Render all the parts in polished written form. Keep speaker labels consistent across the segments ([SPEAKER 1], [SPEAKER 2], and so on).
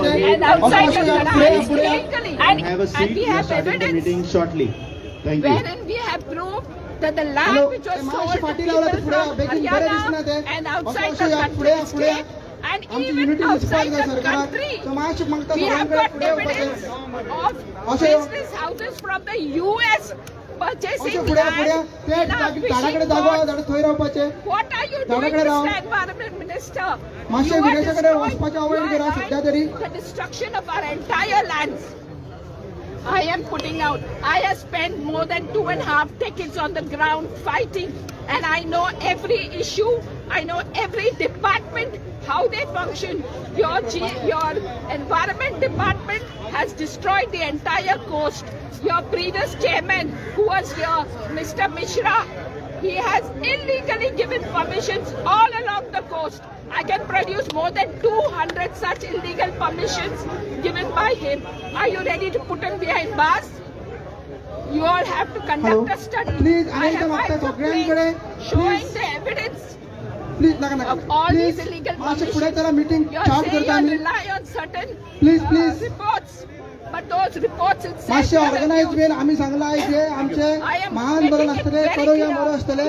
[SPEAKER 1] and outside the garage illegally.
[SPEAKER 2] Have a
[SPEAKER 1] And
[SPEAKER 2] seat.
[SPEAKER 1] we
[SPEAKER 2] We are
[SPEAKER 1] have
[SPEAKER 2] starting the
[SPEAKER 1] evidence
[SPEAKER 2] meeting shortly. Thank you.
[SPEAKER 1] wherein we have proved that the land which was sold to people from Haryana and outside the country state and even outside the country, we have got evidence of business houses from the US purchasing land in our fishing ports. What are you doing, Mr. Environment Minister? You are destroying the destruction of our entire lands. I am putting out. I have spent more than 2.5 decades on the ground fighting, and I know every issue. I know every department, how they function. Your environment department has destroyed the entire coast. Your previous chairman, who was here, Mr. Mishra, he has illegally given permissions all along the coast. I can produce more than 200 such illegal permissions given by him. Are you ready to put him behind bars? You all have to conduct a study.
[SPEAKER 3] Please,
[SPEAKER 1] I have my complaint showing the evidence of all these illegal permissions. You are saying you rely on certain reports. But those reports itself
[SPEAKER 3] मातशे organise Wien आम्ही सांगला आहे जे आमचे महान बरोबर असतले करूया बरोबर असतले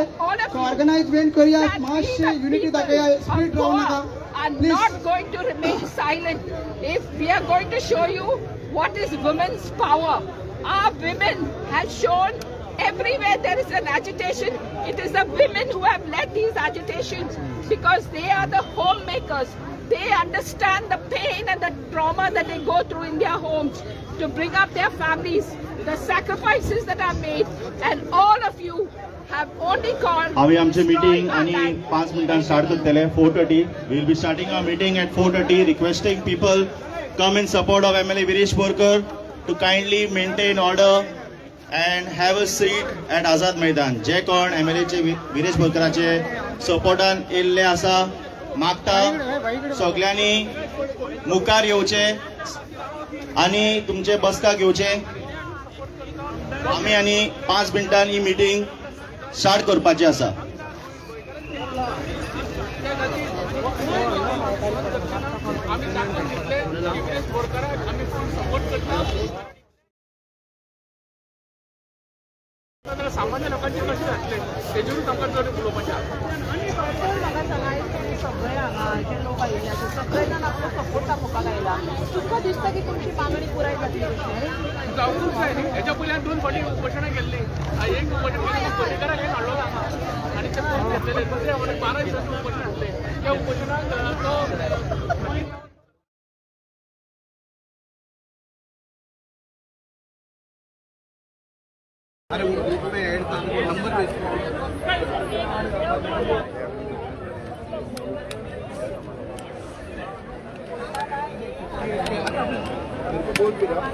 [SPEAKER 3] ऑर्गनाइज वेन करूया मातशे युनिटी दाखवूया स्पिरिट राहू नका
[SPEAKER 1] are not going to remain silent. If we are going to show you what is women's power, our women have shown everywhere there is an agitation. It is the women who have led these agitations because they are the homemakers. They understand the pain and the trauma that they go through in their homes to bring up their families, the sacrifices that are made, and all of you have only called.
[SPEAKER 2] आम्ही आमचे meeting आणि 5 मिनिटांनी start करतले 4:30. We will be starting our meeting at 4:30. Requesting people come in support of MLA Viresh Borkar to kindly maintain order and have a seat at Azad Maidan. जे कोण MLA चे विरेश बोरकराचे सपोर्टान येल्ले आसा मागता सगळ्यांनी मुखार येवचे आणि तुमचे बसका घेवचे. आम्ही आणि 5 मिनिटांनी ही मीटिंग स्टार्ट करपाची आसा.
[SPEAKER 4] सामान्य लोकांची कशी घातले तेजेरूच आमकां चड उलोवपाचें आनी म्हाका सांगाय सगळे हांगा जे लोक आयिल्ले आसा सगळे जाण आपलो सपोर्ट दाखोवपाक आयला. तुमकां दिसता की तुमची मागणी पुराय जातली अशें जावूंक जाय न्ही. हेच्या पयलीं 2 फावटी उपोशणां केल्लीं. एक पर्यटकाराक एक हाडलो हांगा आनी ते पळोवन घेतलेले दुसऱ्या फावटी 12 दिसांचें उपोशण हाडलें. त्या उपोशणाक तो अरे वो ग्रुप में ऐड था नंबर बोल भी रहा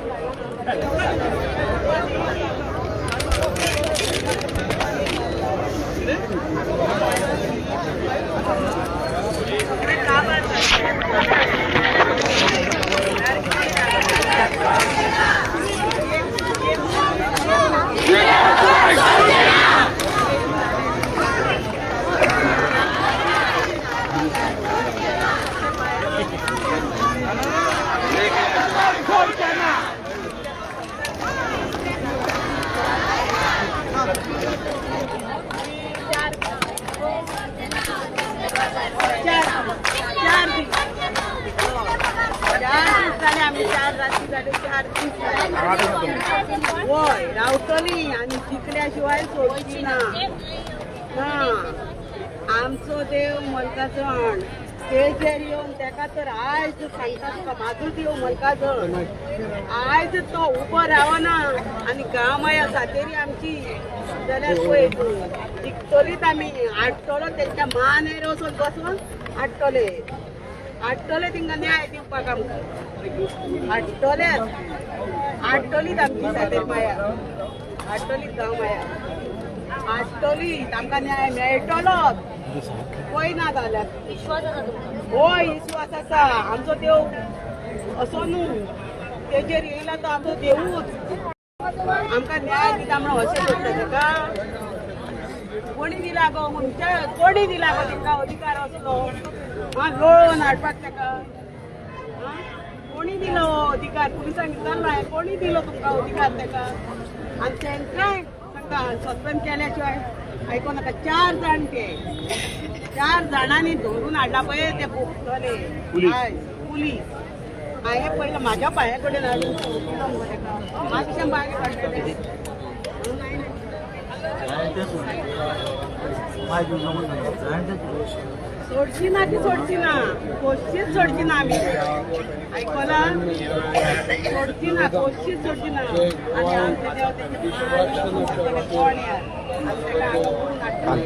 [SPEAKER 4] होय रावतली आणि शिकल्या शिवाय सोडची ना. आमचो देव मल्काजण स्टेजर येवन तेका तर आयज सांगता तुका म्हाजो देव मल्काजण आयज तो उबो रावना आनी गांवमाया जातेरी आमची जाल्यार पळय जिखतलीच आमी हाडटलो तेंच्या मानेर वचून बसून हाडटले तांकां न्याय दिवपाक आमकां हाडटलीच आमची जातेर माया हाडटलीच गांव माया हाडटलीच आमकां न्याय मेळटलोच पळय ना जाल्यार होय विश्वास आसा आमचो देव असो न्हू तेजेर येयला तो आमचो देवूच आमकां न्याय दिता म्हणून अशें करता ताका कोणी दिला गो म्हणजे कोणी दिला गो तांकां अधिकार असलो लोळोवन हाडपाक ताका कोणी दिलो अधिकार पुलिसांनी विचारलाय कोणी दिलो तुमका अधिकार त्याका आणि त्यांना सस्पेंड केल्याशिवाय ऐकू नका 4 जण ते 4 जणांनी धरून हाडला पळय ते पोलिस हांवें पयलं म्हाज्या पांया कडेन हाडून मातशें मागे पडलेलें सोडची ना ती सोडची ना कोशीच सोडची ना आम्ही ऐकला सोडची ना कोशीच सोडची ना आणि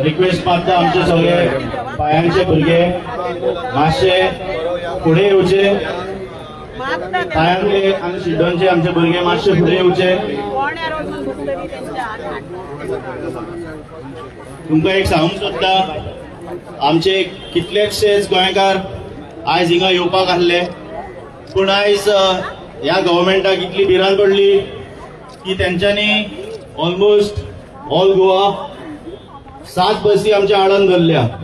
[SPEAKER 2] रिक्वेस्ट मागता आमचे सगळे पायांचे भुरगे मातशे फुडें येवचे पायांतले आनी शिड्डोनचे आमचे भुरगे मातशे फुडें येवचे तुमकां एक सांगूंक सोदता आमचे कितलेशेच गोंयकार आयज हिंगा येवपाक आसले पूण आयज ह्या गव्हर्मेंटाक इतली भिरांत पडली की तेंच्यांनी ऑलमोस्ट ऑल गोवा 7 बसी आमच्या आडान धरल्या 7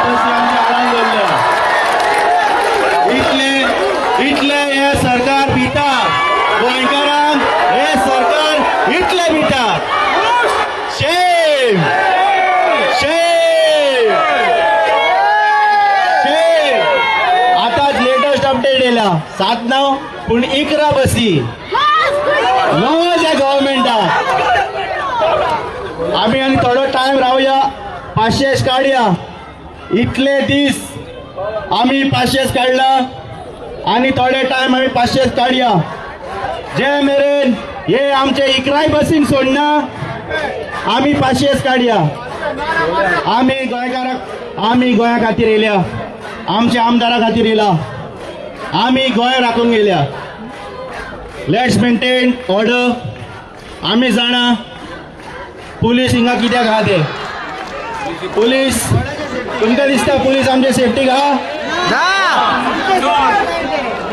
[SPEAKER 2] बसी आमच्या आडान धरल्या इतले हे सरकार भिता गोंयकारांक हे सरकार इतले भिता शेम आताच लेटेस्ट अपडेट येयला 7 नाव पूण 11 बसी नवच ह्या गव्हर्मेंटाक आम्ही आनी थोडो टायम रावया 500 काडया इतले दीस आम्ही 500 काडला आणि थोडे टायम आम्ही 500 काडया जे मेरेन हे आमचे 11 बसींक सोडना आम्ही 500 काडया आम्ही गोंया खातीर येयल्या आमच्या आमदारा खातीर येयला आम्ही गोंय राखूंक येयल्या लेट्स मेंटेन ऑर्डर आम्ही जाणा पुलीस हिंगा कित्याक आहा ते पुलीस तुमकां दिसता पुलीस आमचे सेफ्टीक आहा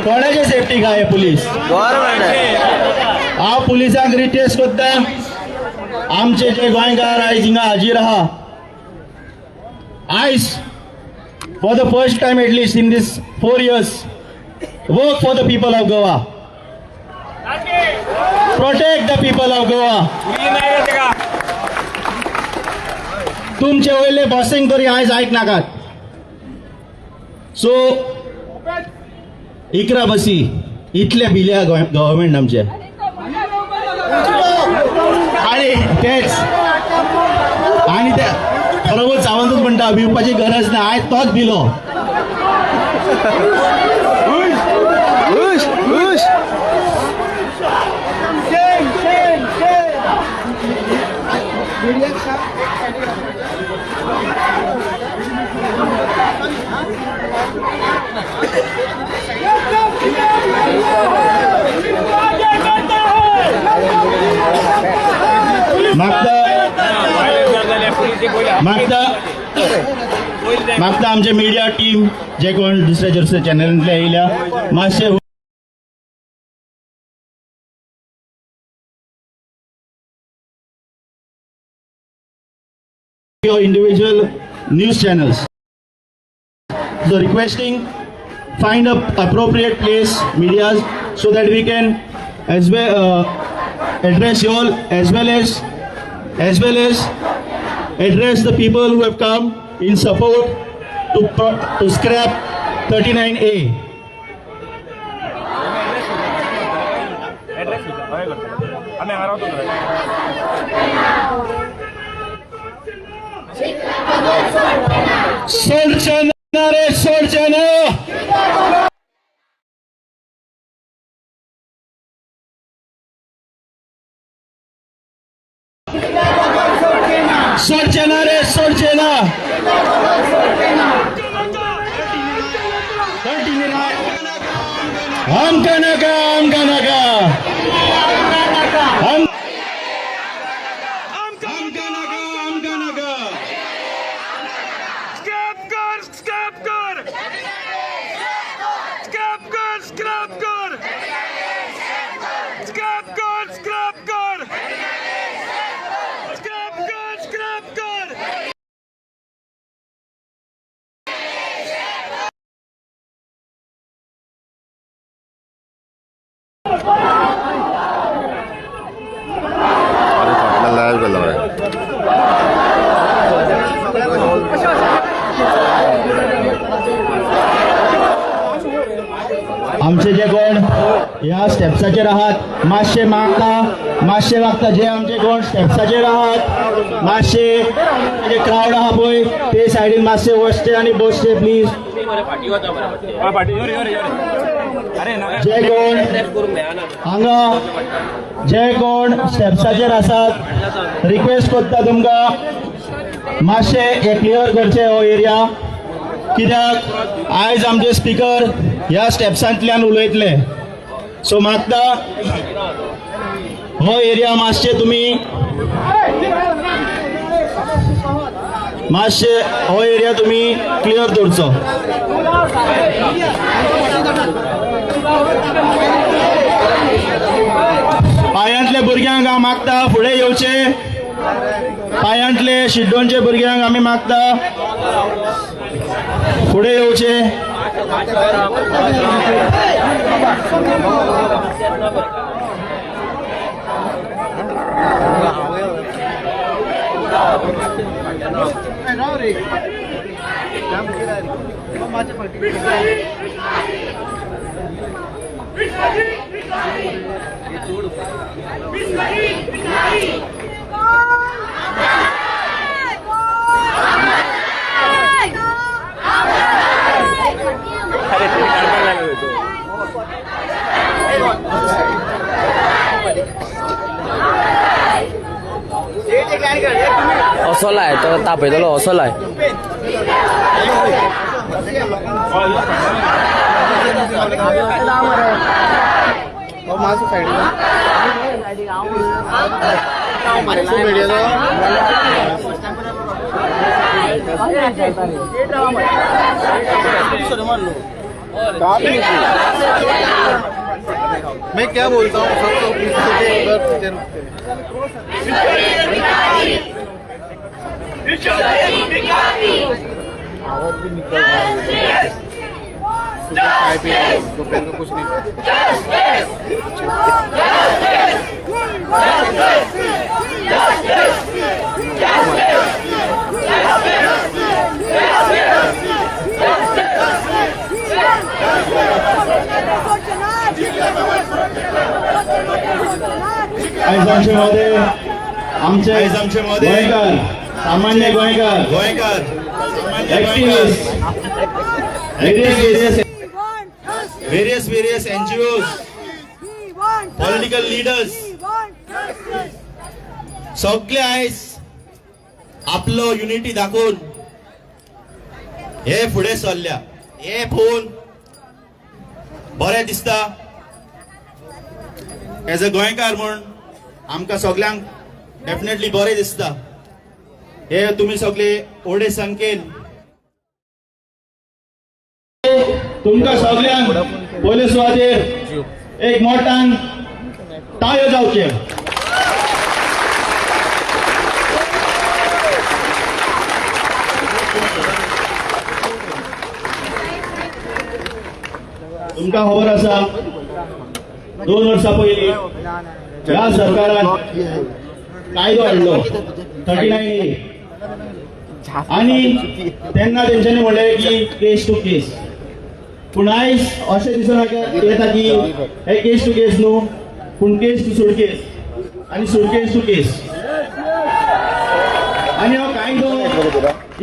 [SPEAKER 2] कोणाचे सेफ्टीक आहा हे पुलीस हांव पुलिसांक रिक्वेस्ट करता आमचे जे गोंयकार आयज हिंगा हाजीर आहा आयज for the first time at least in this 4 years work for the people of Goa protect the people of Goa तुमचे वयले बॉसिंग तरी आयज आयकनाकात सो 11 बसी इतले भिल्या गव्हर्मेंट आमचे आणि तेच आणि ते प्रमोद सावंतच म्हणटा भिवपाची गरज ना आयज तोच भिलो मागता आमचे मीडिया टीम जे कोण दुसऱ्या चॅनलांतले येयल्या मातशे individual news channels so requesting find a appropriate place medias so that we can as well address you all as well as address the people who have come in support to scrap 39A सोडचना रे सोडचना सोडचना रे सोडचना आमका नाका आमचे जे कोण ह्या स्टेप्साचेर आहात मातशे मागता जे आमचे कोण स्टेप्साचेर आहात मातशे जे क्राउड आहा पळय ते सायडीन मातशे वचचे आनी बसचे प्लीज. जे कोण हांगा जे कोण स्टेप्साचेर आसात रिक्वेस्ट करता तुमकां मातशे हे क्लियर करचे हो एरिया, कित्याक आयज आमचे स्पीकर ह्या स्टेप्सांतल्यान उलयतले. सो मागता हो एरिया मातशे तुमी हो एरिया तुमी क्लियर दवरचो. पांयांतले भुरग्यांक हांव मागता फुडें येवचे. पांयांतले शिड्डोनचे भुरग्यांक आमी मागता फुडें येवचे.
[SPEAKER 5] असोलाय तो तापयतलो असोलाय.
[SPEAKER 3] मैं क्या बोलता हूँ आवाज भी निकल रहा है. चाय पी दोपहर का कुछ नहीं.
[SPEAKER 2] आमचे गोंयकार सामान्य गोंयकार various NGOs, political leaders सगळे आयज आपलो युनिटी दाखोवन हे फुडें सरल्या. हे पळोवन बरें दिसता. एज अ गोंयकार म्हूण आमकां सगळ्यांक डेफिनेटली बरें दिसता. हे तुमी सगळे व्हडे संख्येन तुमकां सगळ्यांक पयले सुवातेर एक मोठान ताळयो जावचे. तुमकां खबर आसा 2 वर्सां पयलीं ह्या सरकारान कायदो हाडलो 39A आणि तेन्ना तेंच्यांनी म्हणलें की केस टू केस. पूण आयज अशें दिसून येता की हे केस टू केस न्हू पूण केस टू सुटकेस आनी सुटकेस टू केस. आनी हो कायदो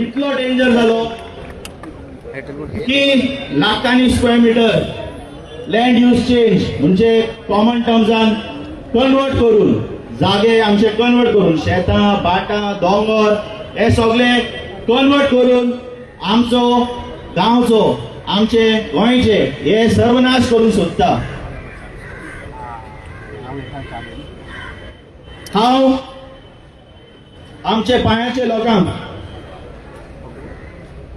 [SPEAKER 2] इतलो डेंजर जालो की लाखांनी square metre land use change म्हणजे कॉमन टर्म्सान कन्वर्ट करून जागे आमचे कन्वर्ट करून शेतां भाटां दोंगर हे सगळे कन्वर्ट करून आमचो गांवचो आमचे गोंयचे हे सर्वनाश करून सोदता. हांव आमचे पांयाचे लोकांक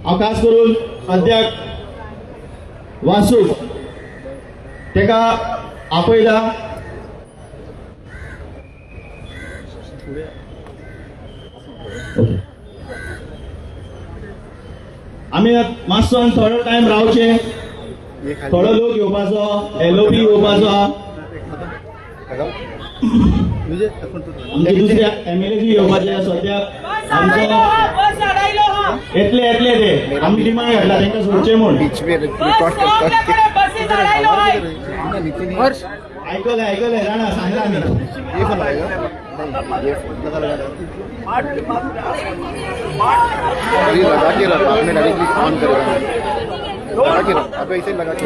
[SPEAKER 2] हांव खास करून सद्याक वासूक तेका आपयला. आमी मातसो थोडो टायम रावचे. थोडो लोक येवपाचो एलओपी येवपाचो आमचे दुसऱ्या MLA जी येवपाचे सद्या आमचो येतले ते आमी डिमांड घातला तांकां सोडचे म्हूण आयकले जाणा सांगला आमी
[SPEAKER 3] लगा के रखा आपने डायरेक्टली ऑन करेगा लगा के रखा अब ऐसे लगा के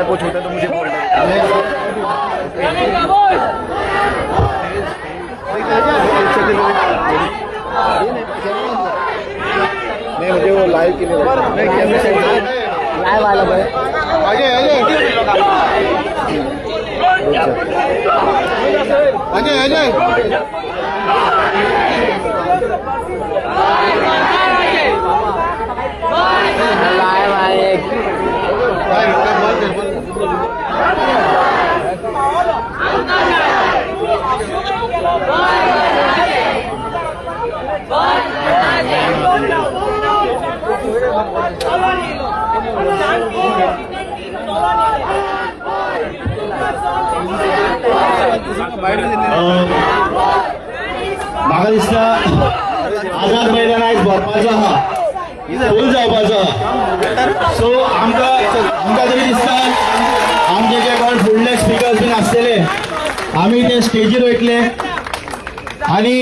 [SPEAKER 3] कुछ होता तो मुझे बोल नहीं मुझे वो लाइव के लिए लाइव वाला भाई आगे
[SPEAKER 2] म्हाका दिसता आझाद मैदान आयज भरपाचो आहा फूल जावपाचो सो आमकां तरी दिसता आमचे जे कोण फुडले स्पिकर्स बीन आसतले आमी ते स्टेजीर वयतले आनी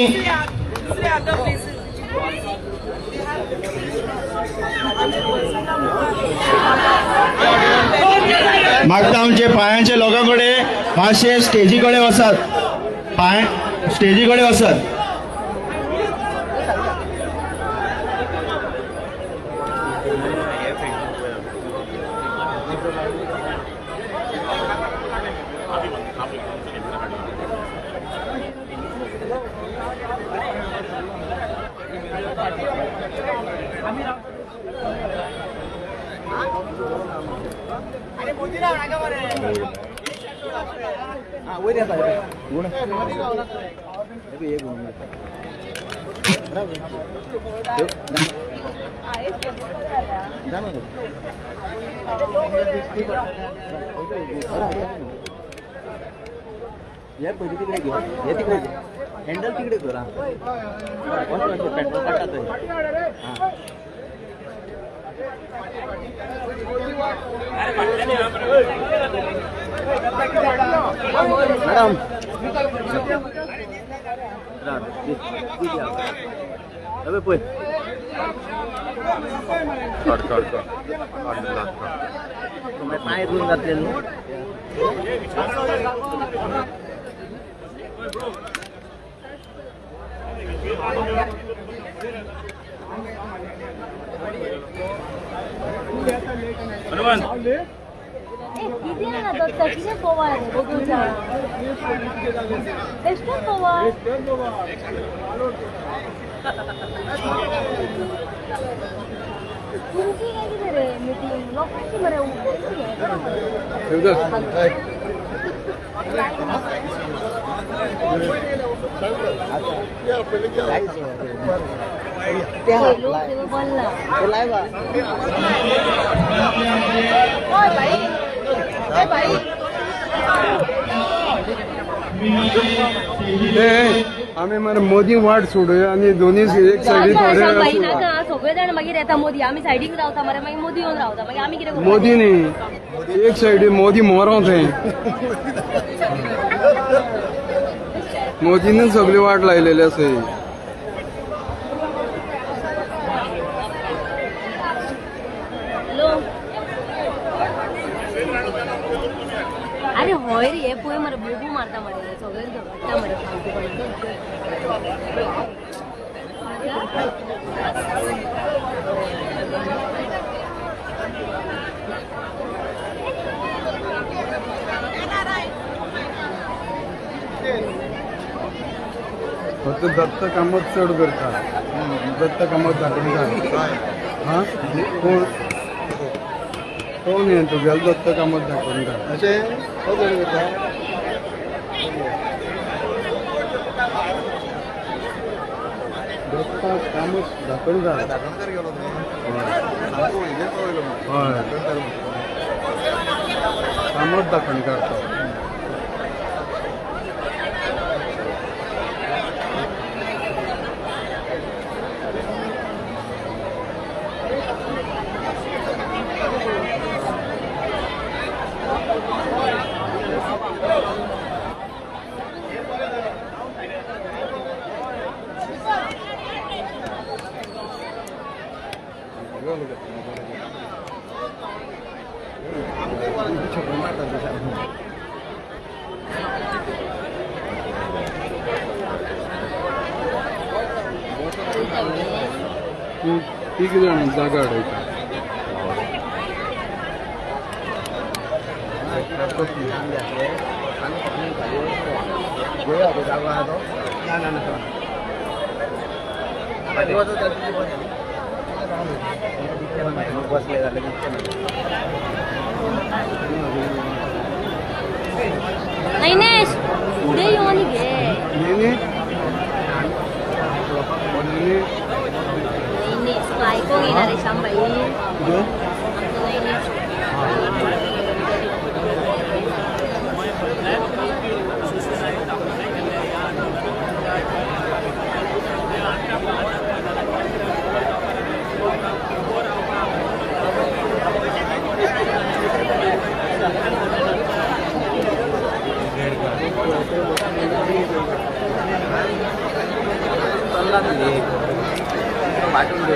[SPEAKER 2] मागता आमचे पांयांचे लोकां कडेन मातशे स्टेजी कडेन वसात स्टेजी कडेन वसात
[SPEAKER 5] हँडल तिकडे करा पेट्रोल काढतात मॅडम अबे पोय तुम्ही पाय धुवून जाते
[SPEAKER 3] आम्ही मग मोदी वाट सोडूया आणि दोन्ही एक साइडीन
[SPEAKER 6] सगळे जाण मागीर येता मोदी आमी सायडीक रावता मरे मागीर मोदी येवन रावता मागीर आमी कितें
[SPEAKER 3] मोदी न्ही एक साइडीन मोदी मोरो थंय मोदीन सगळी वाट लायलेली आसा
[SPEAKER 6] अरे होय रे हे पळय मरे बोबू मारता मरे सगळे झगडटा मरे
[SPEAKER 3] फक्त दत्त कामत चढ करता दत्त कामत दाखवता हा कोण आहे तुझ्या दत्त कामत दाखवता असे कामच दाखवून जा कामच दाखवून करतो किती जण जागा अडवायची
[SPEAKER 5] बसले झाले
[SPEAKER 6] नैनेश पुढे येऊ आणि घे नैनेश बायको घेणार आहे शांबाई आमचं नैनेश
[SPEAKER 5] पाठवून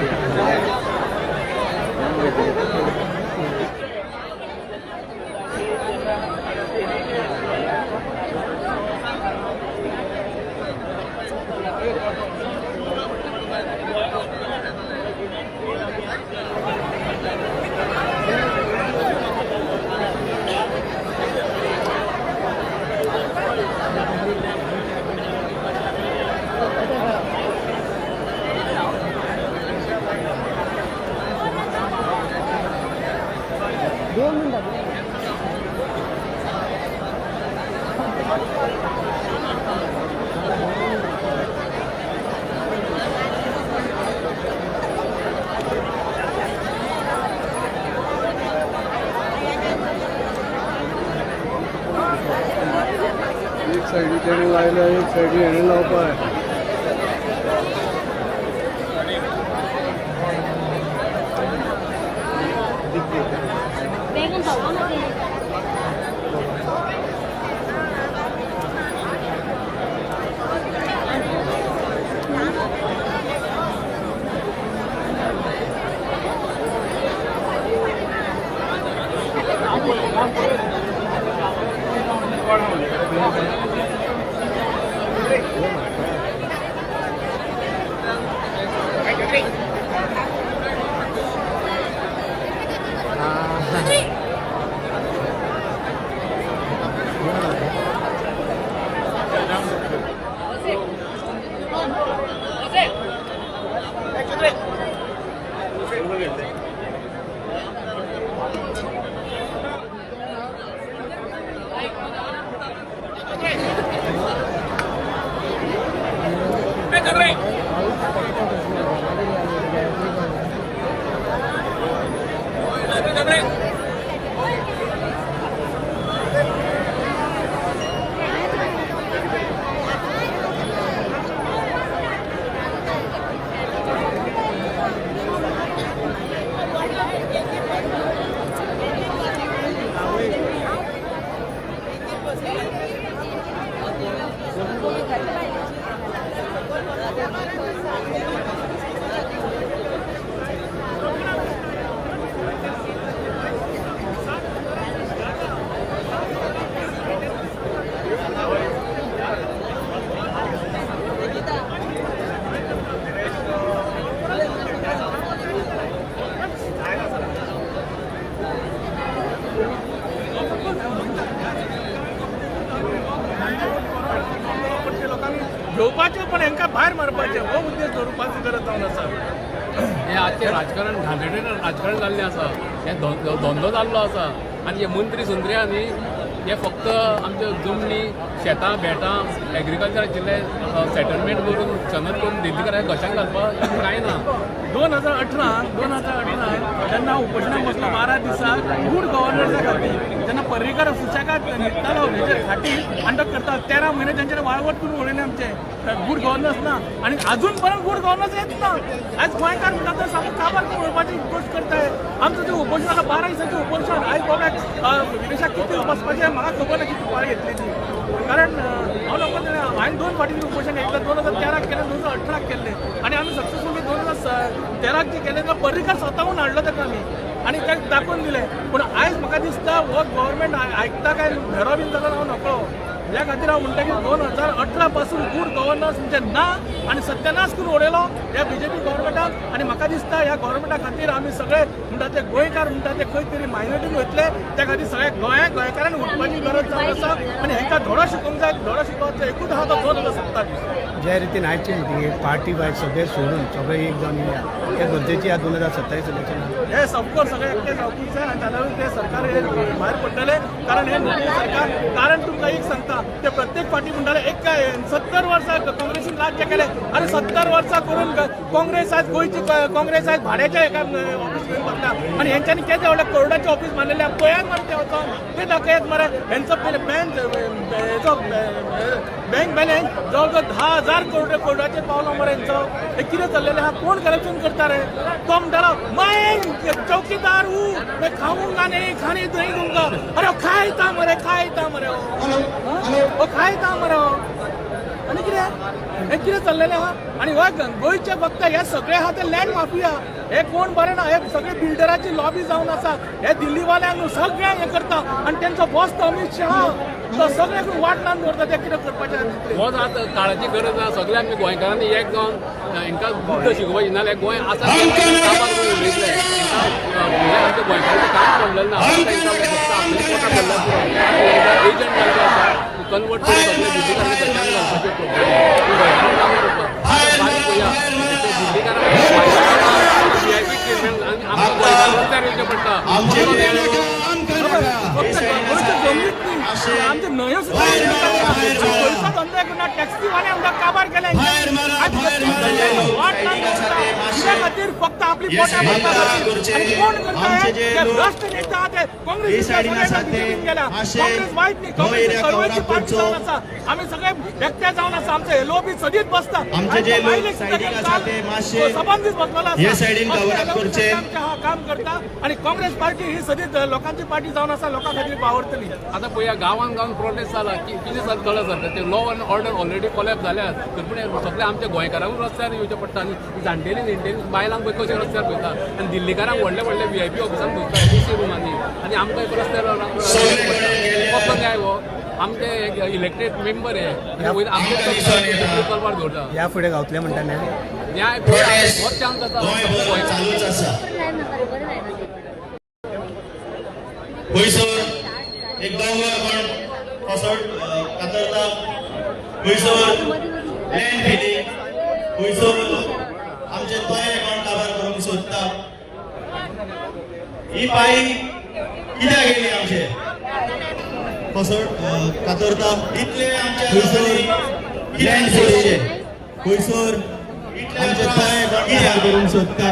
[SPEAKER 3] एक साईडी त्याने लायला एक साईडी याने लावपाय
[SPEAKER 6] बेगन जाऊ ना ते
[SPEAKER 7] घेवपाचे पण हांकां भायर मारपाचे हो उद्देश धरुपाची गरज जावन आसा
[SPEAKER 8] हे आजचे राजकारण घाणेरडें राजकारण जाल्लें आसा हे धंदो जाल्लो आसा आनी हे मंत्री संत्र्यांनी हे फक्त आमच्यो जमनी शेतां बेटां एग्रीकल्चर आशिल्ले सेटलमेंट करून सनद करून दिल्लीकरांक कशांक घालपाक कांय ना.
[SPEAKER 7] 2018 जेन्ना उपोशणाक बसलो 12 दिसाक गूड गव्हर्नन्सा खातीर जेन्ना पर्रीकर सुशेगाद न्हिदतालो हेजेर खाटी आनी तो करता 13 म्हयने तेंचेर वाळवट करून उडयले आमचे गूड गव्हर्नन्स ना आनी अजून पर्यंत गूड गव्हर्नन्स येत ना. आयज गोंयकार म्हणटा तो सामको काबार करून उडोवपाची गोश्ट करताय. आमचो जे उपोशण आसा 12 दिसांचें उपोशण आयज गोव्याक विदेशाक कितें वचपाचें म्हाका खबर ना कितें पाळी घेतली ती. कारण हांव लोकांक हांवें 2 फावटी उपोशण घेतलें 2013 केलें 2018 केल्लें आनी आमी सक्सेसफुली 2013 जे केलें तो पर्रीकर स्वताहून हाडलो ताका आमी आनी ताका दाखोवन दिलें. पूण आयज म्हाका दिसता हो गव्हर्मेंट आयकता काय भेरो बीन जालो हांव नकळो. ह्या खातीर हांव म्हणटा की 2018 पासून गूड गव्हर्नन्स म्हणजे ना आनी सत्यानाश करून उडयलो ह्या बीजेपी गव्हर्मेंटाक. आनी म्हाका दिसता ह्या गव्हर्मेंटा खातीर आमी सगळे म्हणटा ते गोंयकार म्हणटा ते खंय तरी मायनॉरिटीन वयतले. त्या खातीर सगळ्या गोंयकारांनी उठपाची गरज जावन आसा आनी हांकां धडो शिकोवंक जाय. धडो शिकोवपाचो एकूच आहा तो 2027.
[SPEAKER 5] ज्या रितीन आयचे मिटिंगेक पार्टी वायज सगळे सोडून सगळे एक जावन येया हे गरजेची ह्या 2027 इलेक्शन.
[SPEAKER 7] हे ऑफकोर्स सगळे एकटे जावपूच जाय आनी ताच्या ते सरकार हे भायर पडटले. कारण हे मोदी सरकार कारण तुमकां एक सांगता ते प्रत्येक पार्टी म्हणटाले एक 70 वर्सां काँग्रेसीन राज्य केले अरे 70 वर्सां करून काँग्रेस आज गोंयची काँग्रेस आज भाड्याच्या एका ऑफिस घेवन बसला आनी हेंच्यांनी केदें व्हडलें कोर्टाचें ऑफिस बांदलेलें पळयात मरे ते वचोन ते दाखयात मरे. हेंचो हेचो बँक बॅलन्स जवळ जवळ 10,000 कोर्टाचेर पावलो मरे हेंचो. हे कितें चल्लेलें आहा कोण करप्शन करता रे. तो म्हणटालो माय चौकीदार मैं खाऊंगा नहीं खाने नहीं दूंगा. अरे खायता मरे खायता मरे खायता मरे आनी कितें हें कितें चल्लेलें आहा. आनी हो गोंयचे फक्त हे सगळे आहा ते लँड माफिया हे कोण बरें ना. हे सगळे बिल्डराची लॉबी जावन आसा. हे दिल्लीवाल्यांक सगळ्यांक हे करता आनी तेंचो बॉस तो अमित शाह तो सगळ्यांक वाटणान दवरता ते कितें करपाचें.
[SPEAKER 8] हो आतां काळाची गरज आसा. सगळे आमी गोंयकारांनी एक जावन हांकां बुद्ध शिकोवपाची नाल्यार गोंय आसा काबार करून उडयतले. आमच्या गोंयकारांचें काम पडलेलें ना. फक्त आपल्या पोटाक भरला पुरो एजंट जाल्ले आसा कन्वर्ट करून सगळे दिल्लीकारांक सरकारान घालपाचें गोंयकारांक काम करता. बारीक पळया दिल्लीकारांक VIP ट्रिटमेंट आनी आमकां गोंयकारांक रस्त्यार येवचें पडटा.
[SPEAKER 7] आमचे न्हंयो सुद्दां गोंयचो धंदो करना टॅक्सीवाले आमकां काबार केले. कित्या खातीर फक्त आपली पोटां भरपा खातीर आनी कोण करता ते भ्रश्ट नेता ते काँग्रेस गेल्या. काँग्रेस वायट न्ही काँग्रेस सर्वांची पार्टी जावन आसा. आमी सगळे एकटे जावन आसा. आमचे हे लोक बी सदीत बसता सबंदीत बसलेलो आसा काम करता आनी काँग्रेस पार्टी ही सदीत लोकांची पार्टी जावन आसा लोकां खातीर वावरतली.
[SPEAKER 8] आतां पळया गांवान गांवान प्रोटेस्ट जाला कितें जालें कळ्ळें सर ते law end order already collapse जाल्यात. पूण सगळे आमच्या गोंयकारांक रस्त्यार येवचें पडटा आनी जाणटेली बायलांक पळय कशें रस्त्यार पळयता आनी दिल्लीकारांक व्हडले व्हडले VIP ऑफिसान बसता DC रुमांनी आनी आमकां एक रस्त्यार कसलो न्याय हो. आमचे इलेक्टेड मेंबर हे आमचे करपार दवरता.
[SPEAKER 5] ह्या फुडें गावतले म्हणटा
[SPEAKER 8] न्याय होच चान्स आसा
[SPEAKER 2] गोंयसर एक दोंगर कोण कसोट कातरता गोंयसर लँड फिलिंग गोंयसर आमचे तोय कोण काबार करूंक सोदता. ही पाळी कित्याक गेली आमचे कसोट कातरता इतले आमचे लँड फिलिंगचे गोंयसर आमचे तोय कोण कित्याक करूंक सोदता.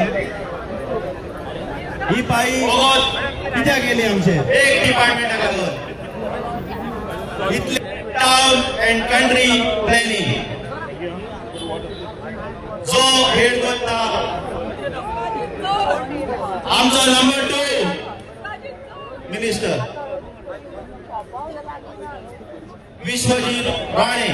[SPEAKER 2] ही पाळी कित्याक गेली आमचे एक डिपार्टमेंटाक लागून इतले टाउन अँड कंट्री प्लॅनिंग जो हेड करता आमचो नंबर 2 मिनिस्टर विश्वजीत राणे.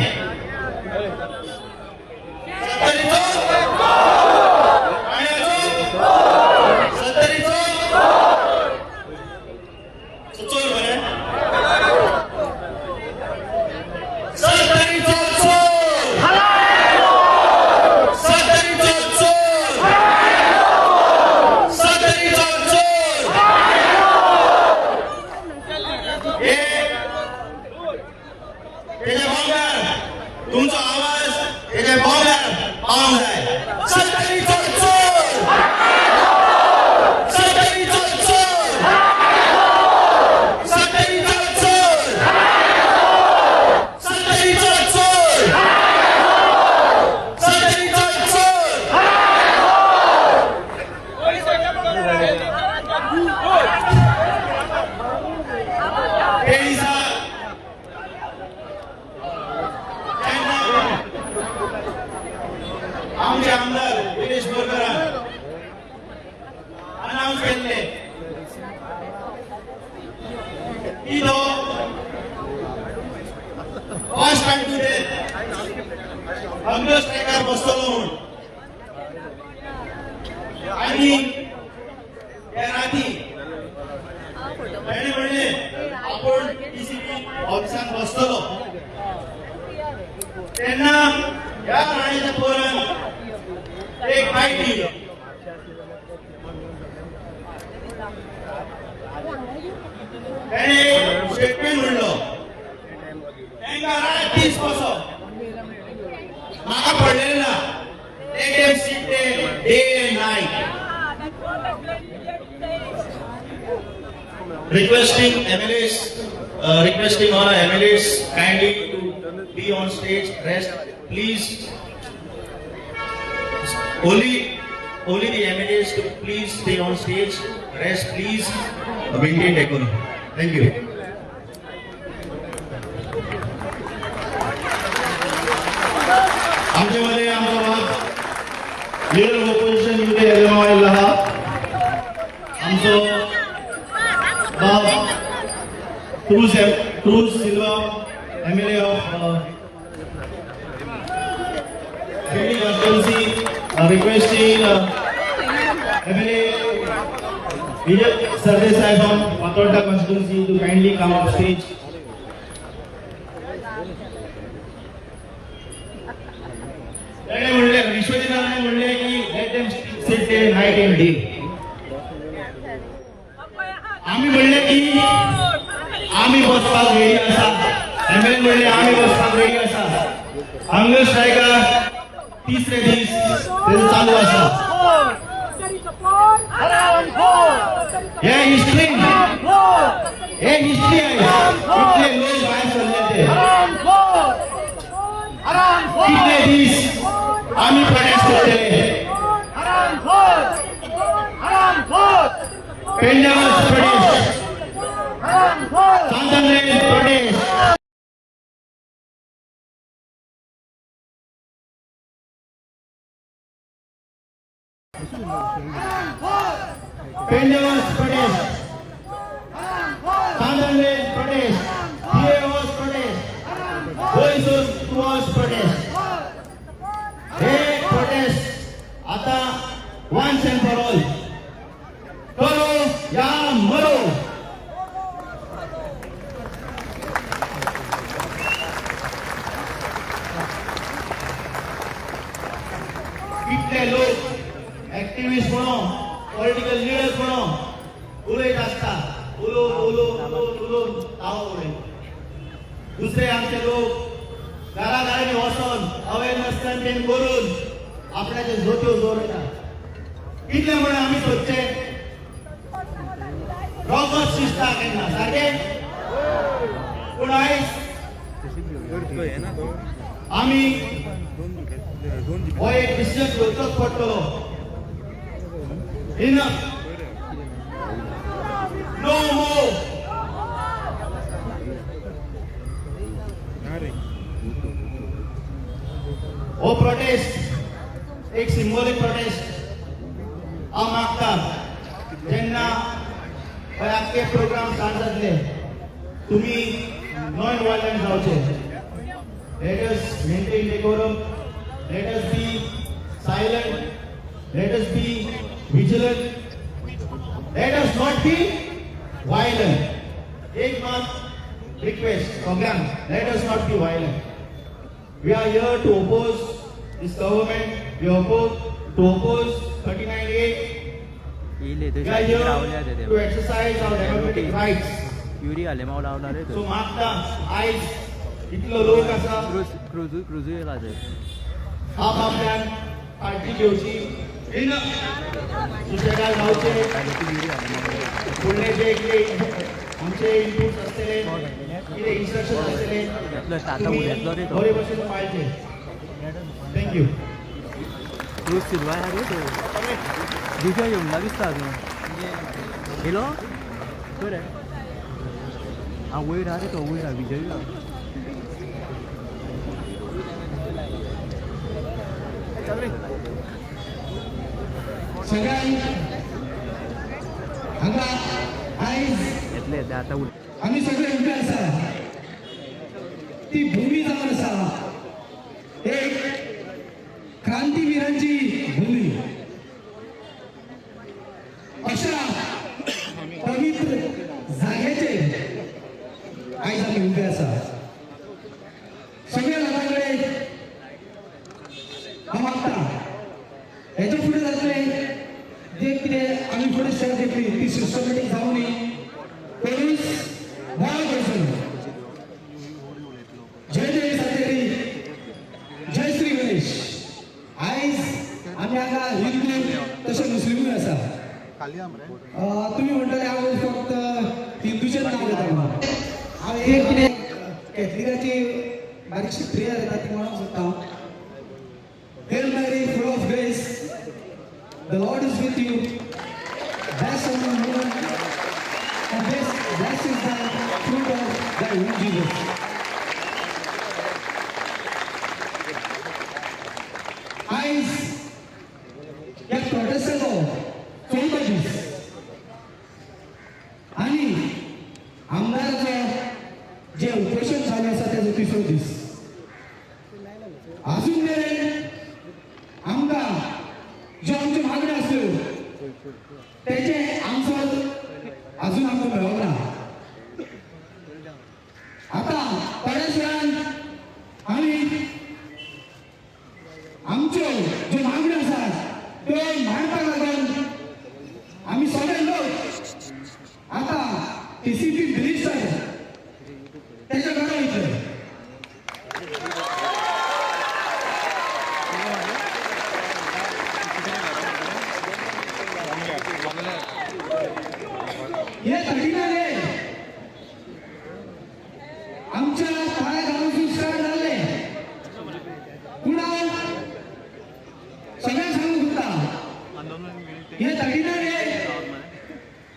[SPEAKER 2] आमचे आमदार विरेश बोरकरान अनाउन्स केल्ले की तो फर्स्ट टाइम टुडे हंगर स्ट्रायकार बसतलो म्हणून आणि त्या राती ताणे म्हणले आपण टीसीपी ऑफिसान बसतलो तेन्ना ह्या राणीच्या पोरान एक बायक दिली ताणे स्टेटमेंट म्हणलो तांकां रात दीस कसो म्हाका पडलेलें ना let them seat their day end night requesting MLAs, requesting all our MLAs kindly to be on stage. Rest, please. Only the MLAs to please stay on stage. Rest, please. Maintain decorum. Thank you. आमच्यामध्ये आमचा भाग leader of opposition UK एलएमआय लहा आमचो Cruz Silva, MLA of Delhi constituency, requesting MLA Vijay Sardesai from Patonda constituency to kindly come up stage. त्याने म्हणले विश्वजिताने म्हणले की let them sit day night and day. आम्ही म्हणले की आम्ही बसपाक रेडी आसा एमएलए म्हणले आम्ही बसपाक रेडी आसा हंगर स्ट्रायकार तिसरे दीस तेजो चालू आसा हे हिस्ट्री आहे इतले लोक भायर सरले ते कितले दीस आम्ही प्रोटेस्ट करतले पेंजाबस प्रदेश Santanre Pradesh Penjawas Pradesh Santanre Pradesh Diwas Pradesh Boiswas Pradesh हे protest आता once and for all करो या मरो कितले लोक ऍक्टिव्हिस्ट म्हणून पॉलिटिकल लिडर्स म्हणून उलयत आसता उलोवन तावो उडयता दुसरे आमचे लोक घराघरांनी वचून अवेरनेस कॅम्पेन करून आपल्याचे जोत्यो जोडटा कितले म्हणून आमी सोदचे रॉबर्ट शिस्ता केन्ना सारके पूण आयज आमी हो एक डिसिजन घेवचोच पडटलो इनफ नो मोर हो प्रोटेस्ट एक सिंबॉलिक प्रोटेस्ट हांव मागता जेन्ना आख्खे प्रोग्राम स्टार्ट जातले तुमी नॉन वायलंट जावचे let us maintain decorum, let us be silent, let us be vigilant, let us not be violent. Ek month request program, let us not be violent. We are here to oppose this government, we are to oppose 39A. We are here to exercise our democratic rights. So Magda, eyes इतलो लोक आसा आपल्यान काळजी घेवची सुशेगाद रावचे फुडले जे कितें आमचे इनपुट्स आसतले कितें इन्स्ट्रक्शन आसतले बरे भशेन पाळचे थँक्यू
[SPEAKER 9] क्रूज सिल्वा रे दिव्या येवंक दिसता येलो बरें हांव वयर रे तो वयर विजय
[SPEAKER 3] सगळ्यांनी हांगा आयज
[SPEAKER 9] येतले येतले आता
[SPEAKER 3] आम्ही सगळे उभे आसा ती भूमी जावन आसा एक क्रांतीवीरांची भूमी अशा पवित्र जागेचेर आयज आमी उभे आसा सगळ्या लोकांकडे हांव मागता हेच्या फुडें जातलें जे कितें आमी फुडें स्टेप घेतली ती सिस्टमॅटीक जावं न्ही पोलीस बळ करचो जय जय सातेरी जय श्री गणेश आयज आमी हांगा हिंदू तशें मुस्लिमूय आसा तुम्ही म्हणटले हांव फक्त हिंदूचेच नांव घेता म्हणून हांव एक कितें कॅथलिकाची बारीकशी प्रेयर येता ती म्हणूंक सोदता Hail Mary, full of grace, the Lord is with you. Blessed are you among women, and blessed is the fruit of thy womb, Jesus. आयज ह्या प्रोटेस्टाचो 14 दीस आनी आमदाराचो जे उपोशण चालू आसा तेजो 3रो दीस अजून मेरेन आमकां ज्यो आमच्यो मागण्यो आसल्यो तेचे आन्सर अजून आमकां मेळोंक ना आतां थोड्याच वेळान आमी आमच्यो ज्यो मागण्यो आसात त्यो मांडपाक लागून आमी सगळे लोक आतां TCP मिनिस्टर तेच्या घरा वयतले हे 39 आमच्या पाया गावातून स्टार्ट झाले पूण हांव सगळ्यांक सांगूंक सोदता हे 39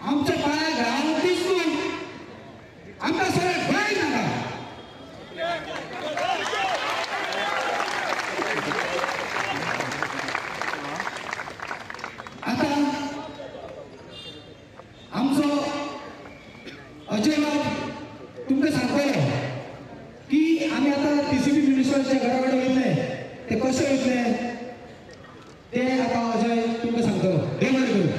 [SPEAKER 3] आमच्या पाया गावातून आमकां सगळ्यांक भंय नाका आता आमचो अजय बाब तुमकां सांगतलो की आमी आतां TCP मिनिस्टरच्या घरा कडेन वयतले ते कशे वयतले ते आतां अजय तुमकां सांगतलो देव बरें करूं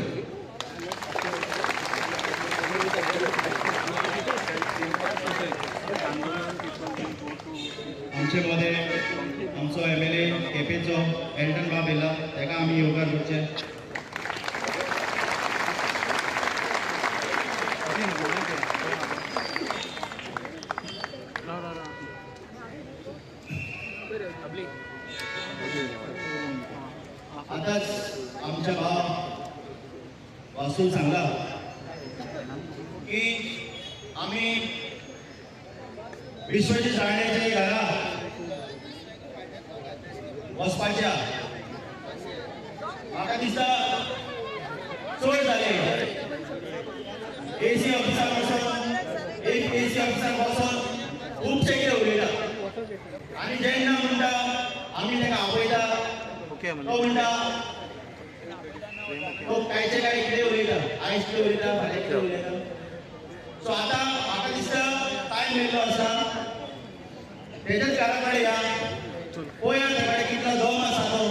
[SPEAKER 2] आमचे मध्ये आमचो MLA केपेचो एल्टन बाब येयला ताका आमी योगा करचे आताच आमच्या भाव वासून सांगला की आम्ही विश्वजी जाणण्याच्या घरा वचपाच्या म्हाका दिसता चड जाले AC ऑफिसार वचून एक AC ऑफिसार वचून खूबशे कितें उलयता आनी जेन्ना म्हणटा आमी ताका आपयता तो म्हणटा तो कांयचे काय कितें उलयता आयज कितें उलयता फाल्यां कितें उलयता सो आतां म्हाका दिसता टायम येयल्लो आसा तेच्याच घरा कडेन या पळया ताचे कडेन कितलो दम आसा तो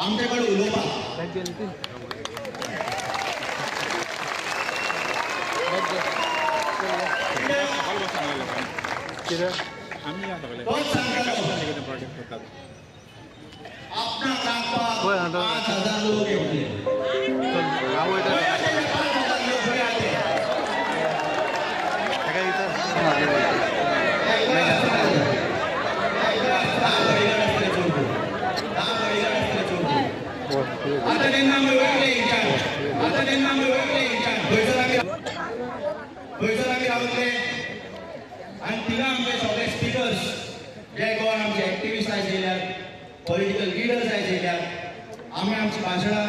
[SPEAKER 2] आमचे कडेन उलोवपाक तोच सांगतालो आपणा कापपाक 5,000 लोक येवले 5,000 लोक खंय आले आता तेन्ना आमी वयतले हिच्यान आता तेन्ना आमी वयतले हिच्यान थंयसर आमी रावतले आनी थिंगा आमचे सगळे स्पिकर्स जे गोवन आमचे एक्टिविस्ट आयज येयल्यात पॉलिटिकल लिडर्स आयज येयल्यात आमी आमची भाशणां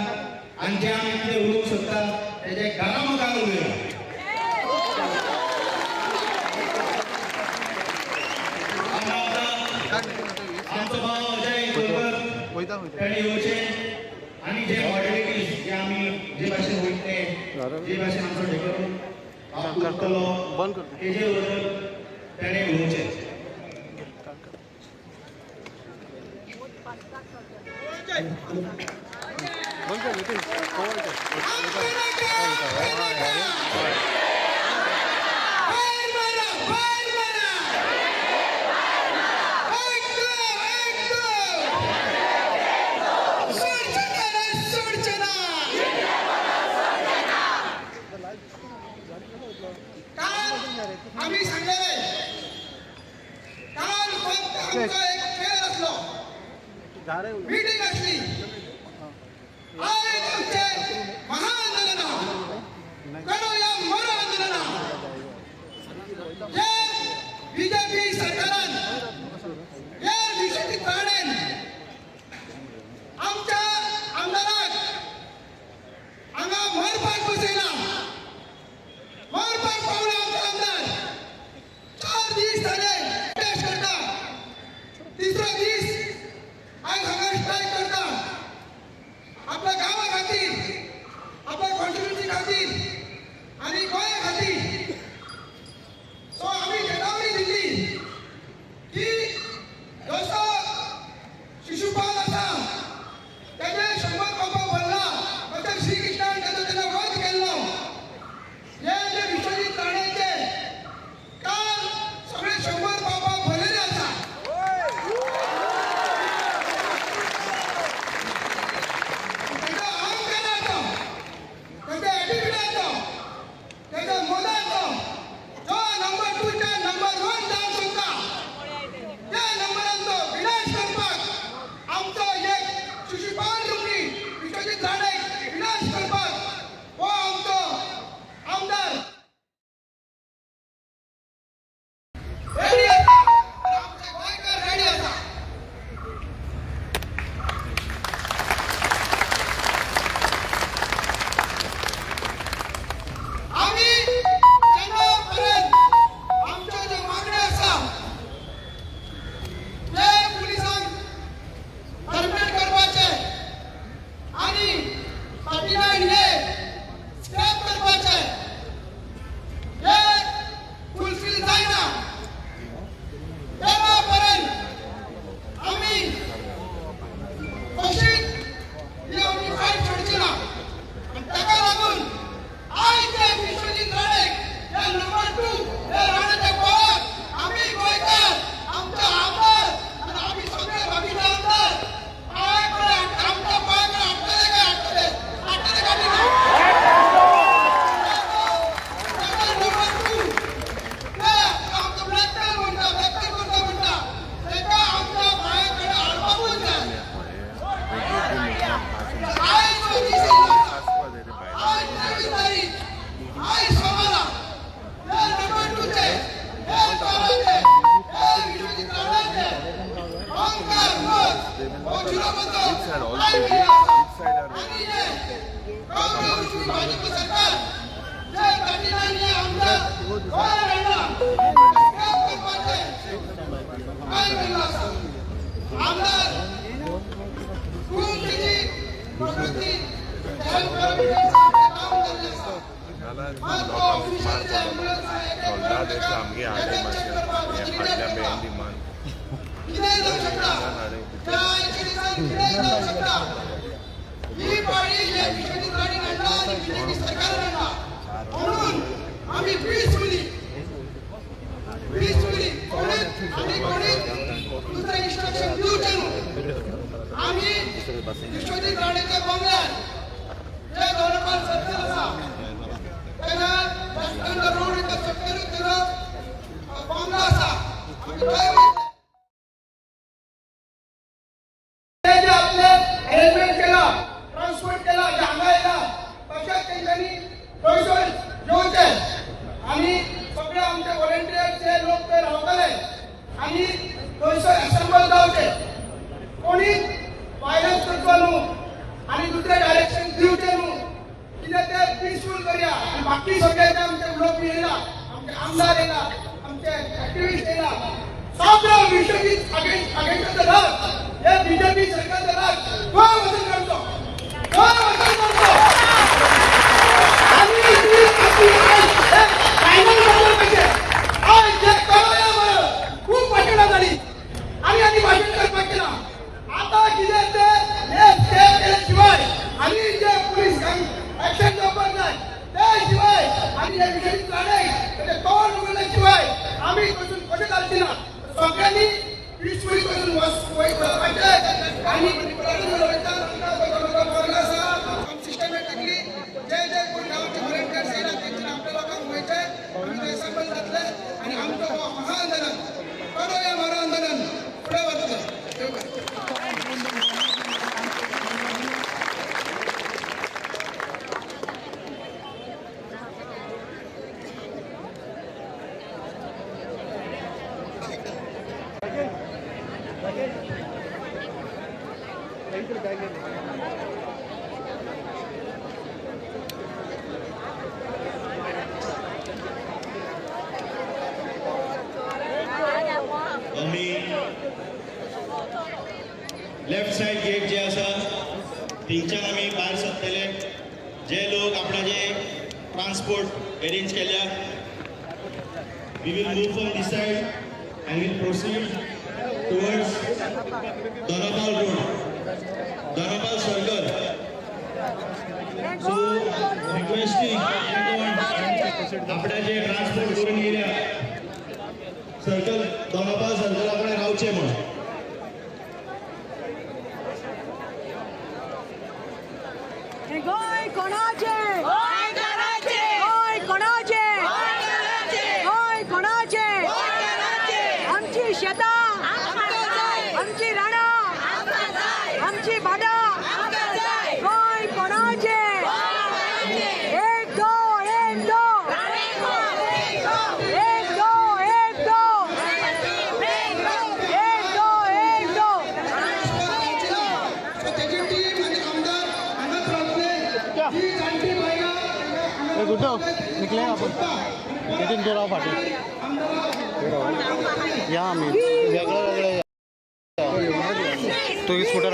[SPEAKER 2] आनी जे आमी कितें उलोवंक सोदता तेजे घरामुखार उलयला आमचो भाव अजय गोलकर
[SPEAKER 3] ताणी येवचे आणि जे मॉडेलिटीज जे आम्ही जे भाशेन वयतले जे भाशेन आमचो ढेकळो बंद करतो तेजे बद्दल ताणे उलोवचें.
[SPEAKER 1] आम्ही सांगलेले काल फक्त आमचा एक खेळ असलो मीटिंग असली आज आमचे महाआंदोलन करूया मरो आंदोलन जे बीजेपी सरकारान या विषयी काढेन आमच्या आमदाराक हांगा मरपाक बसयला मरपाक पावला आमचा आमदार 4 दीस झाले टेस्ट करता तिसरा दीस आज हांगा स्ट्रायक करता आपल्या गावा खातीर आपल्या कॉन्स्टिट्युन्सी खातीर आणि गोंया खातीर. सो आम्ही चेतावणी दिली की जसो शिशुपाल आसा तेजे 100 कोपा भरला तसो श्री कृष्णान तेजो वध केल्लो जे विश्वजीत राणेचे काल सगळे 100 बाबा भरलेले आसा. तेजो अहंकाराचो तेजो एटिट्यूडाचो तेजो मोदाचो जो नंबर 2 च्या नंबर 1 जावंक सोदता त्या नंबरांचो विनाश करपाक आमचो एक शिशुपाल रुपी विश्वजीत राणेक विनाश करपाक हो आमचो आमदार रेडी आसा आमचे गोंयकार रेडी आसा. आम्ही जेन्ना पर्यंत आमच्यो ज्यो मागण्यो आसा ते पुलिसांक टर्मिनेट करपाचे आणि 39 हे स्क्रॅप करपाचे हे फुलफिल जायना तेव्हा पर्यंत आम्ही कशीच ही आमची फायट सोडची ना. आणि ताका लागून आयज जे विश्वजीत राणेक हे नंबर 2 हे राणाच्या गोळाक आम्ही गोंयकार आमचा आमदार आणि आम्ही सगळे भावीचे आमदार पायाकडे आमच्या पायाकडे हाडटले काय हाडटले गाडी ना नंबर 2 हे आमचा ब्लॅकमेल म्हणटा तेका आमच्या पायाकडे हाडपाकूच जाय. आयज जो दीस येयलो आज 23 तारीख आज सोमारा हे नंबर 2 चे हे काराचे हे विश्वजीत राणाचे अहंकार हो शिरोबद्दल आणि जे काँग्रेस आणि भाजप सरकार जे 39 हे आमदार गोळा राहिला स्क्रॅप करपाचे काय केलं आसा. आमदार खूब तेजी प्रकृती हेल्प करपाचे काम केल्लें आसा. मात हो ऑफिशियल जे एम्ब्युलन्स आहा कितेंय जावं शकता त्या दिसान कितेंय जावं शकता. ही पाळी हे विश्वजीत राणेन हाडला आणि बीजेपी सरकारान हाडला म्हणून आम्ही पीसफुली कोणीच दुसरे इन्स्ट्रक्शन दिवचे न्हू. आम्ही विश्वजीत राणेच्या बंगल्यार जे दोनपाल सर्कल आसा तेन्ना वेस्टर्न रोड इथं सकयल बंगलो आसा आम्ही थंय वयतले. जे आपले अरेंजमेंट केला ट्रान्सपोर्ट केला जे हांगा येला तशेंच तेंच्यांनी थंयसर येवचे आणि सगळे आमचे व्हॉलंटियर्स जे लोक थंय रावतले आणि थंयसर असेंबल जावचे. कोणीच वायलन्स करचो न्हू आणि दुसरे डायरेक्शन दिवचे न्हू. कितें ते पीसफुल करया आणि बाकी सगळे जे आमचे लोक येयला आमचे आमदार येयला आमचे एक्टिविस्ट येयला
[SPEAKER 3] साबराव विश्वजित अगेंस्ट द राज, हे बीजेपी सरकारचं राज कोण वसूल करतो? कोण वसूल करतो? आणि ती आपली आज फायनल बदल पाहिजे. आज जे कळवल्यामुळे खूप भाषणं झाली आणि भाषण करपाक केला. आता किती ते केल्याशिवाय आणि जे पोलीस ऍक्शन घेवपाक जाय त्याशिवाय आणि हे विषयी लढाई तोंड उघडल्याशिवाय आम्ही कसून कशें घालची ना. सगळ्यांनी पीसफुली करून वचपाचें आणि सिस्टमॅटिकली जे कोण गांवचे व्हॉलंटियर्स येयला तेंच्यानी आपल्या लोकांक वयचे आमी थंय संबंध जातले आणि आमचो हो महाआंदोलन कडवया महाआंदोलन फुडें वतलें. देव बरें.
[SPEAKER 2] लेफ्ट साइड गेट जे आसा थिंगच्यान आमी भायर सरतले. जे लोक आपणाचे ट्रांसपोर्ट अरेंज केल्या we will move from this side and will proceed towards Dona Paula road, Dona Paula circle. So requesting आपणाचे ट्रांसपोर्ट करून येयल्या सर्कल दोनापावल सर्कला कडेन रावचे म्हणून.
[SPEAKER 4] गोय कोणाचे? गोय कोणाचे? गोय कोणाचे? गोय कोणाचे? आमची शेतां, आमची रानां, आमची भाटां, गोय कोणाचे? एक दो एक दो एक दो एक दो एक दो एक दो.
[SPEAKER 3] त्याची टीम आणि आमदार हांगाच रावतले. ही जाणटी बायलां
[SPEAKER 5] गुड्डो निकले आपण येथून तो राव फाटी या आम्ही वेगळं वेगळं तो स्कूटर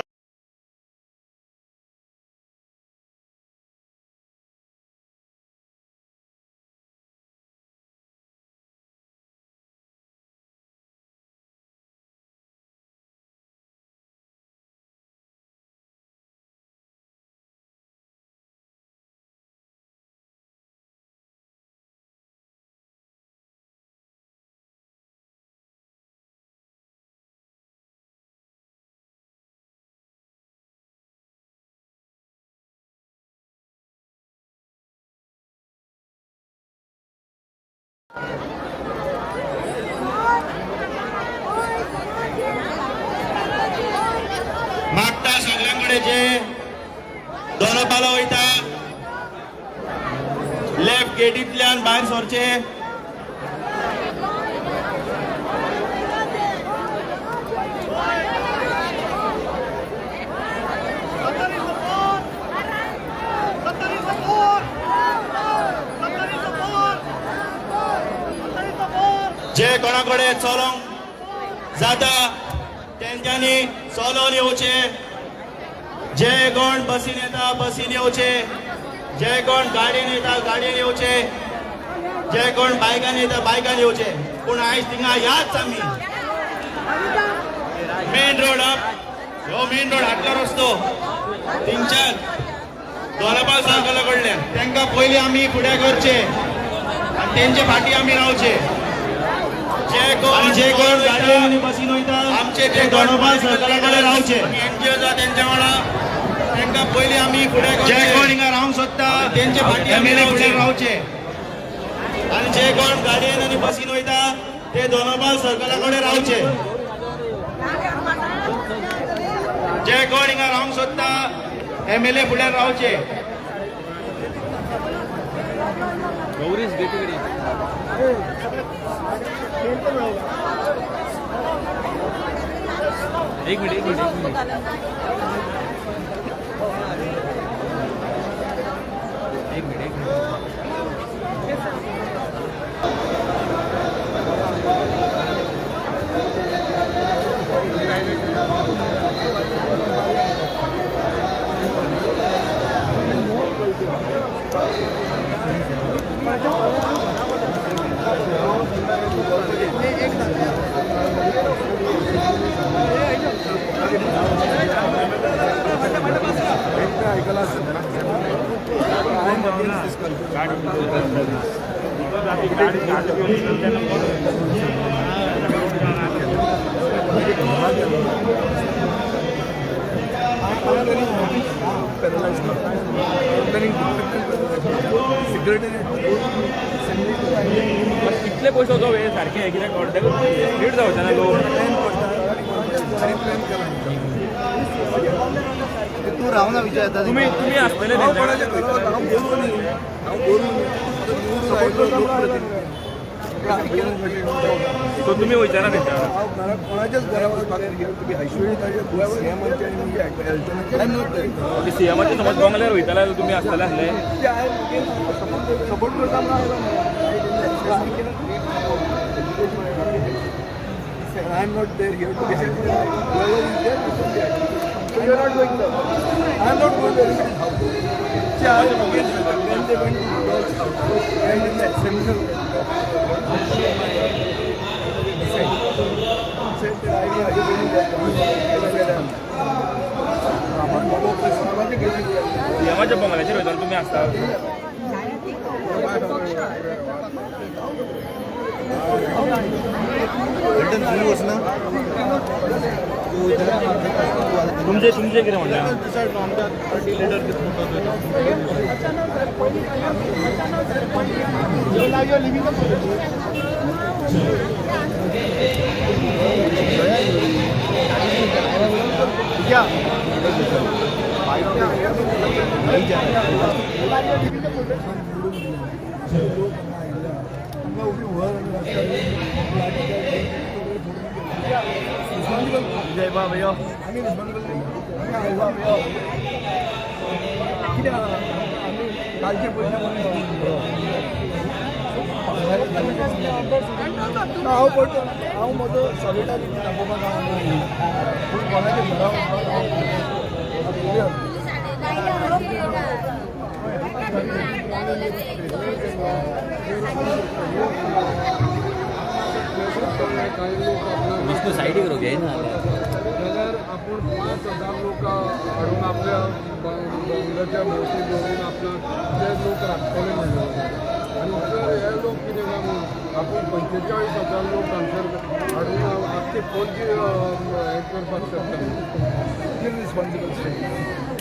[SPEAKER 2] मागता सगळ्यांकडे जे दोनापावला वयता लेफ्ट गेटींतल्यान भायर सरचे. जे कोणाकडे चलोंक जाता तेंच्यांनी चलोन येवचे. जे कोण बसीन येता बसीन येवचे. जे कोण गाडयेन येता गाडयेन येवचे. जे कोण बायकान येता बायकान येवचे. पूण आयज थिंगा याच आमी मेन रोड ह्यो मेन रोड हाटलो रस्तो थिंगच्यान दोनापावल सर्कला कडल्यान तांकां पयलीं आमी फुडें करचे आनी तेंचे फाटीं आमी रावचे. जे कोण गाडयेन आनी बसीन वयता आमचे ते दोनापावल सर्कला कडेन रावचे. एनजीओ तेंच्या वांगडा तांकां पयलीं आमी फुडें करचे. जे कोण हिंगा रावंक सोदता तेंचे फाटीं आमी रावचे. आनी जे कोण गाडयेन आनी बसीन वयता ते दोनापावल सर्कला कडेन रावचे. जे कोण हिंगा रावंक सोदता एमएलए फुड्यान रावचे.
[SPEAKER 9] गौरीच गेटी कडेन एक मिनिट कितले पयस वचो वेळ सारकें कित्याक अर्दें लेट जावचें ना लोक
[SPEAKER 3] तू रावना विचारता
[SPEAKER 9] तुम्ही आसतले सो तुम्ही वयचना तेंच्या
[SPEAKER 3] कोणाच्याच घरा वचपाक तुम्ही ऐश्वर्य
[SPEAKER 9] सीएमाचे समज बंगल्यार वयतले जाल्यार तुमी आसतले आसले
[SPEAKER 3] सपोर्ट करता I am not there here to be helpful. Whoever is there, you should be helpful. So you are not going there. I am not going there. See, I am against when they went to the girls' house and in that seminar, said that I am going there.
[SPEAKER 9] सीएमाच्या बंगल्याचेर वयतले तुमी आसता तुमचे कितें म्हणलें जय बाबा यो
[SPEAKER 3] कालचे पयशे हांव पडटा हांव म्हजो सगळ्या दाखोवपाक पूण कोणाचे
[SPEAKER 9] सायडीक रोगे ना
[SPEAKER 10] जाल्यार आपूण 5,000 लोक हाडून आपल्या बंगल्याच्या भोंवती दवरून आपल्याक ते लोक राखतले म्हणून आनी जर हे लोक कितें काय म्हणून आपूण 45,000 लोक हांगसर हाडून आख्खे पणजी हें करपाक शकता
[SPEAKER 3] रिस्पॉन्सिबल स्टेट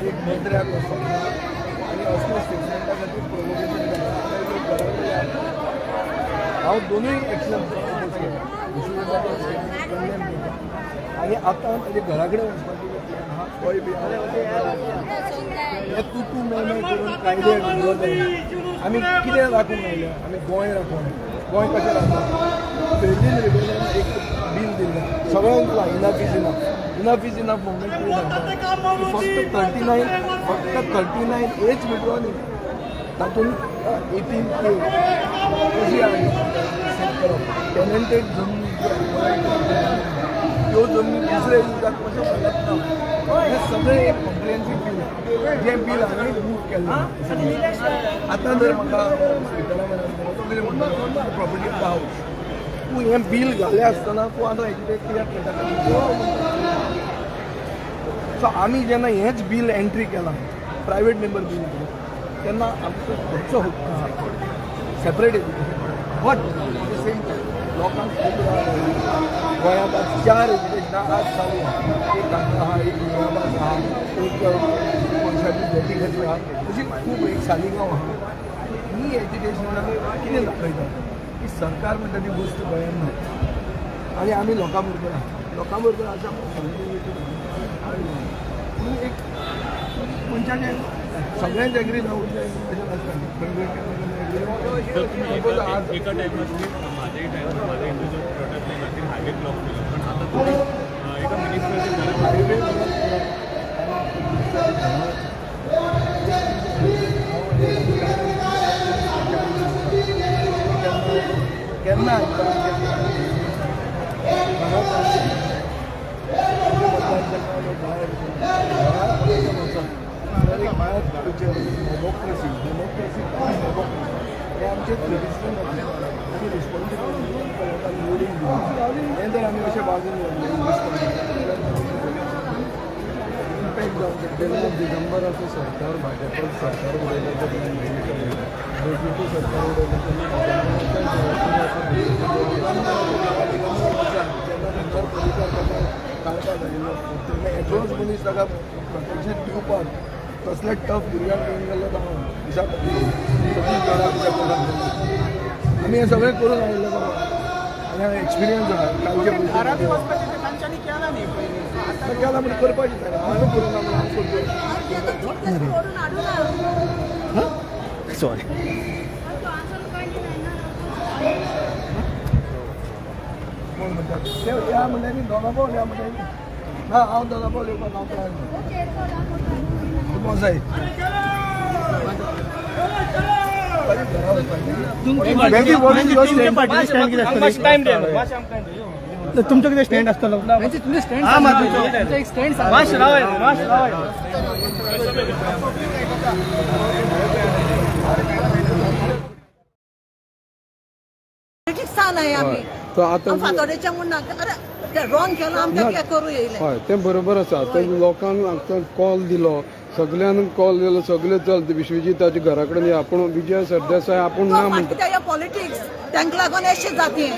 [SPEAKER 3] एक मंत्र्याक वचप आनी असल्या स्टेटमेंटा खातीर प्रोवोकेशन हांव दोनूय एक्शन आनी आतां ताजे घरा कडेन वचपाची पळय बी हे तूं मेळ करून कायद्याक विरोध आमी कितें राखूंक आयल्या आमी गोंय राखून गोंय कशें राखून फेर्डीन रेबेलियन एक बील दिल्लें सगळ्यांक दिलां इनफ इज इनफ मुवमेंट कितें सांगता फक्त 39 एज विड्रॉ न्ही तातूंत 18A कशी सेट करप टॅलंटेड जमनी त्यो जमनी दुसऱ्या युजाक कशें मेळत ना हे सगळें एक कॉम्प्रिहेन्सीव बील जें बील हांवें मूव केल्लें आतां जर म्हाका हॉस्पिटला कितें म्हणटा प्रॉपर्टी ऑफ द हावस तूं हें बील घालें आसतना तूं आतां हेजेर कित्याक करता सो आमी जेन्ना हेंच बील एंट्री केलां प्रायवेट मेंबर बील तेन्ना आमचो खंयचो हक्क आसा separate education but at the same time लोकांक गोंयांत आज 4 एज्युकेशनां आज चालू आहा एक हांगा आहा एक नियाबाद आहा एक कोणशाची भेटी खातीर आहा अशी खूब एक सालिगांव आहा ही एज्युकेशनाक कितें दाखयता की सरकार म्हणटा ती गोश्ट गोंयांत ना आनी आमी लोकां बरोबर आसा पूण एक मनशाचें सगळ्यांच एग्री जावूंक जाय
[SPEAKER 9] एका टायमार माझ्याही टायमार माझ्या इंडिव्हिज्युअल प्रोटेस्ट खातीर हायवे ब्लॉक केलो पण आतां तुम्ही एका मिनिस्टराच्या
[SPEAKER 3] हायवे केन्ना भायर
[SPEAKER 10] गोंयांत डेमोक्रेसी हे आमचे ट्रेडिशनल आमी रिस्पॉन्सिबिलिटी निवडून दिली हें जर आमी अशें बाजून इम्पॅक्ट जावंक शकता डिसेंबराचो सरकार भाजप सरकार उडयलें BJP सरकार एडवान्स मनीस ताका प्रोटेक्शन दिवपाक कसले टफ भुरग्यांक घेवन गेल्लो हांव दिसा आमी हें सगळें करून आयिल्लें बाबा आनी एक्सपिरियन्स आहा कालचे केला म्हणजे करपाची हांवें करून
[SPEAKER 5] सॉरी
[SPEAKER 10] कोण म्हणटात या म्हणल्यार दोनापावल या म्हणल्यार ना हांव दोनापावल येवपाक हांव तयार जाय
[SPEAKER 5] तुमचं किती स्टँड असतलो
[SPEAKER 4] फातोडेच्या म्हणून अरे रॉंग केलं आमच्या काय करू येईल
[SPEAKER 10] हय तें बरोबर आसा ते लोकांक कॉल दिलो सगळ्यांक कॉल दिलो सगळे चलते विश्वजिताच्या घरा कडेन आपूण विजय सरदेसाय आपूण ना म्हणटा
[SPEAKER 4] पॉलिटिक्स तांकां लागून अशें जाती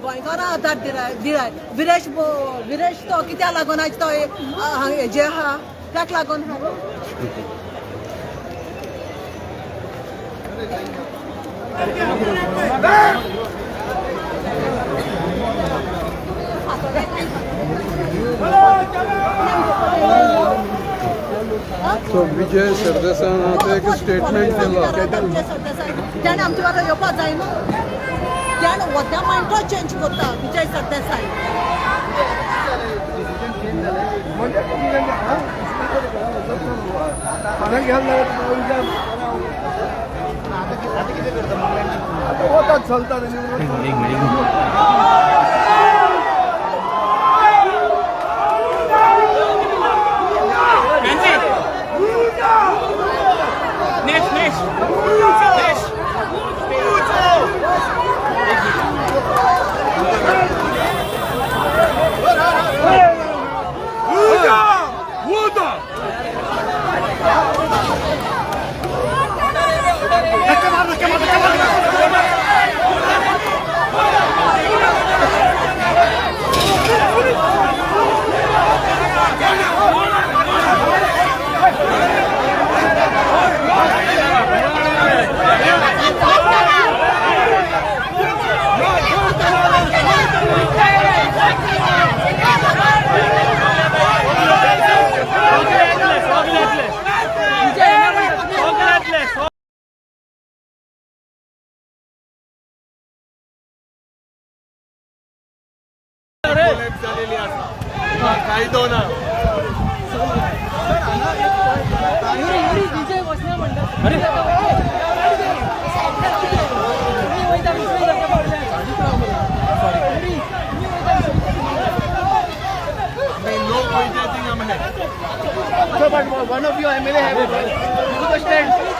[SPEAKER 4] गोंयकारां आदार दिलाय विरेश तो कित्याक लागून आज तो हेजे आहा त्याक लागून
[SPEAKER 10] सो विजय सरदेसायन आतां एक स्टेटमेंट दिलो
[SPEAKER 4] त्याने आमच्या वांगडा येवपाक जाय न्हू त्याने वोद्या मायंड चेंज करता विजय सरदेसाय
[SPEAKER 10] वतात चलता कायदो ना
[SPEAKER 5] one of your MLA have to stand.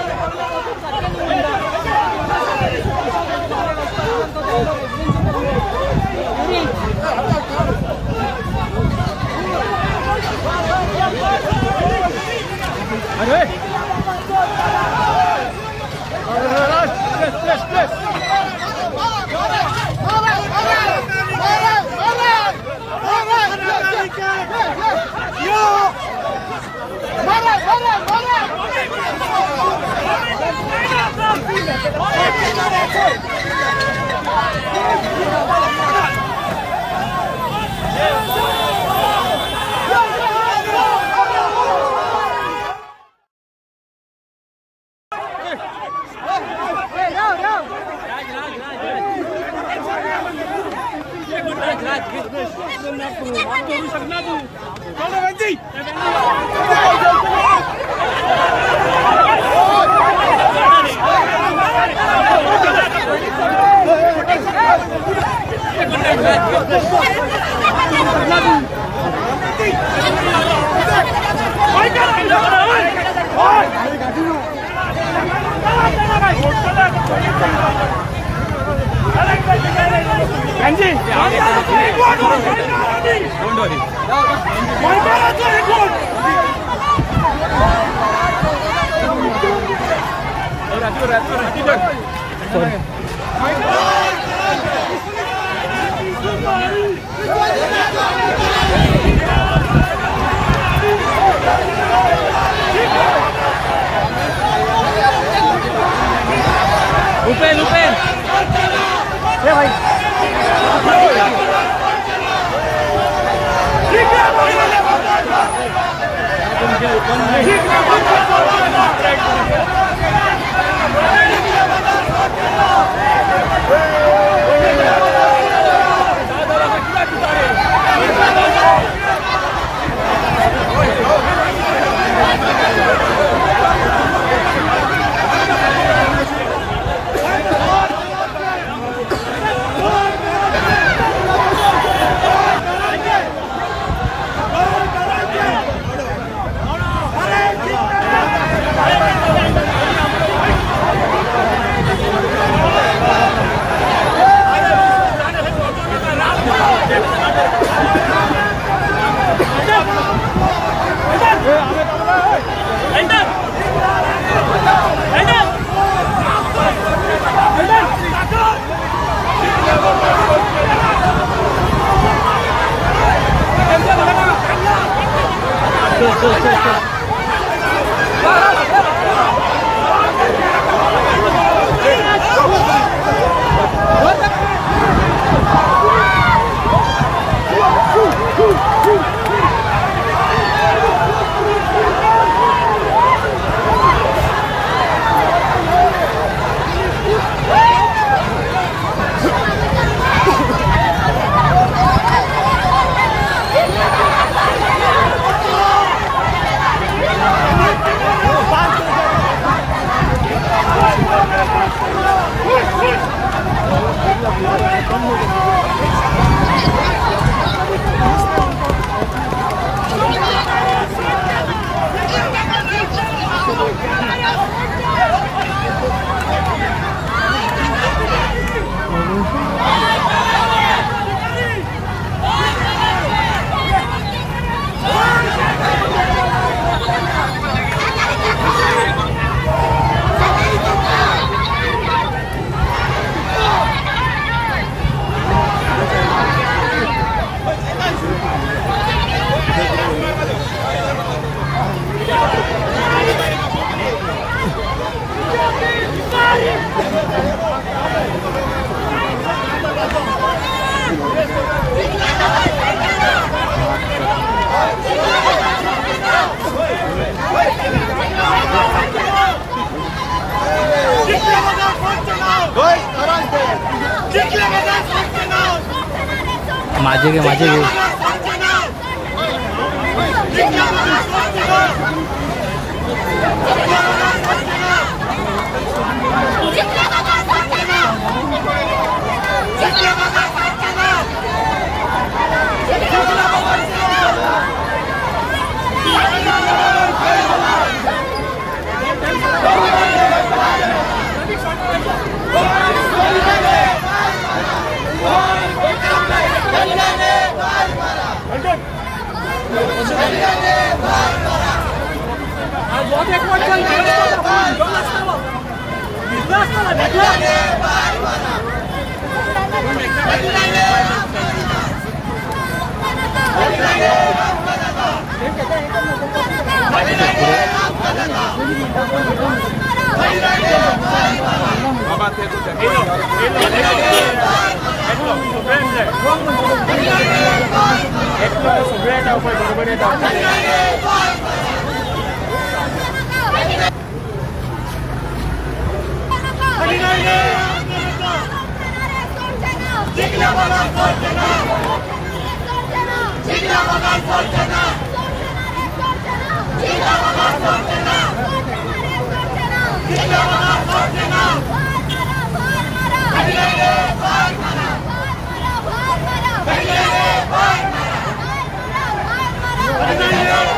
[SPEAKER 5] माझे घे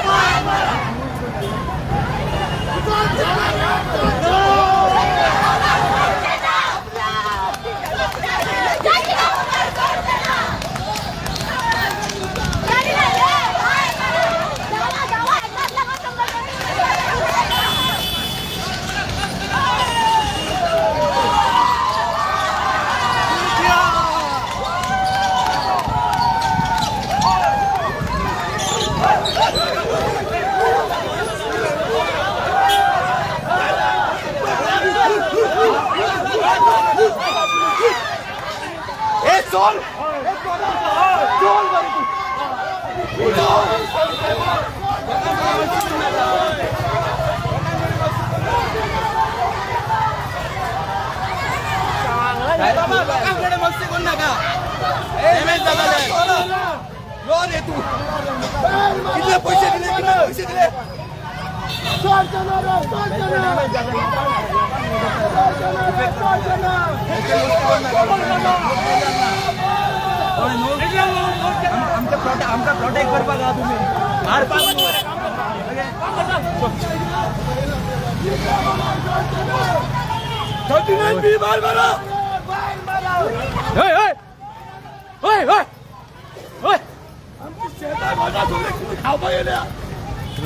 [SPEAKER 3] Bye.
[SPEAKER 7] मस्ती करू नका डॅमेज झालं लोन आहे तू किती पैसे दिले आमचा प्रोटेक्ट करपा का तुम्ही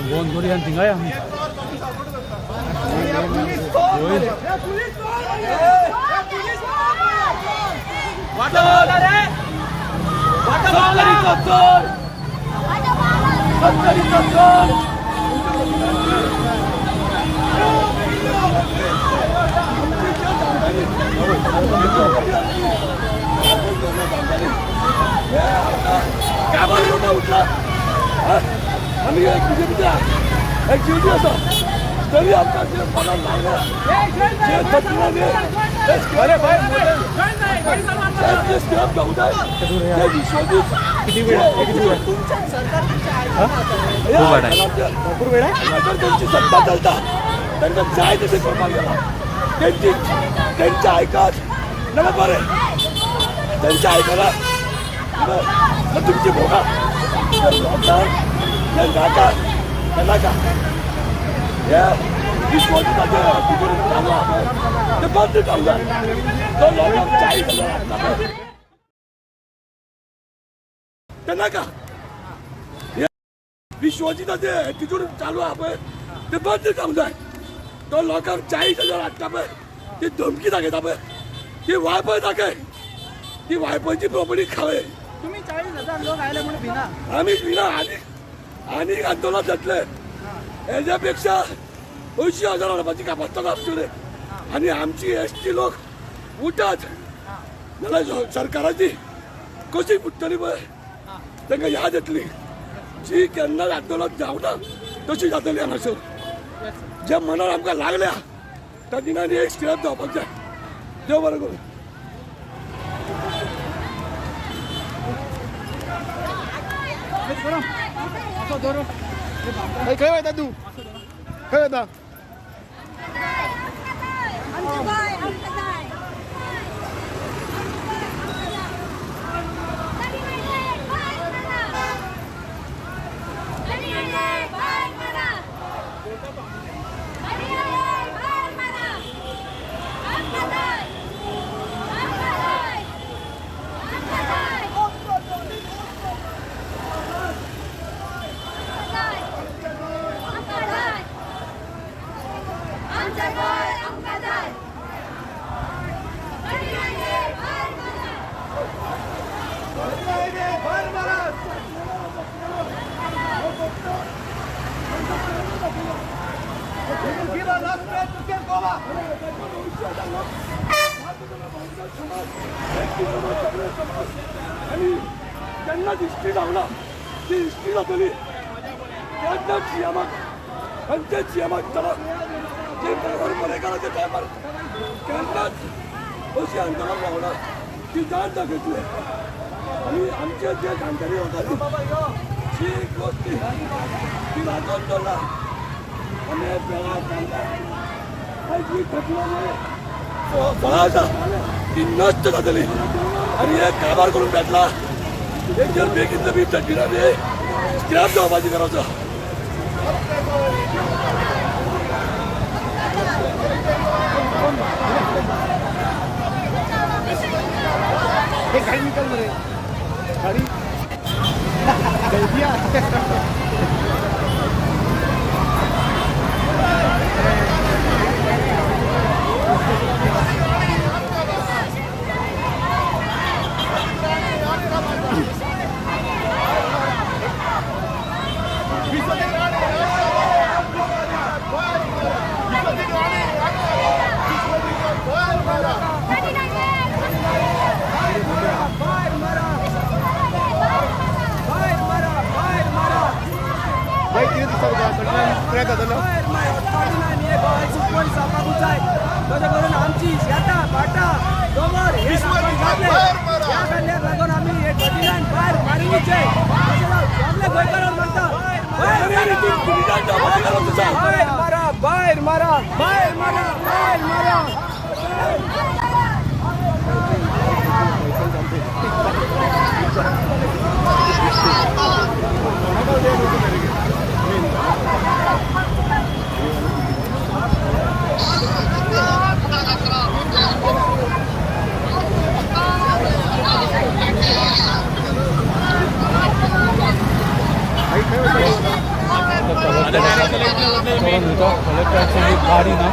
[SPEAKER 5] बोन जोरी आणि थिंगाय
[SPEAKER 3] आम्ही एक बीजेपीचा एक जीवजी असो तरी आमचा जे पगार लागला जे तत्वाने स्क्रॅप जाऊ द्या ते विश्वजित किती वेळ त्यांची सत्ता चालता त्यांना जाय तसे करून गेला त्यांच्या ऐकत नका त्यांच्या ऐकायला तुमची भोगा विश्वजिताचे ॲटिट्यूड चालू आहे ते बंद काम जाय तो लोकांक 40,000 हाडटा पळय ती धमकी दाखयता पळय ती वायपय दाखय ती वायपयची प्रॉपर्टी खावे
[SPEAKER 7] तुम्ही 40,000 लोक आले म्हणून भिना
[SPEAKER 3] आम्ही भिना आणि आंदोलन जातले याच्यापेक्षा 80,000 हाडपाची कापासता कापतले आणि आमची एसटी लोक उठत नाल्यार सरकाराची कशी फुटतली पळय तांकां याद येतली जी केन्ना आंदोलन जावना तशी जातली हांगासर ज्या मनार आमकां लागल्या त्या दिनांनी एक स्क्रॅप जावपाक जाय देव बरें करूं
[SPEAKER 1] खंय वयता तू खंय वयता
[SPEAKER 3] आणि त्यांना दिसती लावला ती दिसती जातली त्यांच्या जियामाक आणि त्या जियामाक त्याला जे बरोबर करायचे टायमार त्यांनाच अशी आंदोलन लावणार ती जाण दाखयतले आणि आमचे जे जाणकारी होता जी गोष्टी ती लागून दवरला आणि जी घटना फळाचा ती नष्ट जातली आणि हे कारभार करून भेटला एक जर बेगितलं मी चड्डीने स्क्रॅप जावपाची करायचं
[SPEAKER 1] गाड़ी निकल रहे गाड़ी
[SPEAKER 7] आमची शेता भाटा डोंगर हे ह्या कारणाक लागून आमी हे डिमांड भायर मारिनीचे सगळे गोंयकारांक म्हणटा भायर मारा भायर मारा भायर मारा भायर मारा.
[SPEAKER 9] गाडी ना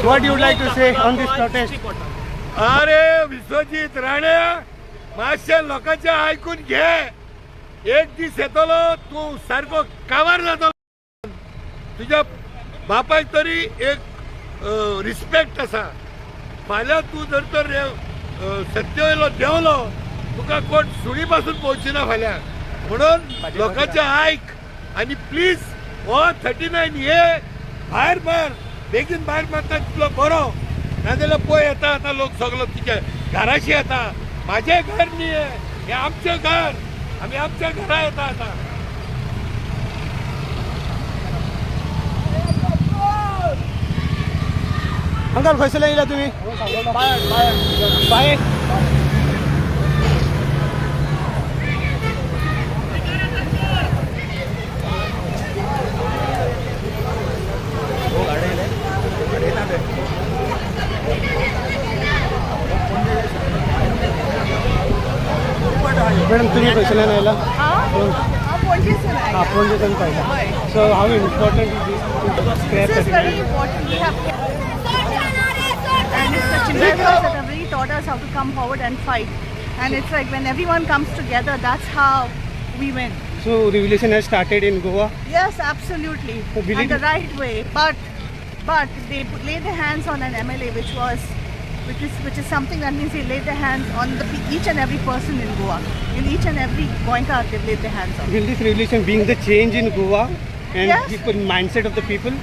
[SPEAKER 5] What you would like to say on this protest?
[SPEAKER 10] अरे विश्वजीत राणे मातशे लोकांचे ऐकून घे. एक दीस येतलो तू सारको कामार जातलो. तुझ्या बापाक तरी एक रिस्पेक्ट आसा. फाल्यां तू जर तर सत्य वयलो देंवलो तुका कोण सुणी पासून पोवचिना फाल्यां. म्हणून लोकांचे आयक आनी प्लीज हो 39 ये भायर मार. बेगीन भायर मारता तितलो बरो. नाजाल्यार पळय येता आतां लोक सगळो तिच्या घराशी येता. म्हाजें घर न्ही हें आमचें घर. आमी आमच्या घरा येता आतां.
[SPEAKER 5] अंकल खंयसर येयला तुमी? बाय मॅडम तुम्ही खंयसर आयला? पणजेच्यान पाहिला. So how important
[SPEAKER 4] This is very important. We have and it's the children that have really taught us how to come forward and fight. And it's like when everyone comes together, that's how we win.
[SPEAKER 5] So revolution has started in Goa.
[SPEAKER 4] Yes, absolutely, and the right way. But they laid their hands on an MLA, which is something that means they laid their hands on each and every person in Goa. In each and every Goenka, they've laid their hands on.
[SPEAKER 5] Will this revolution being the change in Goa and
[SPEAKER 4] Yes.
[SPEAKER 5] people mindset of the people?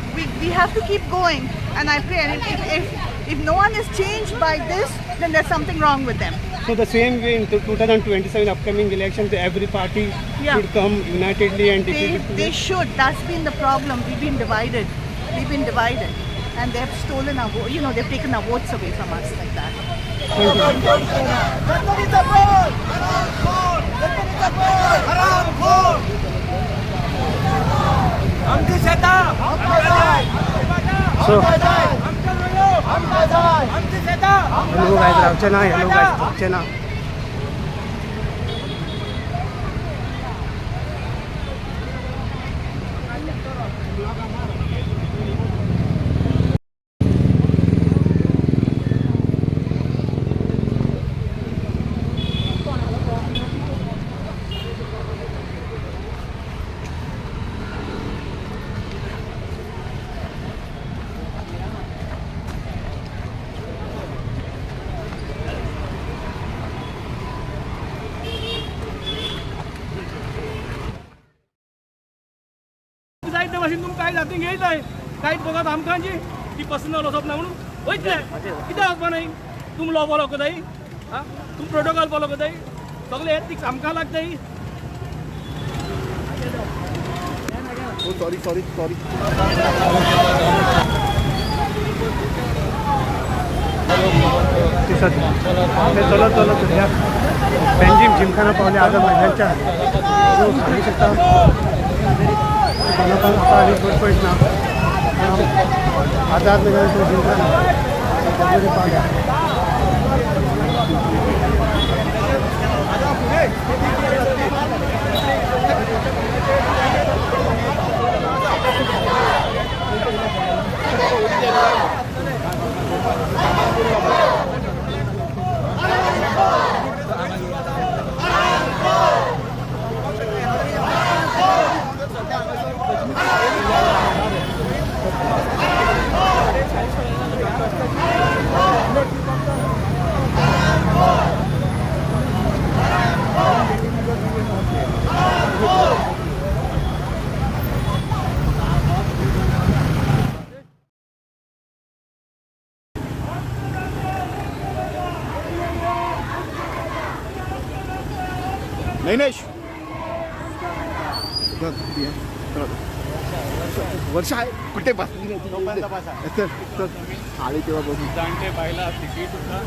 [SPEAKER 4] We have to keep going, and I pray. And if no one is changed by this, then there's something wrong with them.
[SPEAKER 5] So the same way in 2027 upcoming elections, every party should come unitedly and defeat
[SPEAKER 4] They should. That's been the problem. We've been divided, and they have stolen our vote. They've taken our votes away from us like that.
[SPEAKER 5] So hello guys, Ravchana. Hello guys, Ravchana.
[SPEAKER 7] जायते भाशेन तुमकां कांय जाती घेयताय. कांयच बघत आमकांची ती personal वचप ना म्हणून वयतले. कित्याक वचपा न्हय? तुम लॉ फॉलो करताय तुम प्रोटोकॉल फॉलो करताय सगळे एथिक्स आमकां लागताय
[SPEAKER 1] सॉरी
[SPEAKER 5] चलत ह्या पेंजीम जिमखाना पावले आझाद मैदानच्या सांगू शकता आता आली पयस ना आझाद मैदानाचो जिमखाना पावल्या
[SPEAKER 1] नैनेश वर्ष आहे कुठे बसली आले तेव्हा बघू
[SPEAKER 9] जाणटे बायला तिकीट सुद्धा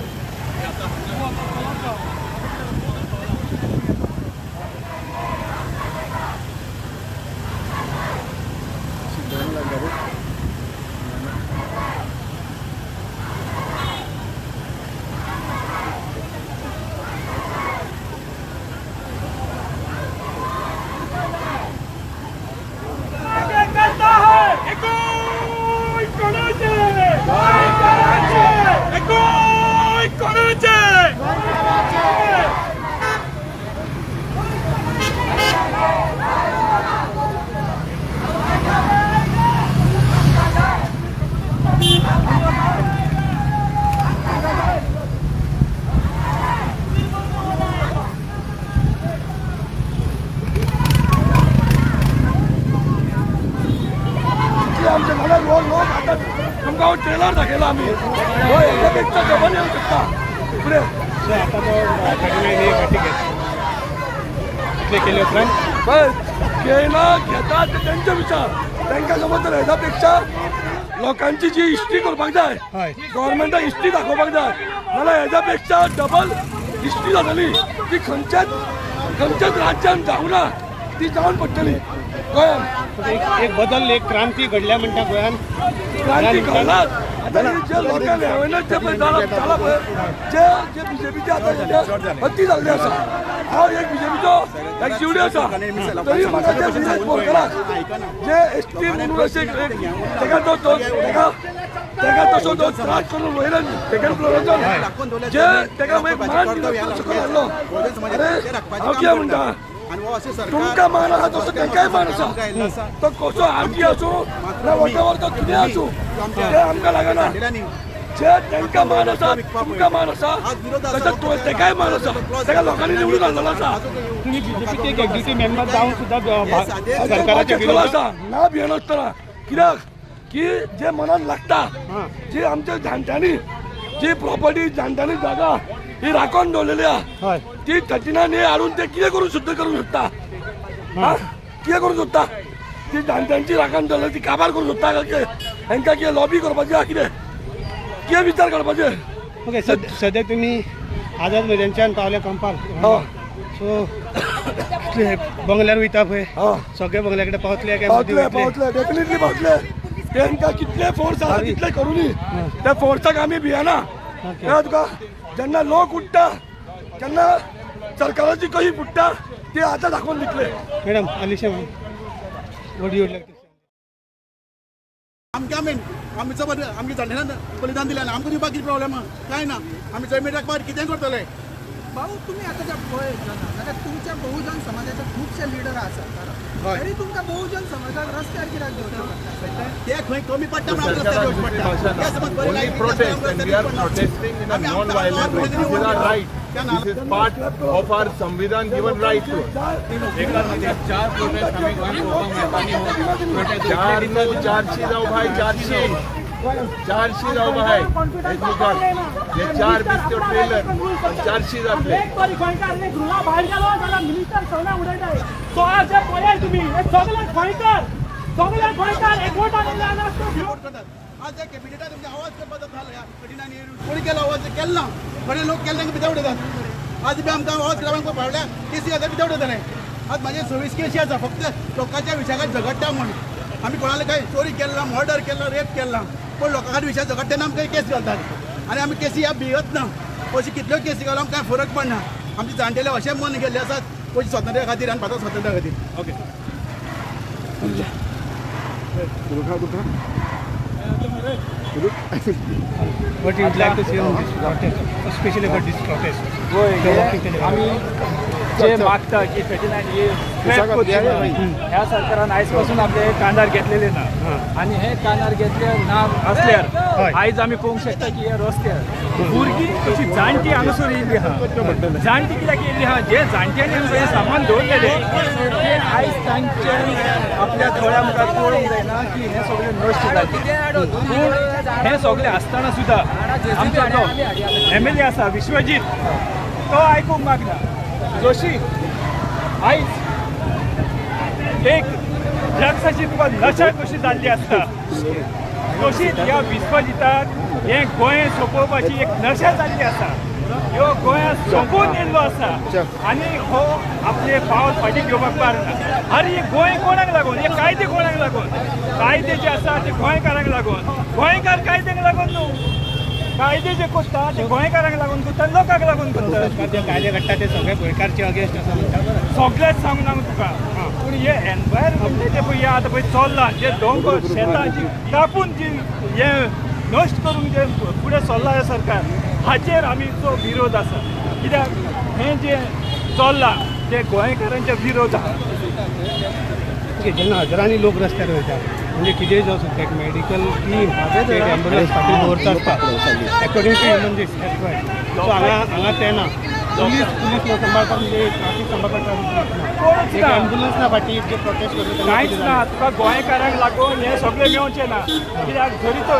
[SPEAKER 7] तुमका ट्रेलर दाखयला आम्ही हो याच्यापेक्षा डबल येऊ शकता पुढे
[SPEAKER 5] आता केले
[SPEAKER 7] बस घेणं घेतात ते त्यांचे विचार त्यांच्या समज ह्याच्यापेक्षा लोकांची जी हिस्ट्री करपाक जाय गव्हर्नमेंटाक हिस्ट्री दाखोवपाक जाय मला ह्याच्यापेक्षा डबल हिस्ट्री जातली ती खंयच्याच राज्यात जावना ती जावन पडटली गोंयान
[SPEAKER 5] एक बदल एक क्रांती घडल्या म्हणटा गोंयान
[SPEAKER 7] क्रांती घडलात आता जे लोकल अवेअरनेस जे पळय जाला पळय जे बीजेपीचे आता हत्ती जाल्ले आसा हांव एक बीजेपीचो एक शिवडी आसा तरी म्हाका ते विजय बोरकराक जे एसटी म्हणून अशें तेका तसो तो त्रास करून वयल्यान सेकंड फ्लोराचो जे तेका मागीर मान दिलो सकयल हाडलो अरे हांव कितें म्हणटा तुमकां मान आसा तसो तेंकाय मान आसा तो कसो आरती आसूं ना वॉटेवर तो कितें आसूं ते आमकां लागना जे तेंकां मान आसा तुमकां मान आसा तसो तेकाय मान आसा तेका लोकांनी निवडून हाडलेलो आसा
[SPEAKER 5] तुम्ही बीजेपीचे एक एक्झिक्युटिव्ह मेंबर जावन सुद्धा सरकाराच्या
[SPEAKER 7] विरोधात आसा ना भियेनासतना कित्याक की जे मनान लागता जी आमच्या जाणट्यांनी जी प्रॉपर्टी जाणट्यांनी जागा ही राखून दवरलेली आहा ती 39 हाडून ते कितें करून शुद्ध करूंक सोदता कितें करूंक सोदता ती जाणट्यांची राखण दवरलेली ती काबार करूंक सोदता काय हांकां कितें लॉबी करपाचें आहा कितें विचार करपाचे
[SPEAKER 5] ओके सद्याक तुम्ही आझाद मैदानच्यान पावल्या कंपाल सो बंगल्यार वयता पळय सगळे बंगल्या कडेन पावतले
[SPEAKER 7] पावतले डेफिनेटली पावतले तांकां कितले फोर्स आसा तितले करूनी त्या फोर्साक आमी भियेना कळ्ळें तुका जेन्ना लोक उठटा तेन्ना सरकाराची कशी फुटता ती आतां दाखोवन दितले
[SPEAKER 5] madam Alisha ma'am what you like
[SPEAKER 1] आमी जाणट्यांना बलिदान दिलें आनी आमकां दिवपाक कितें प्रॉब्लेम कांय ना आमी जमीन राखपाक कितें करतले
[SPEAKER 4] भाऊ तुम्ही आता ज्या जाता तुमच्या बहुजन समाजाचे खूपशे लिडर आसात तरी तुमकां बहुजन समाजाक रस्त्यार कित्याक घेवचो
[SPEAKER 1] ते खंय कमी पडटा म्हणून रस्त्यार घेवचे पडटा ते समज बरी life
[SPEAKER 9] protest and we are protesting in a non-violent way. This is our right. This is part of our संविधान given right to us. एकामध्ये 4 प्रोटेस्ट आम्ही गोंयांत पळोवपाक मेळटा. 4 न्हू 400 जावं भाई 400 जावं भाई एक मुखार हे 4 बिस्ते ट्रेलर 400 जातले
[SPEAKER 7] एक तरी गोंयकार एक रुला भायर गेलो जाल्यार मिनिस्टर सगळ्या उडयताय सो आज जे पळय तुम्ही हे सगळे गोंयकार एकवटान
[SPEAKER 1] आज त्या कॅबिनेटात तुमचे आवाज करपाचो झाला कठीणांनी कोणी केला आवाज केला थोडे लोक केले तांकां भितर उडयतात आज बी आमकां आवाज करपाक पावल्या केसी आतां भितर उडयताले आज माझे 26 केसी आसा फक्त लोकांच्या विशयाक झगडटा म्हणून आमी कोणाला काही चोरी केला मर्डर केला रेप केला पण लोकांच्या विशयाक झगडटाना आमकां केस घालतात आनी आमी केसी ह्या भियत ना अशी कितल्यो केसी घालून आमकां कांय फरक पडना आमचे जाणटेले अशें मन गेल्ले आसात पयलीं स्वातंत्र्या खातीर आनी भातां स्वातंत्र्या खातीर okay
[SPEAKER 5] What you would like to say on this protest, especially about this protest?
[SPEAKER 7] आम्ही जे मागता की 39 ह्या सरकारान आयज पासून आपले कांदार घेतलेले ना आणि हे कांदार घेतले ना असल्यार आयज आमी पळोवंक शकता की हे रस्त्यार भुरगीं कशी जाणटी हांगासर येयल्ली आहा जाणटी कित्याक येयल्ली आहा जे जाणट्यांनी हे सामान दवरलेले ते आयज तांचे आपल्या दोळ्या मुखार पळोवंक जायना की हे सगळे नश्ट जाले पूण हे सगळे आसतना सुद्दां आमचो जो MLA आसा विश्वजीत तो आयकूंक मागना जोशी आयज एक ड्रग्साची तुका नशा कशी जाल्ली आसता तशीच ह्या विश्वजिताक हे गोंय सोंपोवपाची एक नशा जाल्ली आसा ह्यो गोंयांत सोंपून येयल्लो आसा आनी हो आपले पावल फाटीं घेवपाक पारना आरे हे गोंय कोणाक लागून हे कायदे कोणाक लागून कायदे जे आसा ते गोंयकारांक लागून गोंयकार कायद्याक लागून न्हू कायदे जे करता ते गोंयकारांक लागून करता लोकांक लागून करता
[SPEAKER 5] जे कायदे काडटा ते सगळे गोंयकारचे अगेन्स्ट आसा म्हणटा बरं
[SPEAKER 7] सगळेच सांगून हांव तुका पूण हे एनवायरमेंट जे पळय आतां पळय चल्लां जे दोंगर शेतां जी कापून जी हे नश्ट करून जे फुडें चल्लां हे सरकार हाचेर आमीचो विरोध आसा कित्याक हें जे चल्लां ते गोंयकारांच्या विरोधात
[SPEAKER 5] जेन्ना हजारांनी लोक रस्त्यार वयता म्हणजे कितेंय जो आसूं एक मेडिकल टीम एम्बुलन्स फाटीं दवरता आसता अकॉर्डिंग टू ह्युमन दीस सो हांगा ते ना पुलीस सांबाळपाक म्हणजे ट्राफीक सांबाळपाक एक एम्बुलन्स ना फाटीं जे प्रोटेस्ट करता
[SPEAKER 7] कांयच ना तुका गोंयकारांक लागून हे सगळे मेळचें ना कित्याक जरी तर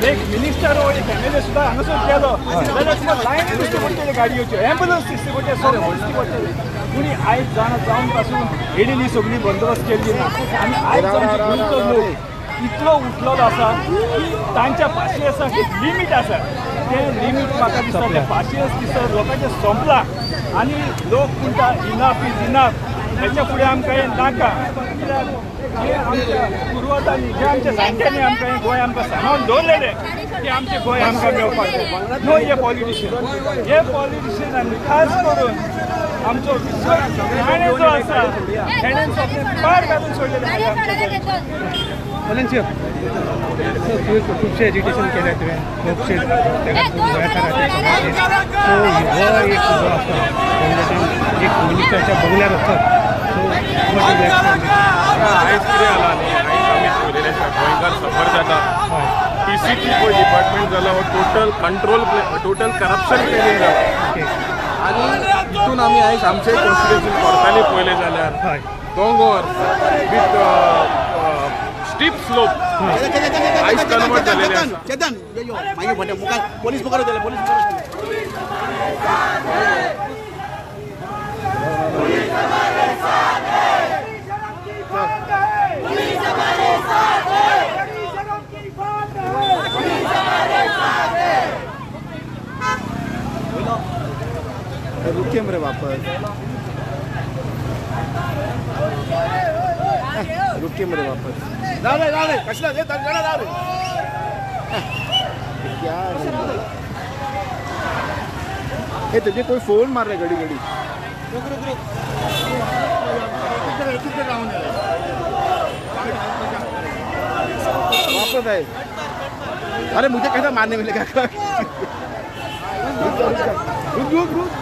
[SPEAKER 7] एक मिनिस्टर हो एक MLA सुद्दां हांगासर गेलो जाल्यार तुका लायन दिसची पडटली गाडयोच्यो एम्बुलन्स दिसची पडटली सगळें दिसची पडटली पूण आयज जावन पासून हेणीन ही सगळी बंदोबस्त केल्ली ना आनी आयज आमचे गोंयचो लोक इतलो उठलेलो आसा की तांच्या पाशयेसा एक लिमीट आसा ते लिमीट म्हाका दिसता ते पाशयेस दिसता लोकांचें संपलां आनी लोक म्हणटा इनाफ इज इनाफ हेच्या फुडें आमकां हें नाका कित्याक जे आमच्या पुर्वजांनी जे आमच्या जाणट्यांनी आमकां हें गोंय आमकां सांबाळून दवरलेलें ते आमचें गोंय आमकां मेळपाक जाय नो हे पॉलिटिशियनांनी खास करून आमचो ताणें जो आसा ताणें सगळें पार घालून सोडलेलें
[SPEAKER 5] सो तुवें खुबशें एज्युकेशन केलें तुवें खुबशें सो हो एक जो आसा एक मिनिस्टरच्या बंगल्यार वचप सो
[SPEAKER 9] आयज कितें जालां न्ही आयज आमी पळयलेलें आसा गोंयकार सफर जाता PCP पळय डिपार्टमेंट जाला हो टोटल करप्शन ट्रेनिंग जाला आनी हितून आमी आयज आमचेय कॉन्स्टिट्युएन्सीन कोर्टांनी पळयलें जाल्यार दोंगर विथ स्टीप स्लोप आयज कन्वर्ट जालेले आसा
[SPEAKER 1] चेतन मागीर म्हणटा मुखार पोलीस मुखार वयतले पोलीस मुखार रुके मरे वापस रुके मरे वापस जाले कसला दे तगड़ा जाले क्या ए तुझे कोई फोन मार रहा है घड़ी घड़ी रुक वापस आए अरे मुझे कैसा मारने मिलेगा रुक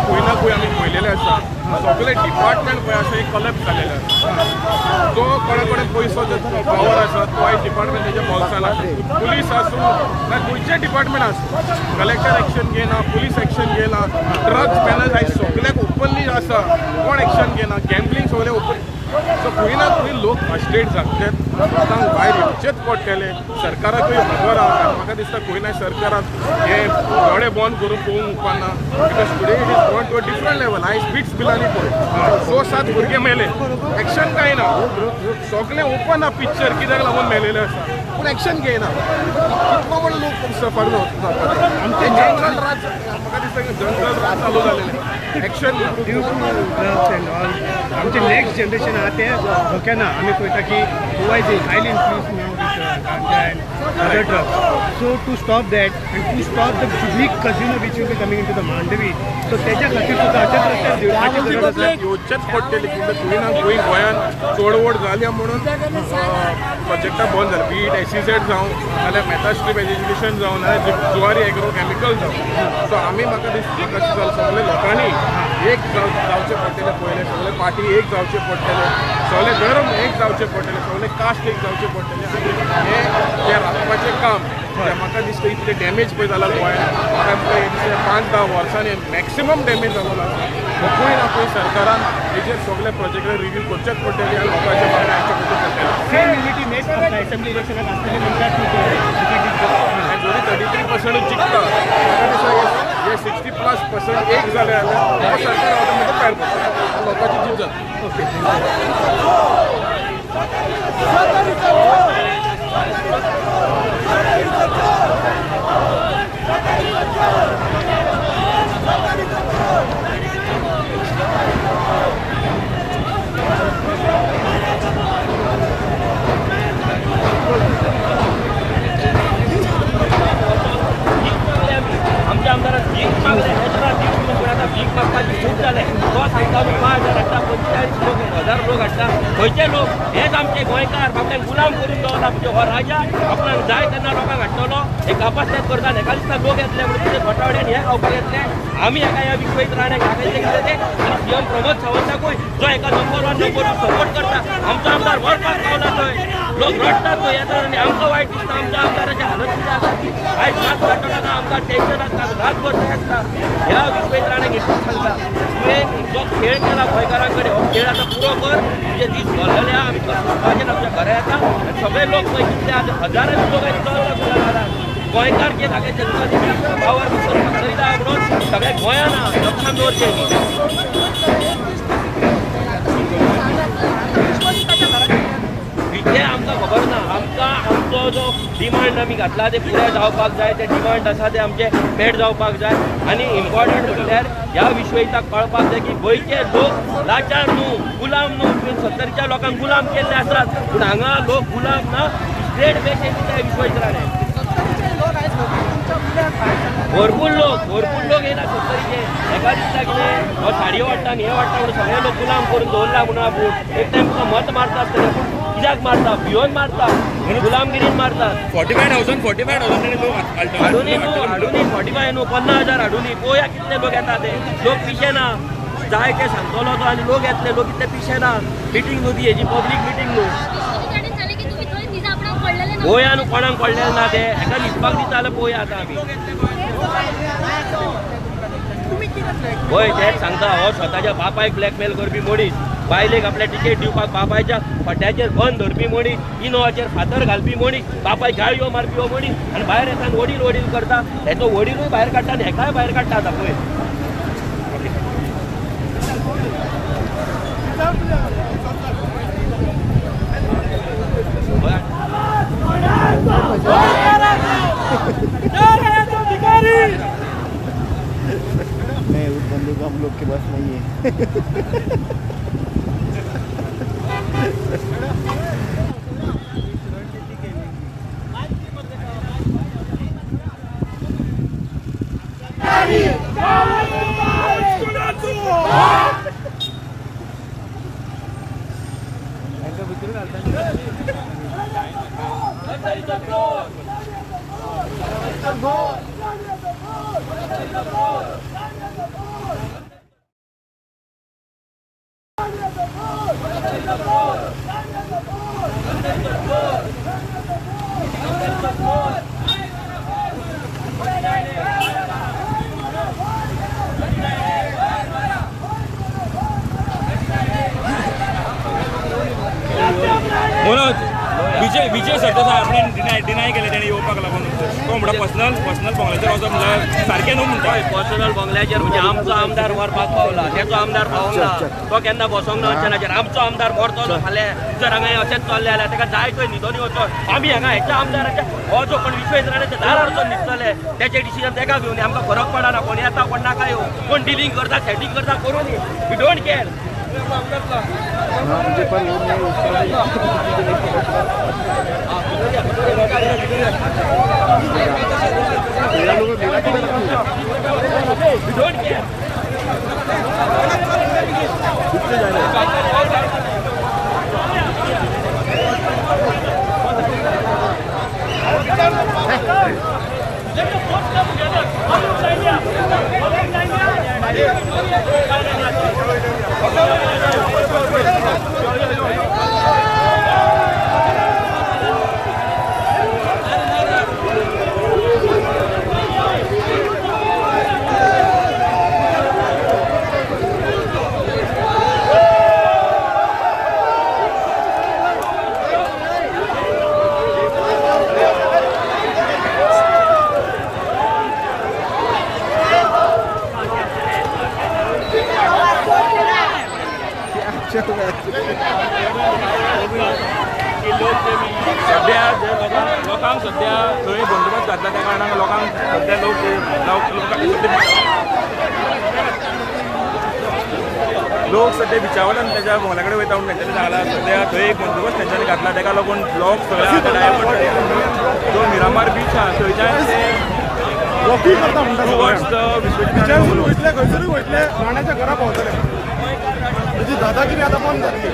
[SPEAKER 9] खंय ना खंय आमी पळयलेले आसा सगळे डिपार्टमेंट पळय आसा एक कलेक्ट जालेले आसा जो कोणे कोणे पयसो पावर आसा तो आयज डिपार्टमेंट तेच्या बोल्सान आसा पुलीस आसूं ना खंयचे डिपार्टमेंट आसूं कलेक्टर एक्शन घेना पुलीस एक्शन घेना ड्रग्स बॅनर्स आयज सगळ्याक ओपनली आसा कोण एक्शन घेना गॅम्बलिंग सगळे ओपन सो खंय ना खंय लोक फ्रस्ट्रेट जातलेत लोकांक भायर येवचेच पडटले सरकाराकूय खबर आहा म्हाका दिसता खंय ना सरकारान हे दोळे बंद करून पळोवंक उपकारना because today it is gone to a different level आयज बिट्स बिलांनी पळय 6-7 भुरगे मेले एक्शन काय ना सगळे ओपन आहा पिक्चर कित्याक लागून मेलेले आसा पूण एक्शन घेयना कितलो व्हड लोक सफर जातात आमचे जंगल राज म्हाका दिसता जंगल राज चालू जालेले action
[SPEAKER 5] due to drugs and all आमचे नेक्स्ट जनरेशन आहा ते धोक्यान आमी पळयता की Goa is highly influence now with ganja and other drugs so to stop that and to stop the big casino which will be coming in to the Mandovi so त्याच्या खातीर सुद्दां अशेच रस्त्यार देवळाची गरज आसा
[SPEAKER 9] येवचेच पडटली कित्याक खंय ना खंय गोंयांत चोडवड जाल्या म्हणून प्रोजेक्टां बंद जाल्या बीट SEZ जावं नाल्यार मेथास्ट्रीप एज्युकेशन जावं नाल्यार जुवारी एग्रोकॅमिकल जावं सो आमी म्हाका दिसता कशें जालें सगळे लोकांनी एक जावचे पडटले पयले सगळे पार्टी एक जावचे पडटले सगळे धर्म एक जावचे पडटले सगळे कास्ट एक जावचे पडटले हे जे राखपाचें काम ते म्हाका दिसता इतले डॅमेज पळय जाला गोंयांत म्हाका दिसता 5-10 वर्सांनी मॅक्सिमम डॅमेज जालो आसा खंय ना खंय सरकारान हेजेर सगळे प्रोजेक्टार रिव्यू करचेच पडटली आनी लोकांचे मागणी आयचे पडटले
[SPEAKER 5] सेम युनिटी नेक्स्ट असेंब्ली इलेक्शनाक आसतले म्हणटात
[SPEAKER 9] जरी 33% जिखता म्हाका दिसता हे 60+% एक जाले जाल्यार हो सरकार ऑटोमॅटीक भायर पडटा लोकांची जीव जाता
[SPEAKER 5] ओके
[SPEAKER 11] आमच्या आमदारात भीक मागले भीक मागपाची खूप झाले तो सांगता 5,000 हाडटा 45 लोक 1,000 लोक हाडटा खंयचे लोक हेच आमचे गोंयकार आपल्याक गुलाम करून दवरला म्हणजे हो राजा आपणाक जाय तेन्ना लोकांक हाडटलो हे कापासलेत करता एका दिसता लोक येतले म्हणून तुजे घोटावड्यान हे खावपाक येतले आमी एका ह्या विश्वजीत राण्याक हाकयले गेले ते आनी CM प्रमोद सावंताकूय जो एका नंबर 1 सपोर्ट करता आमचो आमदार वरपाक पावला थंय लोक रडटात थंय येतात आनी आमकां वायट दिसता आमच्या आमदाराची हालत कितें आसा आयज रात काडटना आमकां टेन्शन आसता रातभर थंय आसता ह्या विश्वजीत राण्याक एकूच सांगता तुवें जो खेळ केला गोंयकारां कडेन हो खेळ आतां पुरो कर तुजे दीस भरलेले आहा आमी करपाचें आमच्या घरा येता आनी सगळे लोक पळय कितले आतां हजारांनी लोक आयज चलला गोंयकार जे धाकटे तुका पावर करपाक करिता म्हणून सगळ्या गोंयान लक्षांत दवरचें हे आमकां खबर ना आमकां आमचो जो डिमांड आमी घातला ते पुराय जावपाक जाय ते डिमांड आसा ते आमचे मेट जावपाक जाय आनी इम्पॉर्टंट म्हणल्यार ह्या विश्वहिताक कळपाक जाय की गोंयचे लोक लाचार न्हू गुलाम न्हू तुवें 70च्या लोकांक गुलाम केल्ले आसात पूण हांगा लोक गुलाम ना स्टेट बेसीस त्या विश्वहितान भरपूर लोक येना 70चे एका दिसता कितें हो साडयो वाडटा आनी हे वाडटा म्हणून सगळे लोक गुलाम करून दवरला म्हणून आपूण एक टायम तुका मत मारता आसतलें पूण कित्याक मारता भिवन मारता गुलामगिरीन मारतात
[SPEAKER 8] 45,000 लोक
[SPEAKER 11] हाडूनी 45 न्हू 50,000 हाडूनी पळोवया कितले लोक येता ते लोक पिशेना जाय ते सांगतलो तो आनी लोक येतले लोक इतले पिशेना मिटींग न्हू ती हेजी पब्लीक मिटींग न्हू पळोवया न्हू कोणाक कळलेलें ना ते हेका न्हिदपाक दिता जाल्यार पळोवया आतां आमी होय तेच सांगता हो स्वताच्या बापायक ब्लॅकमेल करपी मनीस बायलेक आपल्या टिकेट दिवपाक बापायच्या फाट्याचेर बंद धरपी मनीस इनोवाचेर फातर घालपी मनीस बापायक गाळयो मारपी हो मनीस आनी भायर येता वडील करता हेचो वडीलूय भायर काडटा आनी हेकाय भायर काडटा आतां पळय
[SPEAKER 1] नहीं उस बंदे को हम लोग के पास नहीं है
[SPEAKER 11] मनोज विजय सरदेसाय आपणे डिनाय केले तेणे येवपाक लागून तो म्हणटा पर्सनल बंगल्याचेर वचप म्हणल्यार सारकें न्हू म्हणटा पर्सनल बंगल्याचेर म्हणजे आमचो आमदार व्हरपाक पावला तेचो आमदार पावूंक ना तो केन्ना बसोंक ना अचानक आमचो आमदार व्हरतलो फाल्यां जर हांगा अशेंच चल्लें जाल्यार ताका जाय थंय न्हिदोनी वचोन आमी हांगा हेच्या आमदाराच्या हो जो कोण विश्वेश्वराच्या दारार वचोन न्हिदतले तेचें डिसिजन ताका घेवन आमकां फरक पडना कोण येता कोण नाका येवं कोण डिलींग करता सेटींग करता करून वी डोंट केअर सध्या लोकांक सध्या थंय बंदोबस्त घातला त्या कारणान लोकांक सध्या लोक सध्या बिचा वयल्यान तेच्या बंगल्या कडेन वयता म्हणून तेंच्यांनी सांगला सध्या थंय एक बंदोबस्त तेंच्यांनी घातला ताका लागून लोक सगळे आतां डायवर्ट जो मिरामार बीच आहा थंयच्यान ते
[SPEAKER 9] वयतले खंयसरूय वयतले राण्याच्या घरा पावतले त्याची दादागिरी आता बंद झाली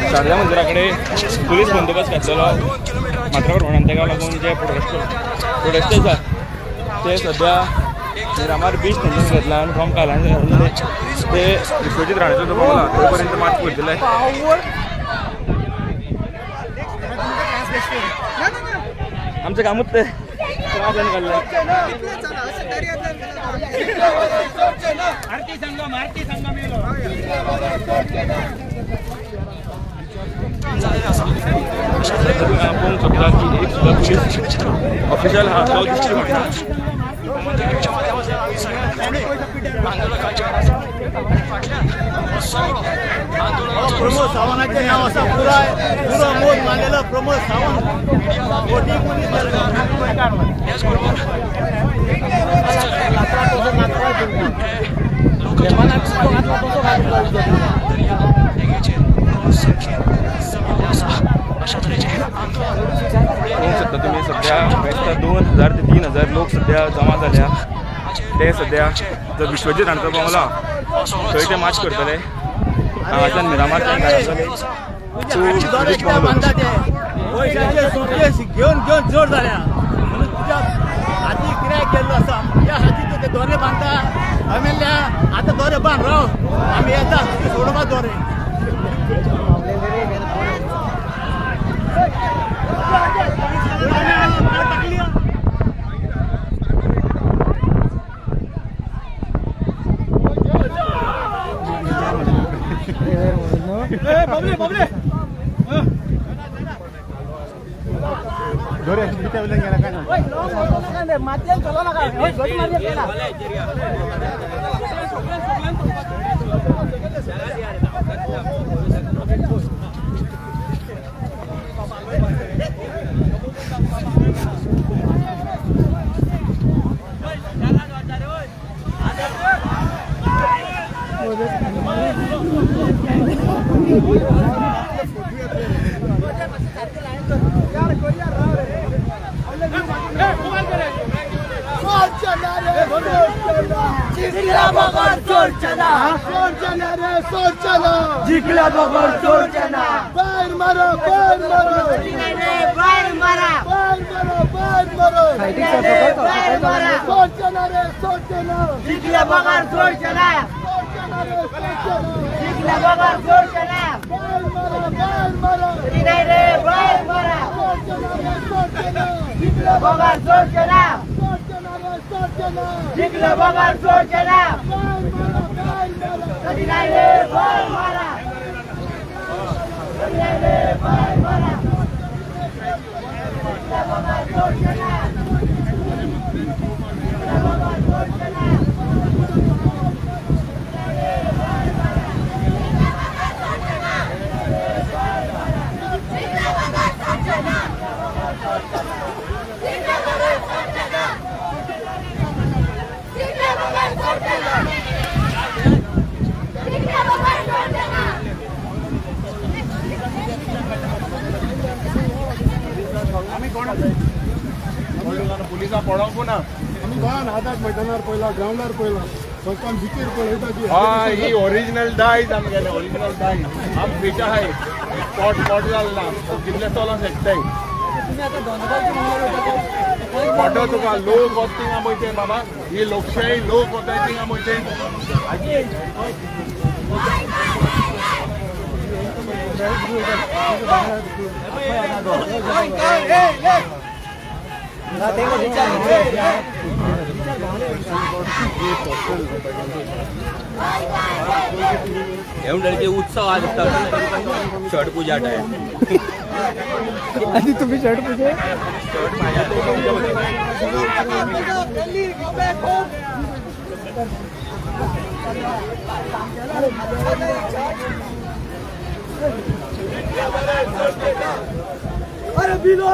[SPEAKER 11] शारदा मंदिराकडे पुलीस बंदोबस्त घातलेलो मात्र प्रमाणात ताका लागून जे प्रोटेस्टर्स आसा ते सध्या मिरामार बीच तेंच्यांनी घेतला आनी फ्रॉम कालान ते विश्वजीत राणेचो जो बंगला थंय पर्यंत मार्च करतले आमचें कामूच ते काढलें आरती संघम येलो पळोवंक शकता की एक सुद्दां पुलीस ऑफिशियल हा तो दिश्टी पडटा
[SPEAKER 5] प्रमोद सावंतांचे नाव असा पुरा मोद मानलेला प्रमोद सावंत
[SPEAKER 10] तुम्ही सध्या बेस्ट 2000 ते 3000 लोक सध्या जमा झाल्या ते सध्या जर विश्वजीत हांचा बंगला थंय ते मार्च करतले हांगाच्यान मिरामार
[SPEAKER 5] घेऊन जोड झाल्या म्हणून तुझ्या हाती किराय केल्लो आसा त्या हाती ते दोरे बांधता आम्ही आता दोरे बांध राव आम्ही येता सोडोबा दोरे
[SPEAKER 3] जिंकला बगर सोडचना बाहेर मारो बाहेर मारो बाहेर मारा बाहेर मारो बाहेर मारा सोडचना रे सोडचना जिंकला बगर सोडचना जिंकला बगर सोडचना बाहेर मारो नाही रे बाहेर मारा सोडचना जिंकला बगर सोडचना जिंकला बगर सोडचना कधी नाही रे बाहेर मारा कधी नाही रे बाहेर मारा जिंकला बगर सोडचना जिंकला बगर सोडचना
[SPEAKER 9] पुलिसां पडोवंक ना
[SPEAKER 10] आमी गोंयान हातात मैदानार पयला ग्राउंडार पयला सरकार भितर पळयता
[SPEAKER 9] हय ही ओरिजिनल डायज आमगेले ओरिजिनल डायज आम फिट आहाय स्पॉट जालना कितले चलोंक शकताय फोटो तुका लोक वच थिंगा वयते बाबा ही लोकशाही लोक वताय थिंगा वयते
[SPEAKER 11] उत्सव आज छठ पूजा टाइम
[SPEAKER 5] आधी तुम्ही शर्ट पूजे
[SPEAKER 3] अरे बिलो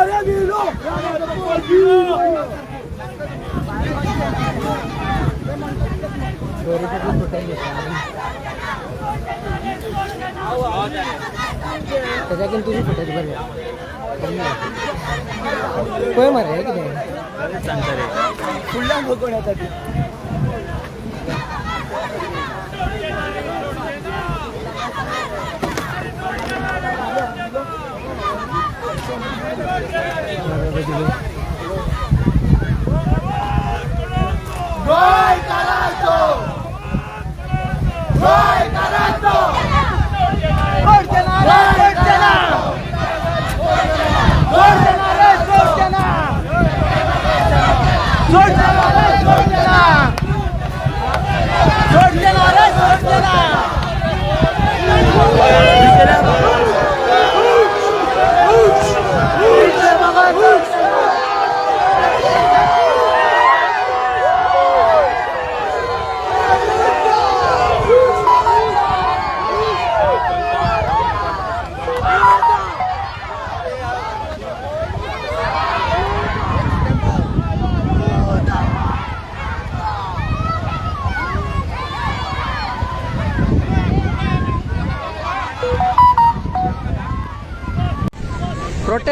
[SPEAKER 5] त्याच्याकडून तुझी फुटायची बरं पळय मारे किती फुडल्या बघण्यासाठी
[SPEAKER 3] Gol Carazo! Gol Carazo!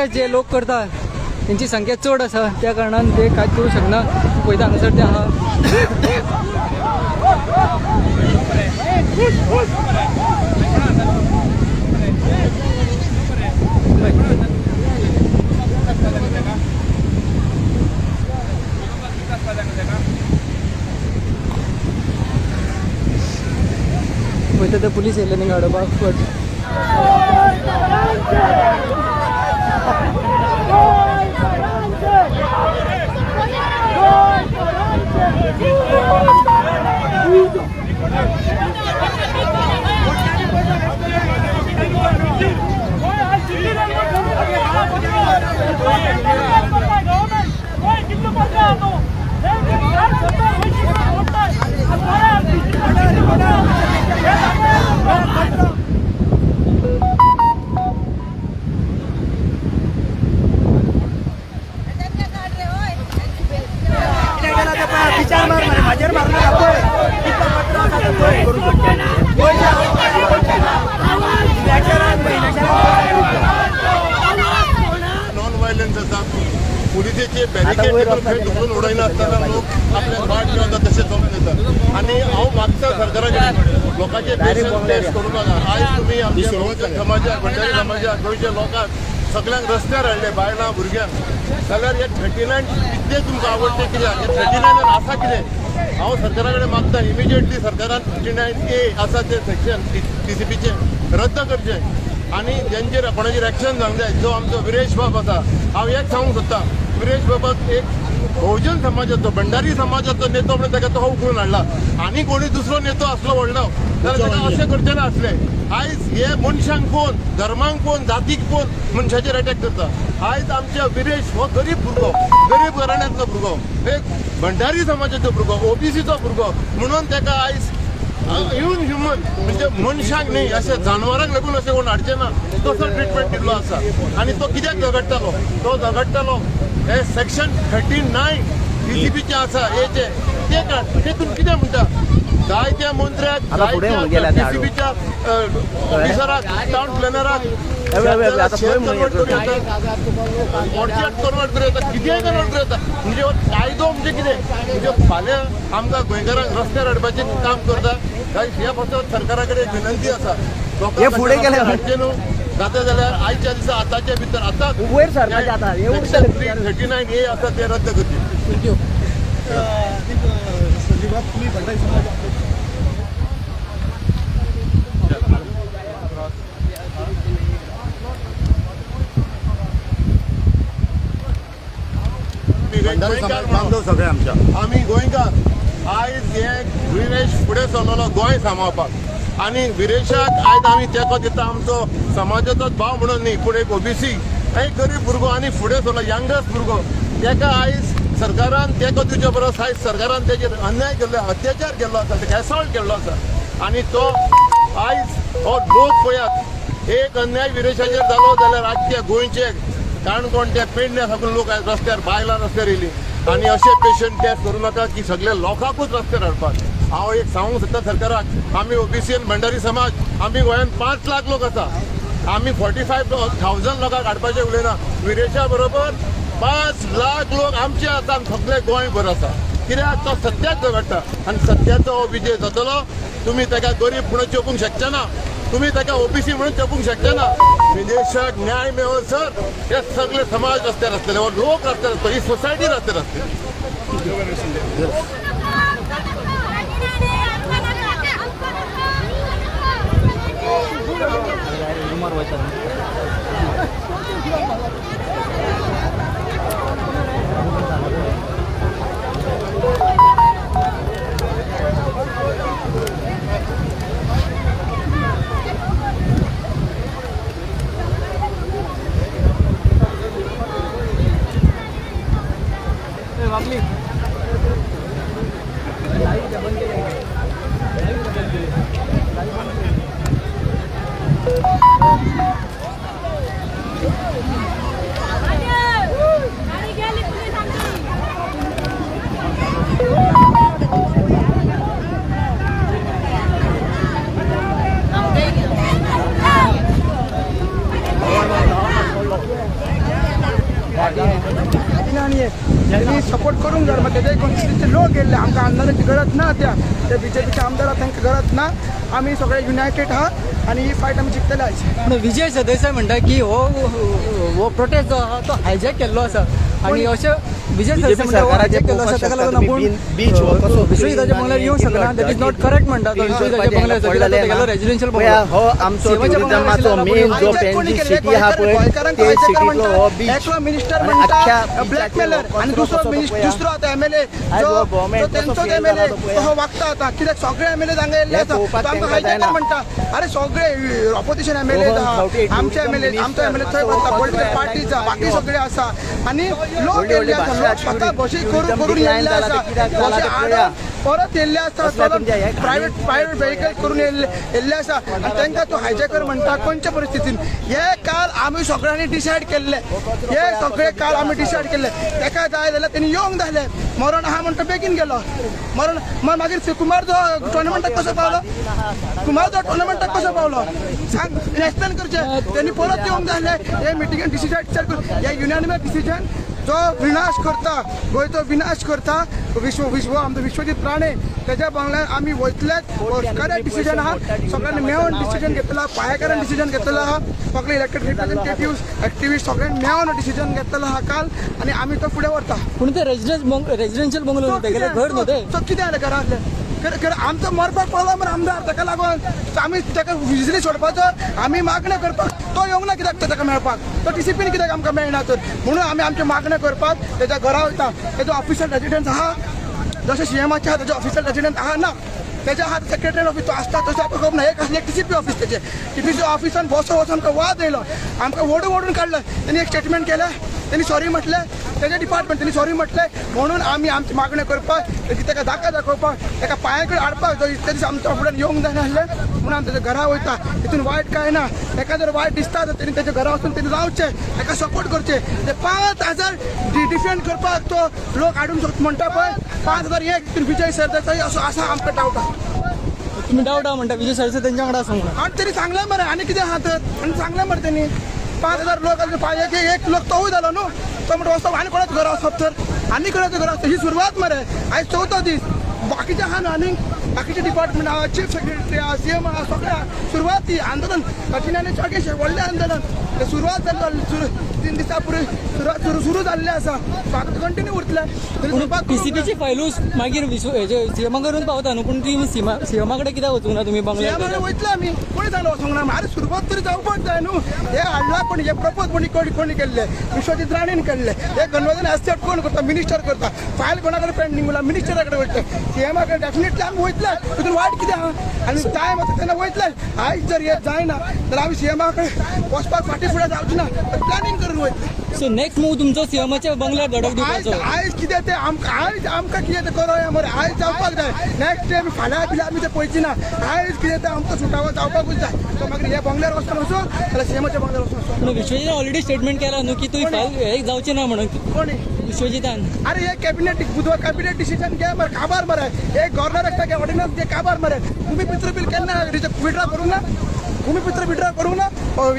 [SPEAKER 12] दुसरे जे लोक करतात त्यांची संख्या चड आसा त्या कारणान ते कांयच करूं शकना. पळयता हांगासर ते आहा पळयता ते पुलीस येयले न्ही गाडोवपाक बट
[SPEAKER 9] नॉन व्हायलन्स आसा पुलिसेचे बॅरिकेड ढुकून उडयना आसतना लोक आपले वाट घेवन तशें चलून येतात आनी हांव मागता सरकाराचे लोकांचे पेशंस टेस्ट करूं नाका. आयज तुमी आमच्या गोंयच्या समाजाक भंडारी समाजाक गोंयच्या लोकांक सगळ्यांक रस्त्यार हाडले बायलां भुरग्यांक जाल्यार हे 39 कितें तुमकां आवडटे कित्याक हे 39 आसा कितें. हांव सरकारा कडेन मागता इमिजिएटली सरकारान 39A आसा ते सेक्शन TCPचे रद्द करचें आनी जेंचेर कोणाचेर एक्शन जावंक जाय. जो आमचो विरेश बाब आसा हांव एक सांगूंक सोदतां विरेश बाबाक एक बहुजन समाजाचो भंडारी समाजाचो नेतो म्हणून ताका तो उखलून हाडला आनी कोणी दुसरो नेतो आसलो व्हडलो जाल्यार ताका अशें करचें नासलें. आयज हे मनशांक पळोवन धर्मांक पळोवन जातीक पळोवन मनशाचेर अटॅक करता. आयज आमच्या विरेश हो गरीब भुरगो गरीब घराण्यांतलो भुरगो एक भंडारी समाजाचो भुरगो OBCचो भुरगो म्हणून ताका आयज ह्युमन म्हणजे मनशांक न्ही अशें जानवरांक लागून अशें कोण हाडचें ना तसो ट्रिटमेंट दिल्लो आसा. आनी तो कित्याक झगडटालो तो झगडटालो हे सेक्शन 39 TCPचे आसा हेचे तेतून कितें म्हणटा जायत्या मंत्र्याक TCPच्या ऑफिसराक टावन प्लॅनराक कन्वर्ट करूं येता कितेंय कन्वर्ट येता. म्हणजे हो कायदो म्हणजे कितें म्हणजे फाल्यां आमकां गोंयकारांक रस्त्यार हाडपाचें काम करता. ह्या फक्त सरकारा कडेन विनंती आसा लोकांक फुडें गेले हाडचें न्हू जाता जाल्यार आयच्या दिसा आतांच्या भितर आतां 39A आसा ते रद्द करचे. आमी गोंयकार आयज हे विरेश फुडें सरलेलो गोंय सांबाळपाक आनी विरेशाक आयज आमी तेंको दिता आमचो समाजाचोच भाव म्हणून न्ही पूण एक OBC एक गरीब भुरगो आनी फुडें सरलो यंगस्ट भुरगो तेका आयज सरकारान तेंको दिवचे परस आयज सरकारान तेजेर अन्याय केल्लो अत्याचार केल्लो आसा तेका एसॉल्ट केल्लो आसा आनी तो आयज हो लोक पळयात एक अन्याय विरेशाचेर जालो जाल्यार आख्या गोंयचे काणकोण ते पेडण्या साकून लोक आयज रस्त्यार बायलां रस्त्यार येयली आनी अशें पेशंट टेस्ट करूं नाका की सगळे लोकांकूच रस्त्यार हाडपाक. हांव एक सांगूंक सोदता सरकाराक आमी OBC आनी भंडारी समाज आमी गोंयांत 5 लाख लोक आसा आमी 45,000 लोकांक हाडपाचें उलयना. विरेशा बरोबर 5 लाख लोक आमचे आसा आनी सगळे गोंयभर आसा कित्याक तो सत्याक झगडटा आनी सत्याचो हो विजय जातलो. तुमी ताका गरीब म्हणून चोपूंक शकचे ना तुम्ही ताका OBC म्हणून चोपूंक शकचे ना. विदेशाक न्याय मेळो सर हे सगळे समाज रस्त्यार आसतले हो लोक रस्त्यार आसतले ही सोसायटी रस्त्यार आसतली.
[SPEAKER 1] त्यांनी सपोर्ट करून जर मग त्याच्या कॉन्स्टिट्युन्सीचे लोक गेले आमकां आमदाराची गरज ना त्या बीजेपीच्या आमदाराक तांकां गरज ना आमी सगळे युनायटेड आहा आणि ही फायट आमी जिखतले आयज.
[SPEAKER 12] पूण विजय सरदेसाय म्हणटा की हो प्रोटेस्ट जो आहा तो हायजॅक केल्लो आसा आणि अशें विजय सरदेसाय म्हणटा हायजॅक केल्लो आसा ताका लागून आपूण विश्वजिताच्या बंगल्यार येवंक शकना. दॅट इज नॉट करेक्ट म्हणटा तो विश्वजिताच्या बंगल्यार तेगेलो रेजिडेन्शियल बंगलो
[SPEAKER 13] हो आमचो टुरिझमाचो मेन जो पेंजी सिटी आहा पळय ते सिटीतलो हो बीच
[SPEAKER 1] एकलो मिनिस्टर म्हणटा ब्लॅकमेलर आणि दुसरो आता एमएलए जो तेंचो एमएलए तो वागता आता कित्याक सगळे एमएलए हांगा येल्ले आसा आमकां हायजॅकर म्हणटा. अरे सगळे ऑपोजिशन एमएलए आहा आमचे एमएलए आमचो एमएलए थंय बसता पॉलिटिकल पार्टीचा बाकी सगळे आसा आणि लोक येल्ले आसा लोक स्वता बशी करून येल्ले आसा बशी आडोवन परत येल्ले आसा प्रायवेट व्हेकल करून येल्ले आसा आणि तांकां तो हायजॅकर म्हणटा खंयच्या परिस्थितीन. हे काल आमी सगळ्यांनी डिसायड केल्ले हे सगळे काल आमी डिसायड केल्ले ताका जाय जाल्यार तेणी येवंक जाय मरण आहा म्हणटा बेगीन गेलो मरण मागीर कुमार जो टोर्नामेंटाक कसो पावलो सांग एक्सप्लेन करचें तेणी परत येवंक जाय हे मिटिंगेन डिसायड करून हे युनानिमस डिसिजन जो विनाश करता गोंयचो विनाश करता विश्व आमचो विश्वजीत राणे त्याच्या बंगल्यार आमी वयतलेच करेक्ट डिसिजन आहा सगळ्यांनी मेळून डिसिजन घेतला पांयेकारान डिसिजन घेतलेलो आहा सगळे इलेक्टेड रिप्रेझेंटेटिव्ह एक्टिविस्ट सगळ्यांनी मेळून डिसिजन घेतलेलो आहा काल आणि आमी तो फुडें व्हरता.
[SPEAKER 12] पूण ते रेजिडेन्शियल बंगलो तेगेले घर न्हू ते
[SPEAKER 1] तो कितें जालें घरांतले आमचो मरपाक पावला मरे आमदार ताका लागून आमी ताका विजली सोडपाचो आमी मागण्यो करपाक तो येवंक ना कित्याक ताका मेळपाक तो टीसीपीन कित्याक आमकां मेळना तर म्हणून आमी आमच्यो मागण्यो करपाक तेच्या घरा वयता तेजो ऑफिशियल रेजिडन्स आहा जशें सीएमाचे आहा तेजो ऑफिशियल रेजिडन्स आहा ना त्याच्या हात सेक्रेटरी ऑफिस तो आसता तसो आमकां खबर ना एक असलें टीसीपी ऑफिस तेजें टीसीपी ऑफिसान बसोन आमकां वाद येयलो आमकां ओडून काडलं त्यांनी एक स्टेटमेंट केलें त्यांनी सॉरी म्हटलें तेजे डिपार्टमेंट त्यांनी सॉरी म्हटलें म्हणून आमी आमची मागण्यो करपाक ताका धाका दाखोवपाक ताका पांया कडेन हाडपाक जो त्या दिसा आमच्या फुड्यान येवंक जाय नासलें म्हणून आमी तेच्या घरा वयता तितून वायट कांय ना ताका जर वायट दिसता तर तेणी तेच्या घरा वचून तेणी रावचें ताका सपोर्ट करचें ते 5,000 डिफेंड करपाक तो लोक हाडूंक म्हणटा पळय 5,001 तितून विजय सरदेसाय असो आसा आमकां डावट आहा.
[SPEAKER 12] तुम्ही डावट आहा म्हणटा विजय सरदेसाय तेंच्या वांगडा आसा म्हणून
[SPEAKER 1] आणि तरी सांगलें मरे आनी कितें आहा तर आनी सांगलें मरे तेणी 5,000 लोक एक लोक तोवूय जालो न्हू तो म्हणटा वचप आनी कोणाचो घर वचप तर आनी कोणाचो घर वचप ही सुरवात मरे आयज 4थो दीस बाकीचे आहा न्हू आनी बाकीचे डिपार्टमेंट आहा चीफ सेक्रेटरी आहा सीएम आहा सगळ्या सुरवात ही आंदोलन कठीण आनी चडशें व्हडलें आंदोलन ते सुरवात जाल्लो 3 दिसा पूर्वी सुरू जाल्लें आसा आतां कंटिन्यू उरतलें
[SPEAKER 12] पीसीपीची फायलूच मागीर हेजे सीएमा कडेन पावता न्हू पूण ती सीएमा कडेन कित्याक वचूंक ना तुमी बंगल्यार
[SPEAKER 1] सीएमा कडेन वयतले आमी कोणी सांगलें वचूंक ना अरे सुरवात तरी जावपाक जाय न्हू हे हाडला कोणी हे प्रपोज कोणी केल्ले विश्वजीत राणेन केल्ले हे कन्वर्जन एस्टेट कोण करता मिनिस्टर करता फायल कोणा कडेन पेंडींग उरला मिनिस्टरा कडेन वयतले सीएमा कडेन डेफिनेटली आमी वयतले तितून वायट कितें आहा आनी टायम आसा तेन्ना वयतले आयज जर हे जायना जाल्यार आमी सीएमा कडेन वचपाक फाटीं फुडें जावची ना प्लॅनिंग करून वयतले.
[SPEAKER 12] सो नेक्स्ट मूव तुमचो सीएमाच्या बंगल्यार धडक दिवपाचो
[SPEAKER 1] आयज कितें तें आमकां कितें तें करूया मरे आयज जावपाक जाय नेक्स्ट डे फाल्यां बिल्यां आमी तें पळयची ना आयज कितें तें आमकां सुटावो जावपाकूच जाय तो मागीर हे बंगल्यार वचून जाल्यार सीएमाच्या बंगल्यार वचून
[SPEAKER 12] पूण विश्वजितान ऑलरेडी स्टेटमेंट केला न्हू की तुवें फायल हे जावचें ना म्हणून
[SPEAKER 1] कोणी
[SPEAKER 12] विश्वजितान
[SPEAKER 1] अरे हे कॅबिनेट डिसिजन घे मरे काबार मरे हे गव्हर्नर घे ऑर्डिनन्स घे काबार मरे भूमिपुत्र बील केन्ना विड्रॉ करूंक ना भूमिपुत्र विड्रॉ करूंक ना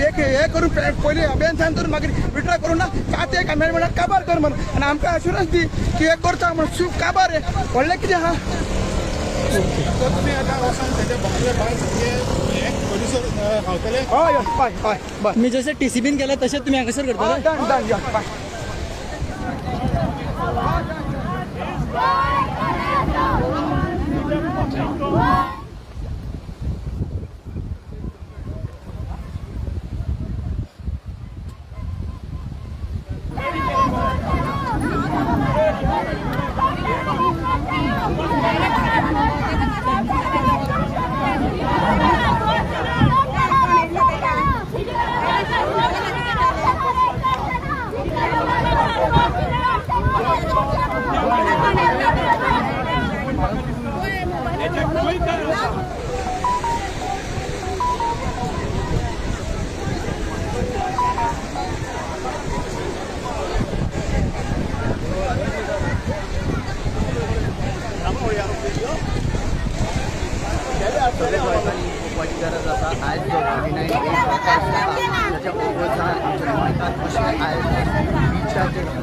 [SPEAKER 1] एक हे करून पयलीं अभियान सायन करून मागीर विड्रॉ करूंक ना ताते एक अमेंडमेंटाक काबार कर म्हणून आनी आमकां अश्युरन्स दी की हे करता म्हणून शूभ काबार हे व्हडलें कितें आहा. हय
[SPEAKER 12] मी जशें टीसीबीन केलें तशेंच तुमी हांगासर करतले
[SPEAKER 1] डन या बाय.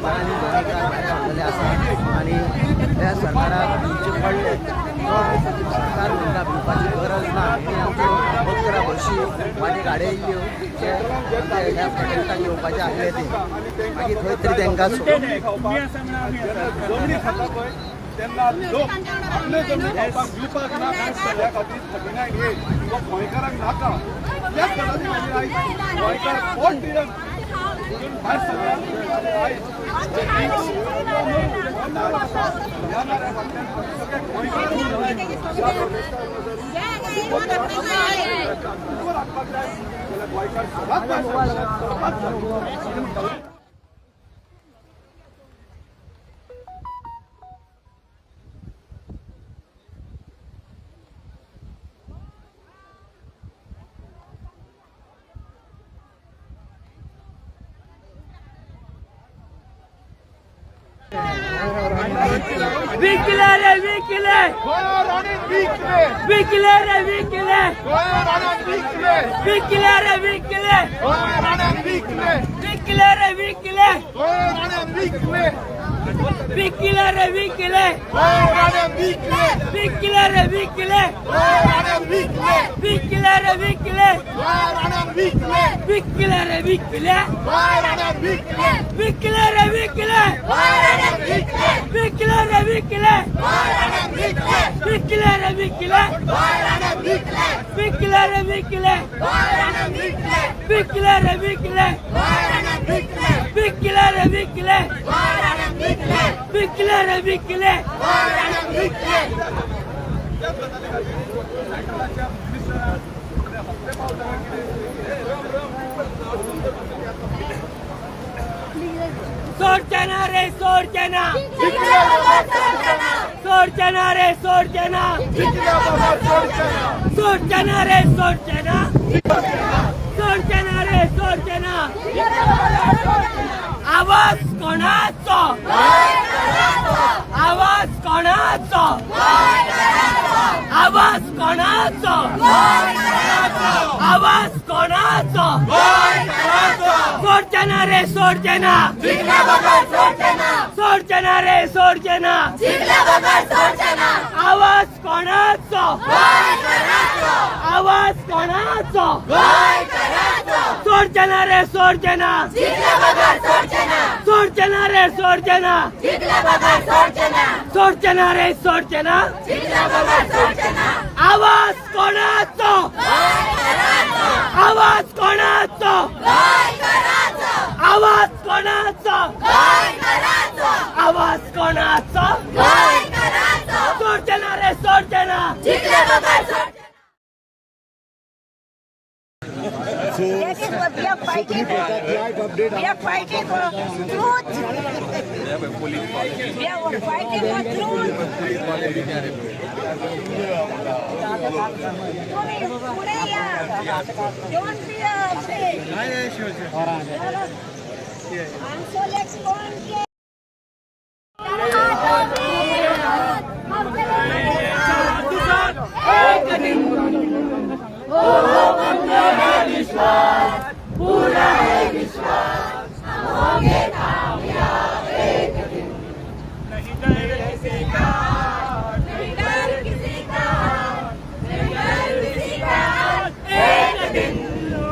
[SPEAKER 13] सरकारांनी गोंयकार भायर काडलेले आसा आनी ह्या सरकाराक तुमचे पडले सरकार म्हणटा भिवपाची गरज ना आमी आमच्यो बकरा बशी वाटे गाडयल्ल्यो जे ह्या प्रोटेस्टाक येवपाचे आसले ते मागीर थंय तरी तांकां
[SPEAKER 9] तेन्ना लोक आपले जमीन खावपाक दिवपाक ना काय सगळ्या खातीर सगळ्यांक हे गोंयकारांक नाका त्याच कारणान मागीर आयज गोंयकार पोट दिवन भायर सगळ्यांक आयज गोंयकार सदांच
[SPEAKER 11] विकले रे विकले विकले रे विकले विकले रे विकले विकले रे विकले विकले रे विकले विकले रे विकले विकले रे विकले विकले रे विकले विकले रे विकले विकले रे विकले विकले रे विकले विकले रे विकले विकले रे विकले विकले रे विकले विकले रे विकले सोडचना रे सोडचना सोडचना रे सोडचना सोडचना रे सोडचना सोडचना रे सोडचना आवाज कोणाचो आवाज कोणाचो आवाज कोणाचो आवाज कोणाचो सोडचना रे सोडचना सोडचना रे सोडचना आवाज कोणाचो आवाज कोणाचो सोडचना रे सोडचना सोडचना रे सोडचना सोडचना रे सोडचना आवाज कोणाचो आवाज कोणाचो आवाज कोणाचो आवाज कोणाचो सोडचना रे सोडचना
[SPEAKER 14] That is what we are fighting for. We are fighting for truth. We are fighting for truth. पुढे या. Don't be afraid. And so let's go and get.
[SPEAKER 11] पूरा है विश्वास हम होंगे कामयाब एक दिन नहीं डर किसी का नहीं डर किसी का नहीं डर किसी का एक दिन ओ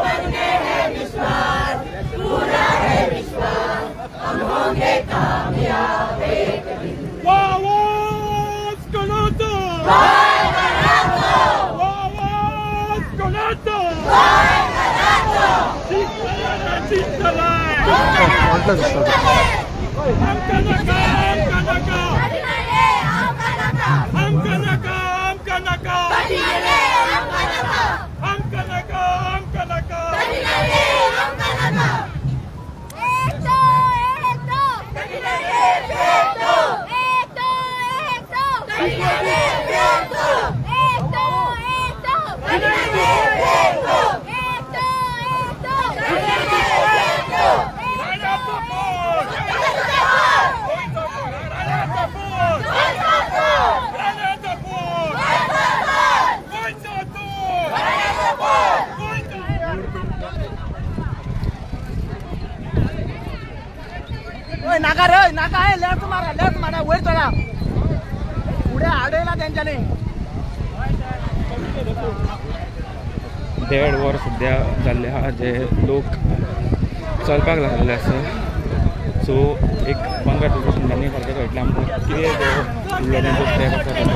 [SPEAKER 11] बनने है विश्वास पूरा है विश्वास हम होंगे कामयाब एक दिन आवाज कोणाचो आवाज कोणाचो
[SPEAKER 7] नाका रे नाका आहे लेफ्ट मारा वयर चला पुढे आडयला त्यांच्याने
[SPEAKER 15] 1.5 वर सध्या जाल्ले आहा जे लोक चलपाक लागलेले आसा सो एक 15-20 मिनटांनी सारकें कळटलें आमकां कितें उरलो तेंचो स्टेप आसा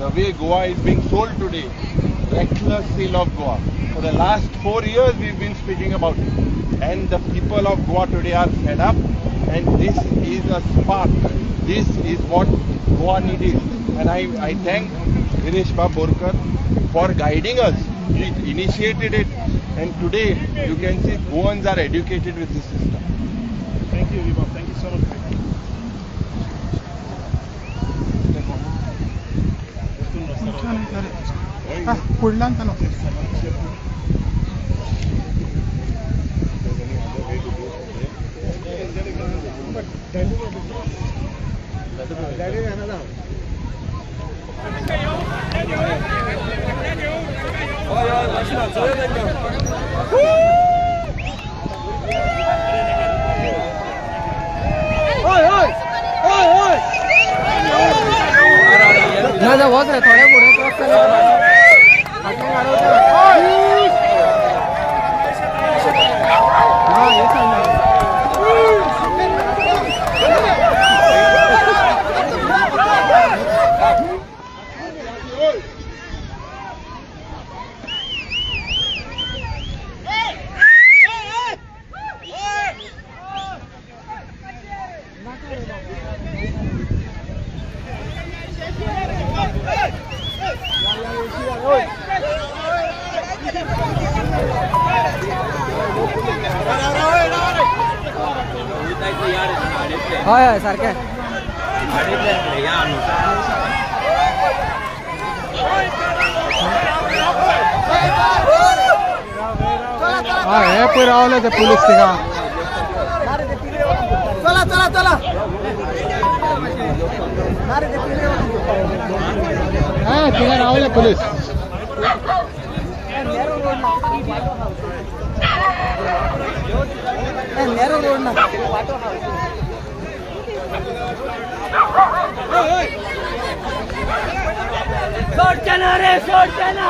[SPEAKER 9] The way Goa is being sold today, reckless sale of Goa. For the last 4 years we've been speaking about it. And the people of Goa today are fed up, and this is a spark. This is what Goa needed. And I thank Girish Borkar for guiding us. He initiated it, and today you can see Goans are educated with this system.
[SPEAKER 2] Thank you, Vibhav. Thank you so much.
[SPEAKER 12] ना वच रे थोड्या पुढे cross केला हय हय सारकें हे पळय रावले ते पुलीस थिंगा चला चला चला थिंगा रावले पुलीस नेरो रोड ना
[SPEAKER 11] सोडचना रे सोडचना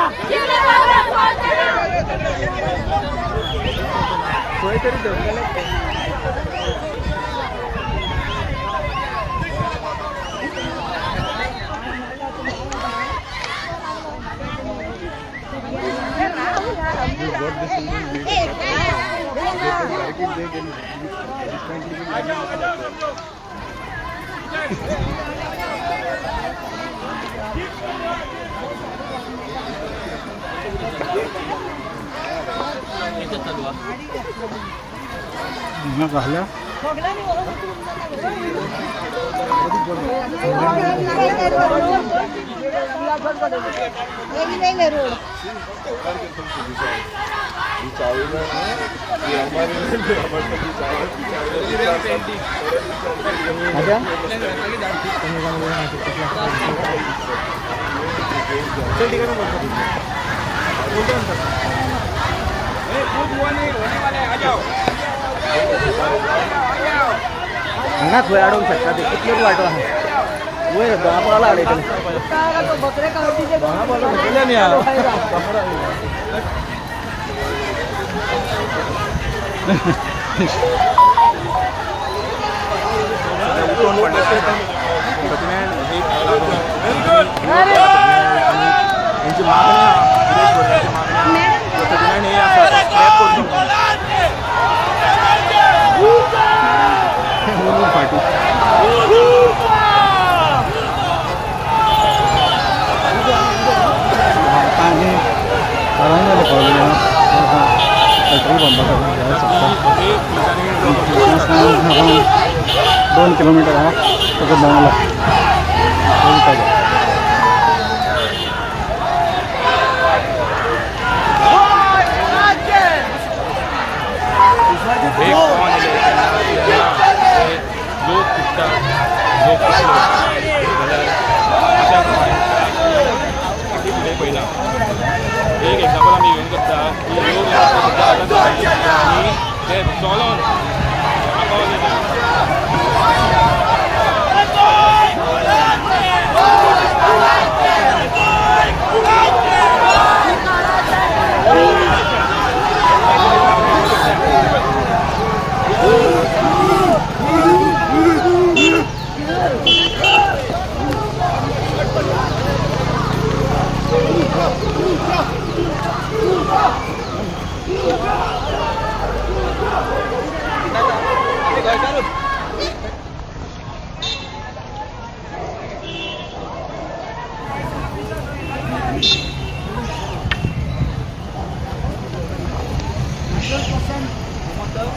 [SPEAKER 12] घाल्या ना थोडे अडवू शकता ते कितले वाटो आहे वय बापाला आले बकरे पेट्रोल पंपाकडे 2 किलोमीटर आहे त्याचं बंगला
[SPEAKER 15] एक आसा जे जाल्यार अशा फाटी फुडें पयना. एक एग्जांपल आमी घेवंक शकता की लोक आनी ते चलोन आपावत येता.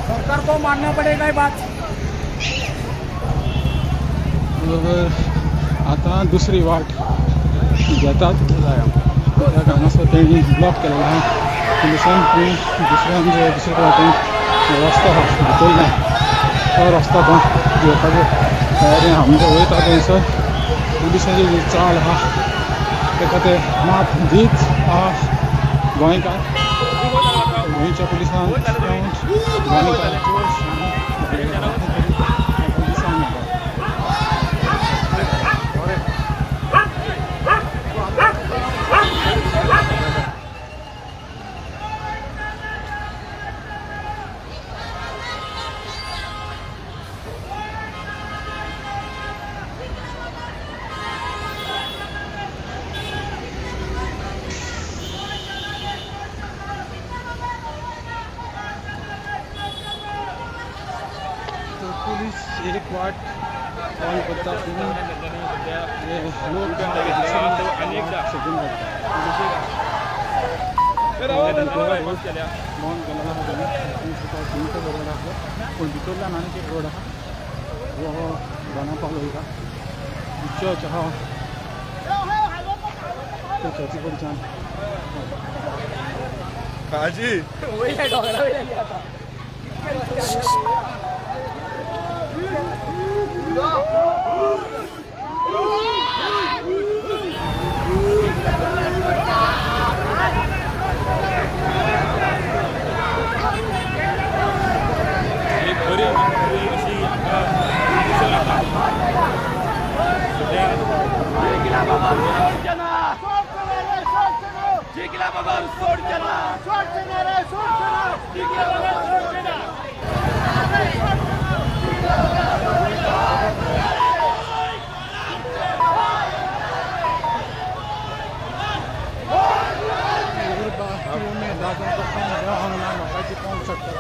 [SPEAKER 7] सरकार को मानना पड़ेगा ये बात.
[SPEAKER 10] बरोबर आता दुसरी वाट घेतात त्या कारणास्तव त्यांनी ब्लॉक केलेला आहे. पोलिसांनी दुसऱ्या वाटेन रस्तो भितरल्यान तो रस्तो बंद घेवपाचे तयारी आमचे वयता थंयसर पुलिसांची जी चाल आहा ताका ते मात दीत गोंयकार गोंयच्या पुलिसान गोंयकार पुलिस एक वाट ऑन करता लोक अनेकदा शकून बंद केलेला बरोबर आसलो पूण भितरल्यान आनीक एक रोड आहा वो दोनापावल वयता. चर्च आहा त्या चर्ची कडच्यान
[SPEAKER 9] काळजी
[SPEAKER 15] एक बरी अशी दिसून येता.
[SPEAKER 10] लोकांची पावंक शकता.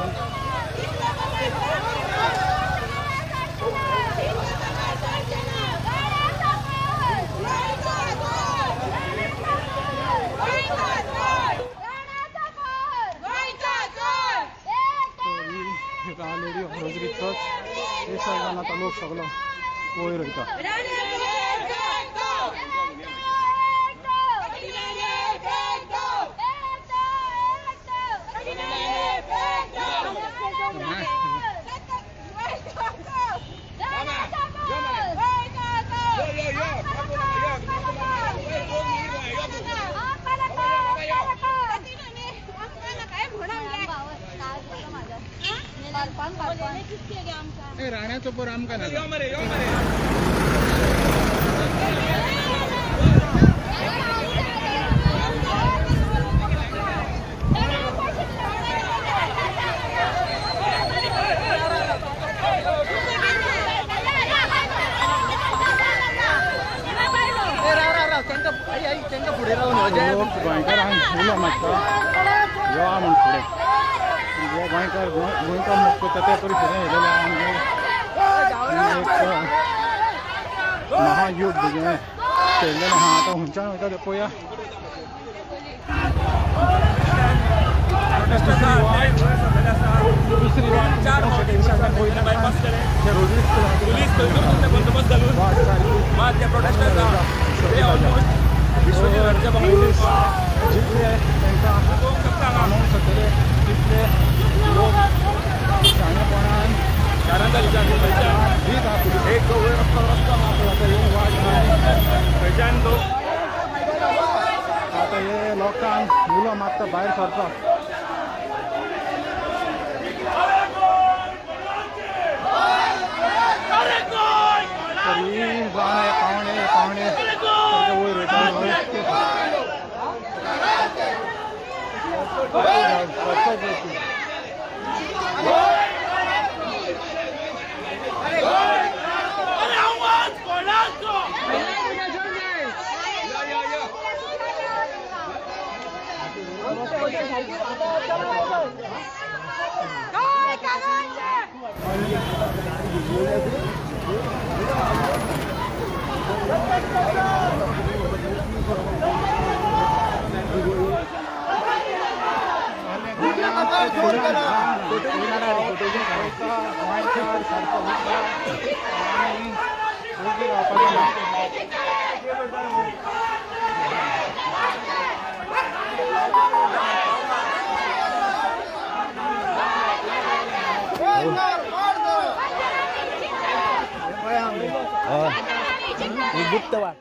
[SPEAKER 10] ऑलरेडी रोजरी चर्च हे सायडान आतां लोक सगळो वयर वयता. राण्याचो पर आमकां ना गोंयकारांक उलो मागता यो म्हण फुडें गोंयकार गोंयकार मुक्त त्या परिस्थितीन येयलेले आमगे एक महायुद्ध जें केल्लेलें आहा आतां खंयच्यान वयता तें पळोवया. दुसरी जितले तांकां मानूंक शकतले तितले लोक शाणेपणान दीत आहा.
[SPEAKER 5] आता हे लोकांक मुलं मागता बाहेर सरता तरी पावणे पावणे वयर गुप्त वाट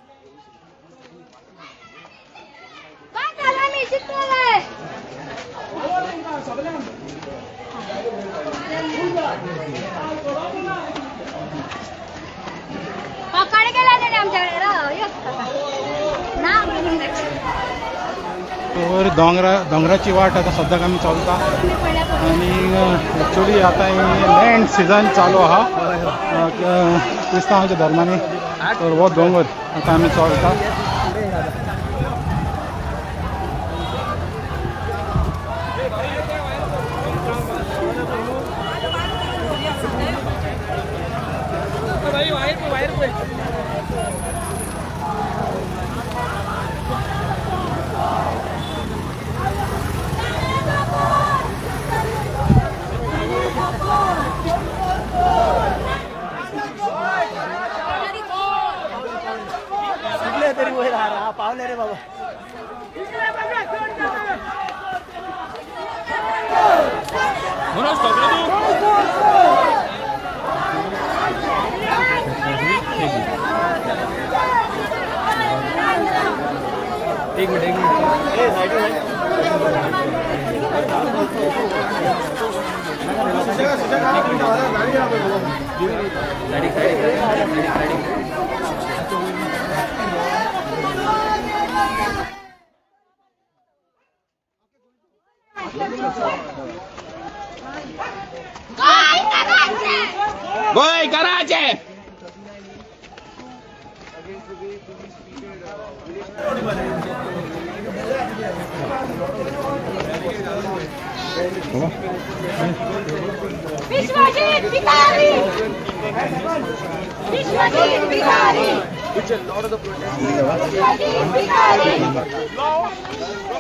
[SPEAKER 6] पकड गेला त्याने आमच्याकडे
[SPEAKER 5] डोंगराची वाट आता सद्याक आमी चलता आणि ॲक्च्युली आता लँड सिजन चालू आहा क्रिस्तांवाच्या धर्मानी तर हो दोंगर आता आमी चलता
[SPEAKER 13] तरी वयर हा पावले रे बाबा
[SPEAKER 5] एक मिनिट
[SPEAKER 11] गोय कराचे
[SPEAKER 14] विश्वजीत भिकारी विश्वजीत भिकारी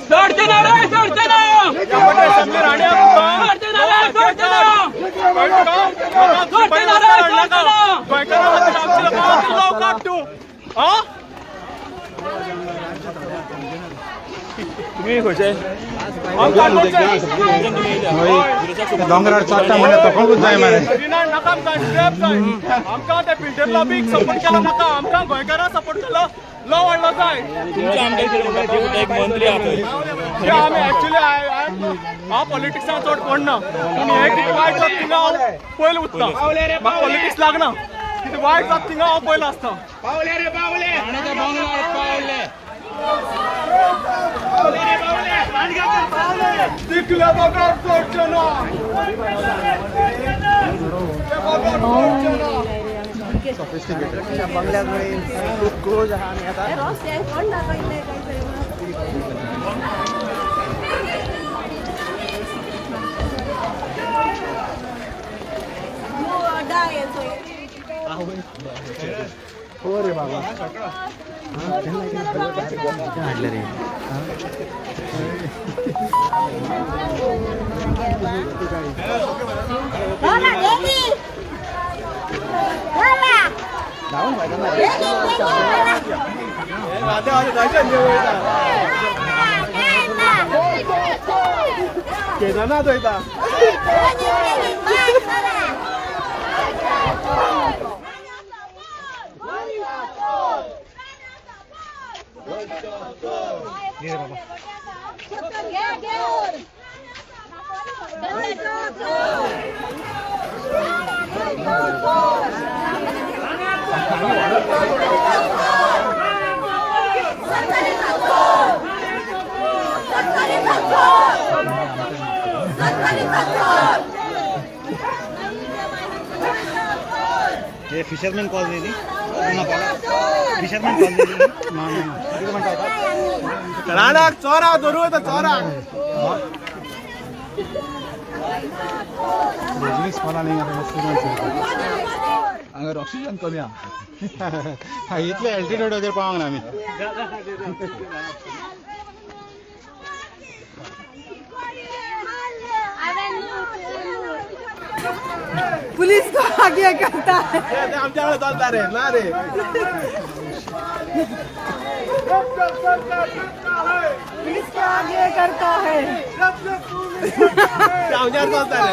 [SPEAKER 11] सोडते ना रे सोडते ना सोडते ना रे सोडते ना
[SPEAKER 5] तुम्ही खंयचे दोंगरार चडटा म्हळ्यार तोखूच जाय मरे
[SPEAKER 7] आमकां ते फिल्टर लॉबीक सपोर्ट केला नाका आमकां गोंयकारांक सपोर्ट केला लॉ वाडलो जाय
[SPEAKER 15] एक मंत्री
[SPEAKER 7] आमी एक्चुअली हांव पॉलिटिक्सान चड पडना पूण हे कितें वायट जाता थिंगा हांव पयलीं उरता म्हाका पॉलिटिक्स लागना कितें वायट जाता थिंगा हांव पयलो आसता
[SPEAKER 11] पावले रे पावले
[SPEAKER 7] तिकले बघा सोडचे ना
[SPEAKER 13] बंगल्यामुळे खूप क्लोज आहा आमी आता
[SPEAKER 5] हो रे बाबा हाडले रे
[SPEAKER 7] केदारनाथ वयता
[SPEAKER 5] हे फिशरमॅन कॉलनी फिशरमॅन कॉलनी चोरा धरू चोरा बिजनेस मला नाही हांगा ऑक्सिजन कमी हा इतले एल्टिट्यूड वचर पावंक ना आमी
[SPEAKER 12] पुलिस को आगे करता है
[SPEAKER 5] आमच्याकडे चालता रे ना रे
[SPEAKER 12] पुलिस को आगे करता है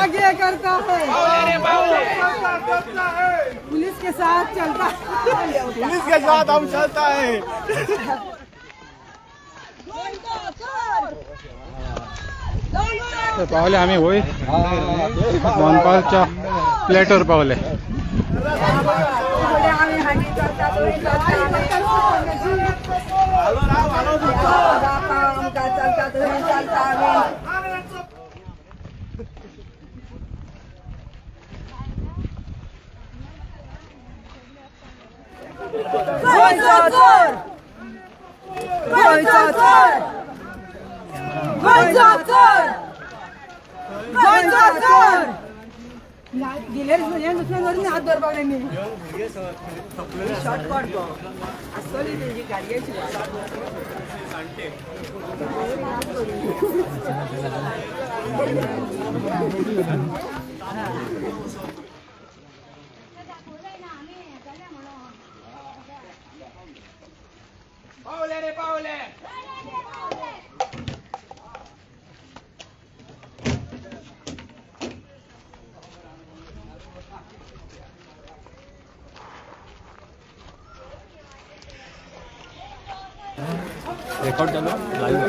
[SPEAKER 12] आगे करता है पुलिस के साथ चलता है
[SPEAKER 5] पुलिस के साथ हम चलता है पावले आम्ही होय मनपालच्या प्लेटवर पावले
[SPEAKER 12] गिलेर म्हणजे दुसऱ्या घरून हात धरपाक नाही शॉर्ट काढतो असली त्याची गाडयाची
[SPEAKER 7] पावले रे पावले
[SPEAKER 15] रेकॉर्ड चालू लाईव्ह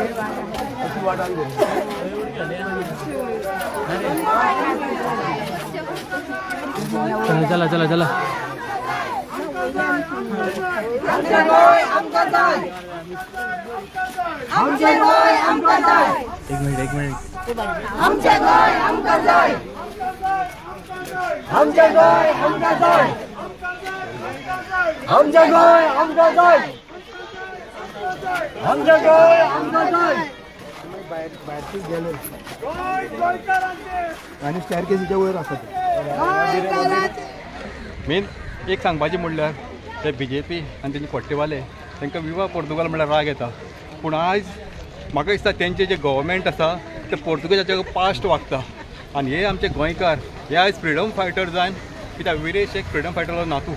[SPEAKER 15] चला चला चला चला एक मिनिट
[SPEAKER 5] आणि स्टॅरकेसीच्या वयर असतात
[SPEAKER 15] मेन एक सांगपाचें म्हणल्यार ते BJP आनी तेंचे पट्टेवाले तांकां विवा पोर्तुगाल म्हणल्यार राग येता पूण आयज म्हाका दिसता तेंचे जे गव्हर्मेंट आसा ते पोर्तुगेजाच्या पास्ट वागता आनी हे आमचे गोंयकार हे आयज फ्रिडम फायटर जावन कित्याक विरेश एक फ्रिडम फायटराचो नातू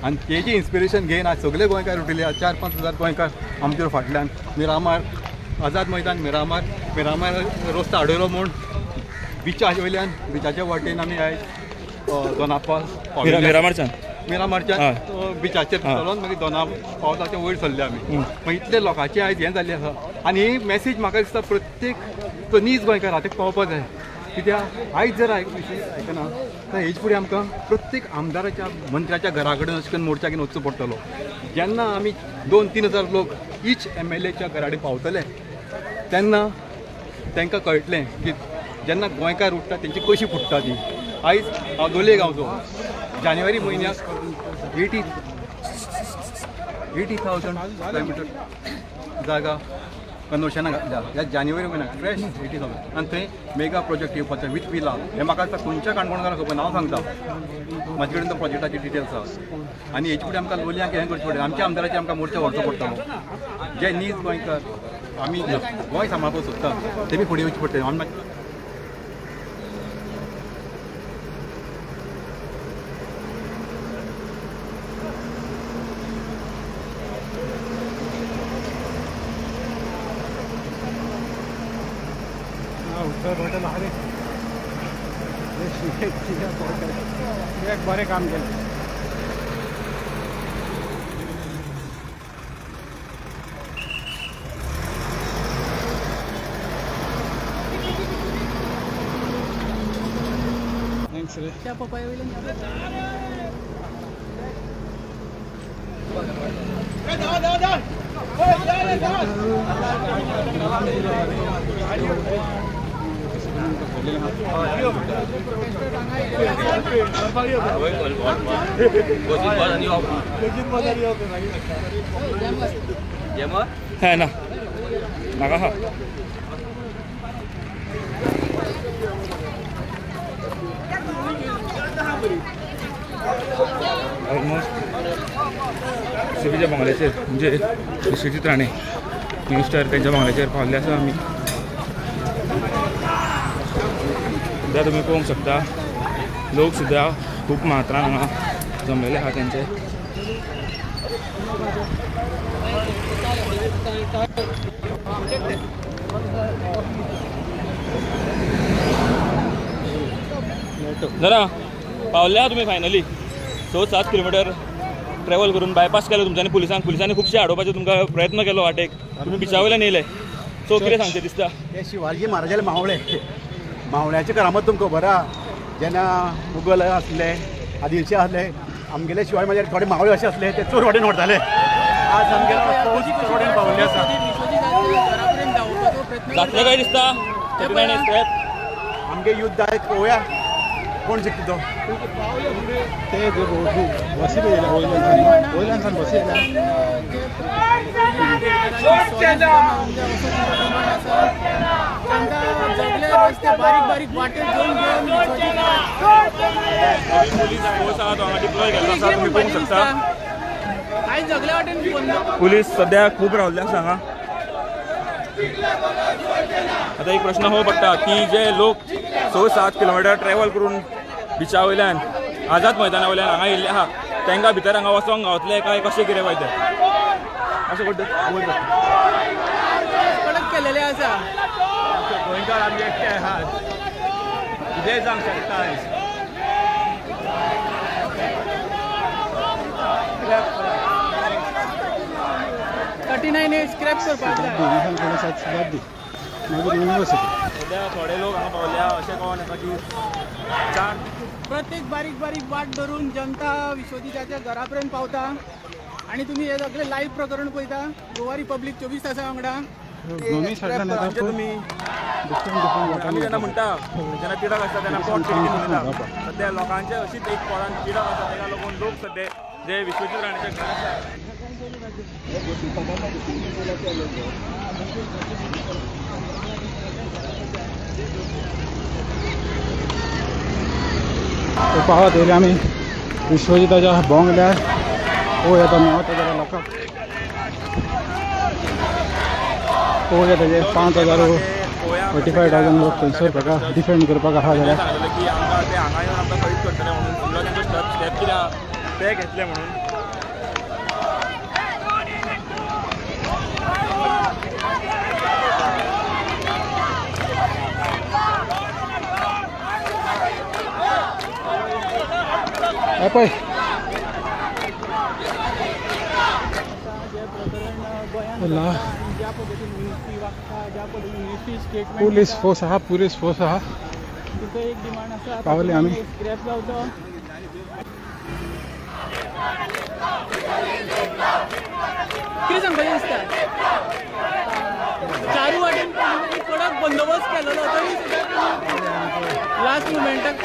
[SPEAKER 15] आनी तेजी इन्स्पिरेशन घेवन आज सगळे गोंयकार उठिल्ले 4-5 हजार गोंयकार आमचे फाटल्यान मिरामार आझाद मैदान मिरामार रस्तो आडयलो म्हूण बिचा वयल्यान बिचाच्या वाटेन आमी आयज दोनापावल मिरामारच्यान बिचाचेर चलोन मागीर दोनापावलाच्या वयर सरले आमी मागीर इतले लोकांचे आयज हें जाल्लें आसा आनी ही मॅसेज म्हाका दिसता प्रत्येक तो नीज गोंयकार आहा तेका पावपाक जाय कित्याक आयज जर आयकना तर हेज फुडें आमकां प्रत्येक आमदाराच्या मंत्र्याच्या घरा कडेन अशें करून मोर्चा घेवन वचचो पडटलो जेन्ना आमी 2-3 हजार लोक ईच MLAच्या घरा कडेन पावतले तेन्ना तांकां कळटलें की जेन्ना गोंयकार उठटा तेंची कशी फुटता ती आयज हांव लोलये गांवचो जानेवारी म्हयन्याक 80,000 स्क्वेअर मिटर जागा कन्वर्शनाक घातल्या ह्या जानेवारी म्हयन्याक फ्रेश 80,000 आनी थंय मेगा प्रोजेक्ट येवपाचो विथ विला हें म्हाका आतां खंयच्या काणकोणकारांक खबर हांव सांगता म्हाजे कडेन तो प्रोजेक्टाचे डिटेल्स आसा आनी हेचे फुडें आमकां लोलयांक हें करचें पडलें आमच्या आमदाराचेर आमकां मोर्चा व्हरचो पडटलो जे नीज गोंयकार आमी गोंय सांबाळपाक सोदता तेमी फुडें येवचें पडटलें आमी
[SPEAKER 5] हॉटेल आहे एक बरें काम केलें थँक्स रे
[SPEAKER 12] त्या पप्पा
[SPEAKER 11] है ना नाका हा ऑलमोस्ट सिबीच्या बंगल्याचेर म्हणजे विश्वजीत राणे न्यूज स्टार त्यांच्या बंगल्याचेर पावल्ले आसा आमी सुद्दां तुमी पळोवंक शकता लोक सुद्दां खूब मात्रान हांगा जमलेले आहा तेंचे जरा पावल्या तुम्ही फायनली 6-7 किलोमीटर ट्रॅव्हल करून बायपास केलो तुमच्यांनी पुलिसांनी खुबशे आडोवपाचे तुमकां प्रयत्न केलो वाटेक तुम्ही बिचा वयल्यान येयले सो कितें सांगचे दिसता
[SPEAKER 16] ते शिवाजी महाराजाले मावळ्याची करामत तुमकां खबर आहा जेन्ना मुगल आसले आदिलशे आसले आमगेले शिवाजी महाराज थोडे मावळे अशे आसले ते चोर वाटेन व्हरताले आज आमगे चोर वाटेन पावल्ले आसा
[SPEAKER 11] जातले काय दिसता
[SPEAKER 16] आमगे युद्ध आयज पळोवया कोण जिखता तो
[SPEAKER 1] ते बसी वयल्यान बसी
[SPEAKER 7] बारीक वाटे
[SPEAKER 11] पुलीस सध्या खूप रावल्ले आसा हांगा आता एक प्रश्न हो पडटा की जे लोक 6-7 किलोमीटर ट्रॅव्हल करून बिचा वयल्यान आझाद मैदाना वयल्यान हांगा येयल्ले आहा तांकां भितर हांगा वचोंक गावतले काय कशें कितें वयते अशें
[SPEAKER 7] कडक केलेले आसा
[SPEAKER 9] गोंयकार आमी एकटे आहात कितेंय जावंक शकता आयज
[SPEAKER 7] 39 स्क्रॅप करपाक जाय
[SPEAKER 11] सध्या थोडे लोक हांगा पावल्या अशें कोण येता की
[SPEAKER 7] प्रत्येक बारीक वाट धरून जनता विश्वजिताच्या घरापर्यंत पावता आणि तुम्ही हे सगळे लाईव्ह प्रकरण पळयता गोवा रिपब्लीक 24 तासां वांगडा
[SPEAKER 11] आमी जेन्ना म्हणटा जेन्ना तिडक आसता तेन्ना पोट तिडकीन उलयता सध्या लोकांचे अशीच एक पोटान तिडक आसा ताका लागून लोक सध्या जे विश्वजीत राणेचे घर आसा
[SPEAKER 1] पाहत येयले आमी विश्वजिताच्या बोंगल्यार पळोवया तो मेळटा जाल्यार लोकांक पळोवया तेजे 5,000 लोक थंयसर ताका डिफेंड करपाक आहा जाल्यार
[SPEAKER 11] की आमकां ते हांगा येवन आमकां खंयच करतले म्हणून तांचो स्टेप कितें ते घेतले म्हणून
[SPEAKER 1] पळय पुलीस फोर्स आहा
[SPEAKER 7] एक डिमांड आसा
[SPEAKER 1] पावले आमी
[SPEAKER 7] स्क्रॅप जावचो कितें सांगपाचें दिसता चारू वाटेन कडक बंदोबस्त केलेलो तरी सुद्दां लास्ट मुमेंटाक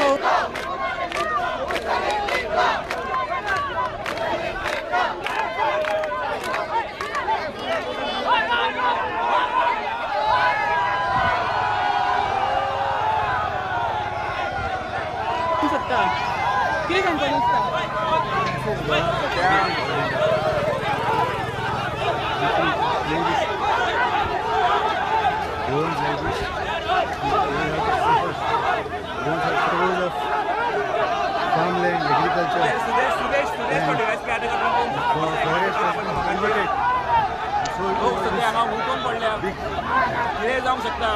[SPEAKER 7] कितें सांगपाचें
[SPEAKER 1] farmland, agriculture,
[SPEAKER 11] सध्या हांगा उठून पडल्या कितें जावंक शकता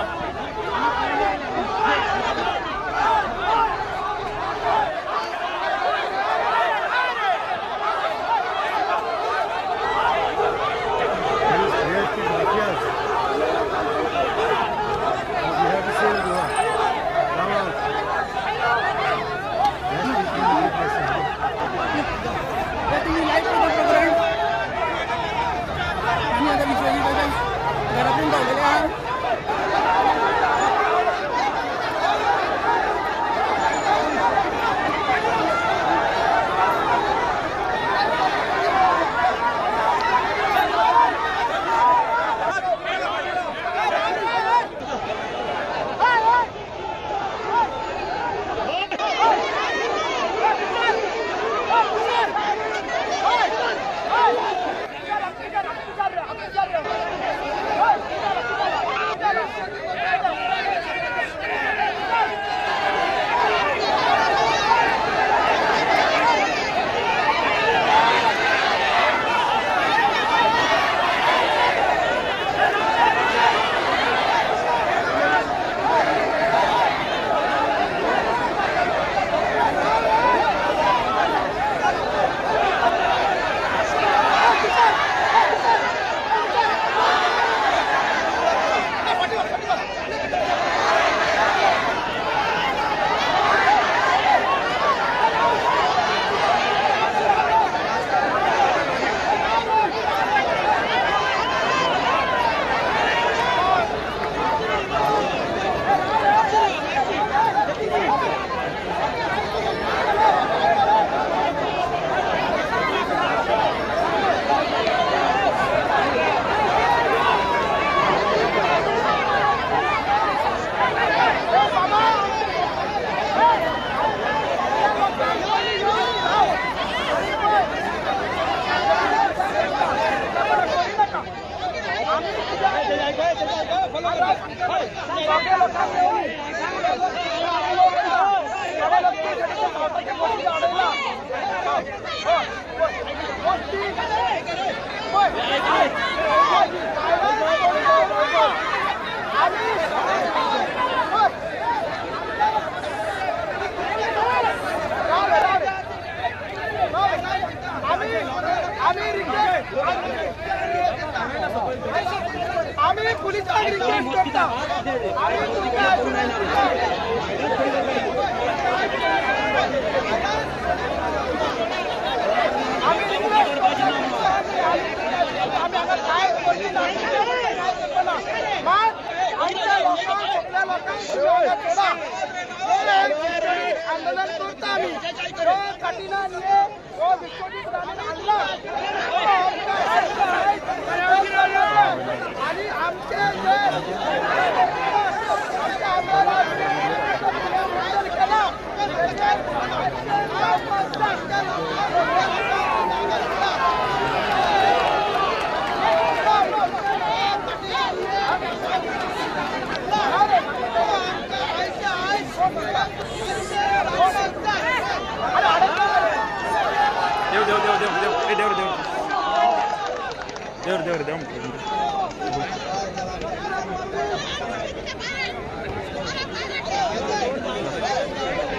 [SPEAKER 4] पुलिसांक रिक्वेस्ट करता आमी तुमकां आंदोलन करता आम्ही कठीण विस्फोटित आणला आणि आमचे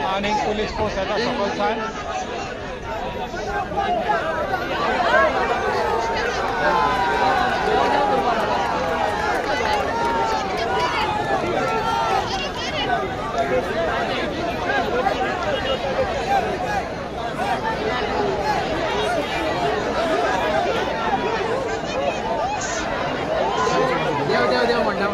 [SPEAKER 5] आणि पोलीस फोर्स आता सफल થાય
[SPEAKER 4] देव म्हणटा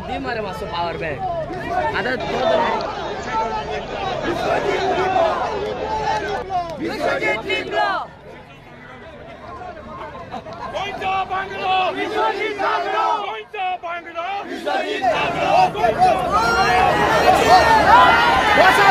[SPEAKER 4] दी मारे मातसो पावर बँक आता विश्वजित लिंबलो गोंयचो बांगलो विश्वजित जागलो गोंयचो बांगलो विश्वजित जागलो गोंयचो बसा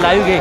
[SPEAKER 4] लाइव गे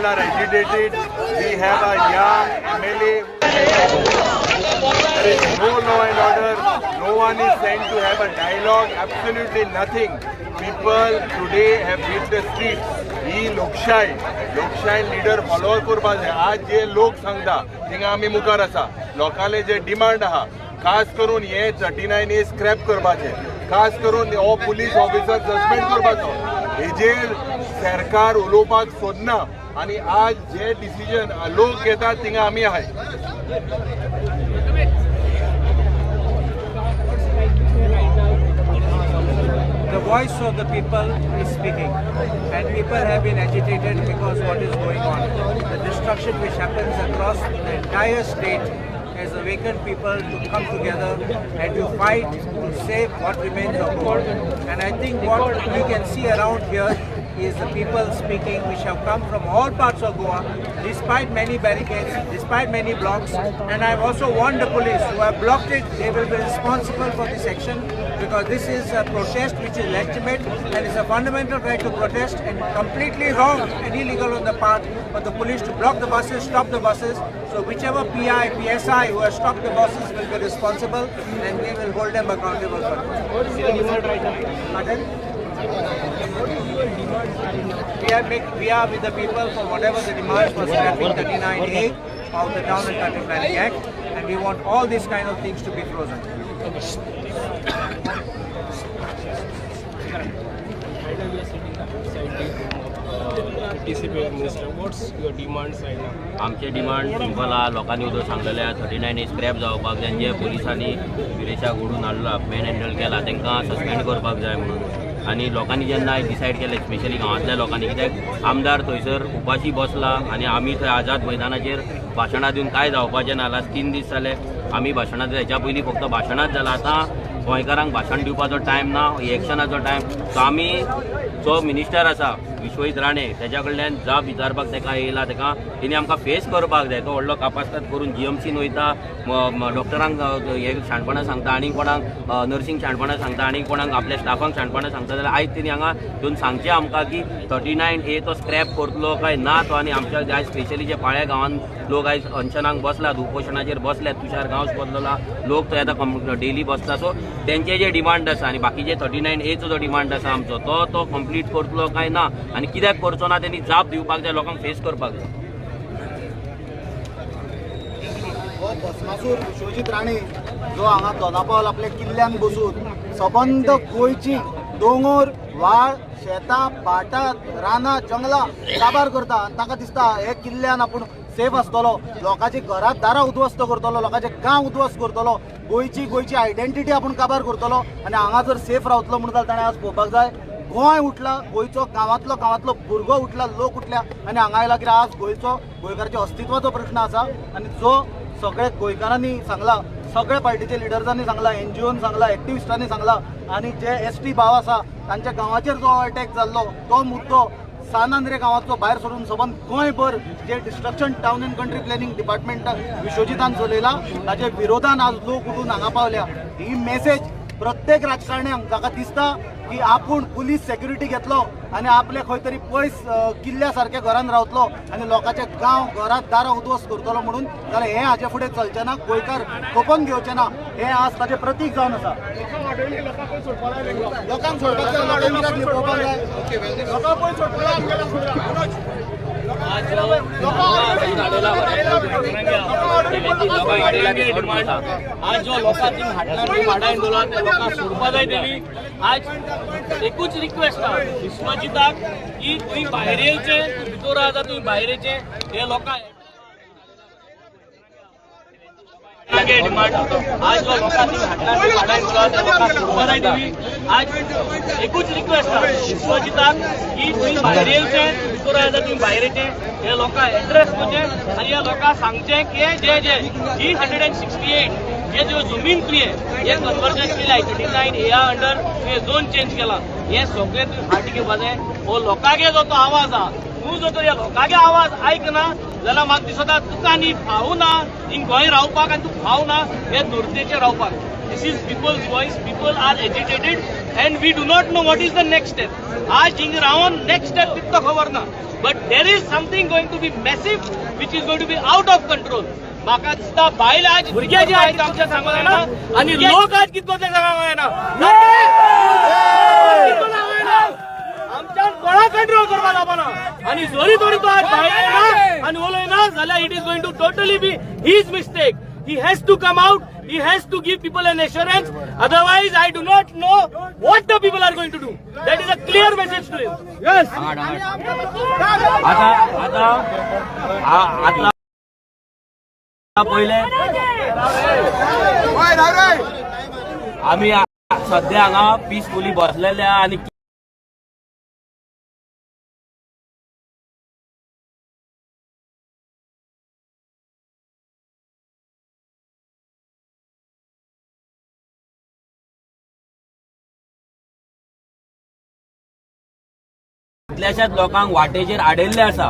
[SPEAKER 9] are agitated. We have a young MLA. There is no law and order. No one is sent to have a dialogue. Absolutely nothing. People today have hit the streets. ही लोकशाय leader follow करपा जाय. आज जे लोक सांगता थिंगा आमी मुखार आसा. लोकांले जे डिमांड आहा खास करून हे 39A स्क्रॅप करपाचे, खास करून हो पुलीस ऑफिसर सस्पेंड करपाचो, हेजेर सरकार उलोवपाक सोदना. आणि आज जे डिसिजन लोक घेतात थिंगा आमी आहाय.
[SPEAKER 17] The voice of the people is speaking, and people have been agitated because what is going on. The destruction which happens across the entire state has awakened people to come together and to fight to save what remains of the world. And I think what we can see around here is the people speaking, which have come from all parts of Goa, despite many barricades, despite many blocks. And I've also warned the police who have blocked it, they will be responsible for this action, because this is a protest which is legitimate and is a fundamental right to protest, and completely wrong and illegal on the part of the police to block the buses, stop the buses. So whichever PI, PSI who has stopped the buses will be responsible, and we will hold them accountable for it. What is your demand right now? Pardon? We are with the people for whatever the demands for scrapping 39A of the Town and Country Planning Act, and we want all these kind of things to be frozen.
[SPEAKER 11] आमचे demand simple आहा. लोकांनी उदो सांगलेले 39A scrap जावपाक जाय. जे पुलिसांनी विरेशाक ओडून हाडला, मॅन हँडल केला, तांकां सस्पेंड करपाक जाय म्हणून. आणि लोकांनी जेन्ना डिसायड केलें, स्पेशली गांवांतल्या लोकांनी, कित्याक आमदार थंयसर उपाशी बसला आनी आमी थंय आझाद मैदानाचेर भाशणां दिवन कांय जावपाचें ना. लास्ट 3 दीस जाले आमी भाशणां दिता. हेच्या पयलीं फक्त भाशणांच जालां. आतां गोंयकारांक भाशण दिवपाचो टायम ना, इलेक्शनाचो टायम. सो आमी जो मिनिस्टर आसा विश्वजीत राणे, तेच्या कडल्यान जाप विचारपाक ताका येयला. ताका तेणी आमकां फेस करपाक जाय. तो व्हडलो कापासतात करून GMCन वयता, डॉक्टरांक हे शाणपणां सांगता, आनी कोणाक नर्सींग शाणपणां सांगता, आनी कोणाक आपल्या स्टाफांक शाणपणां सांगता. जाल्यार आयज तेणी हांगा येवन सांगचें आमकां की 39A तो स्क्रॅप करतलो काय ना तो. आनी आमच्या आयज स्पेशली जे पाळ्या गांवांत लोक आयज अनशनाक बसल्यात, उपोशनाचेर बसल्यात, तुषार गांवस बसलेला, लोक थंय आतां डेली बसता. सो तेंचे जे डिमांड आसा आनी बाकीचे 39Aचो जो डिमांड आसा आमचो, तो कंप्लीट करतलो काय ना, आनी कित्याक करचो ना तेणी जाप दिवपाक जाय, लोकांक फेस करपाक जाय.
[SPEAKER 1] भस्मासूर विश्वजीत राणे जो हांगा दोनापावल आपल्या किल्ल्यान बसून सबंद गोंयची दोंगर व्हाळ शेतां भाटां रानां जंगलां काबार करता आनी ताका दिसता हे किल्ल्यान आपूण सेफ आसतलो, लोकांची घरां दारां उद्ध्वस्त करतलो, लोकांचे गांव उद्ध्वस्त करतलो, गोंयची आयडेंटिटी आपूण काबार करतलो आनी हांगा जर सेफ रावतलो म्हणून जाल्यार ताणें आज पळोवपाक जाय गोंय उठला, गोंयचो गांवांतलो भुरगो उठला, लोक उठल्या आनी हांगा आयला कित्याक आज गोंयकाराच्या अस्तित्वाचो प्रश्न आसा आनी जो सगळे गोंयकारांनी सांगला, सगळे पार्टीचे लिडर्सांनी सांगला, NGOन सांगला, एक्टिविस्टांनी सांगला आनी जे ST भाव आसा तांच्या गांवाचेर जो अटॅक जाल्लो तो मुद्दो सानांद्रे गांवाचो भायर सोडून सबंद गोंयभर जे destruction town and country planning department विश्वजितान चलयला ताचे विरोधान आज लोक उठून हांगा पावल्या. ही मेसेज प्रत्येक राजकारण्यांक जाका दिसता की आपूण पुलीस सेक्युरिटी घेतलो आनी आपले खंय तरी पयस किल्ल्या सारख्या घरान रावतलो आनी लोकांचे गांव घरां दारां उद्ध्वस्त करतलो म्हणून जाल्यार हे हाचे फुडें चलचें ना, गोंयकार खपोवन घेवचे ना, हे आज ताचें प्रतीक जावन आसा. लोकांक सोडपाक जाय, लोकांक कित्याक लिपोवपाक जाय, लोकांक पळय सोडपाक
[SPEAKER 11] आज जो लोकांनी आंदोलन त्या लोकांक सोडपा जाय तेमी. आज एकूच रिक्वेस्ट आहा विश्वजिताक की तुम्ही भायर येवचे, भितर आसा तुम्ही भायर येवचे. हे लोकांक डिमांड आज जो लोकांनी आंदोलन त्या लोकांक सोडपा जाय तेमी. आज एकूच रिक्वेस्ट आहा विश्वजिताक की तुम्ही भायर येवचे, भितर आसा तुम्ही भायर येवचे. हे लोकांक एड्रेस करचे आनी ह्या लोकांक सांगचे की जे 368 जे जो जमीन तुये हे कन्वर्जन केला 39 एया अंडर तुवें झोन चेंज केला, हे सगळे तुवें फाटी घेवपाक जाय. हो लोकांगे जो तो आवाज आहा, तूं जो तर ह्या लोकांगे आवाज आयकना जाल्यार म्हाका दिसता तुका न्ही फावू ना हिंग गोंय रावपाक आनी तूं फावू ना हे धर्तेचेर रावपाक. This is people's voice. People are agitated and we do not know what is the next step. आज हिंग रावन next step कितलो खबर ना. But there is something going to be massive which is going to be out of control. म्हाका दिसता बायल आज भुरगे जे आहेत आमच्या सांगून जायना आनी लोक आज कितको ते सांगूंक जायना. आमच्यान कोणा कंट्रोल करपाक जावना आनी जोरी तोरी तो आज भायर येना आनी उलयना जाल्यार it is going to totally be his mistake. He has to come out. He has to give people an assurance. Otherwise, I do not know what the people are going to do. That is a clear message to him. Yes. आता पहिले आम्ही सध्या हांगा peacefully बसलेले आणि कितल्याशाच लोकांक वाटेचेर आडयल्ले आसा.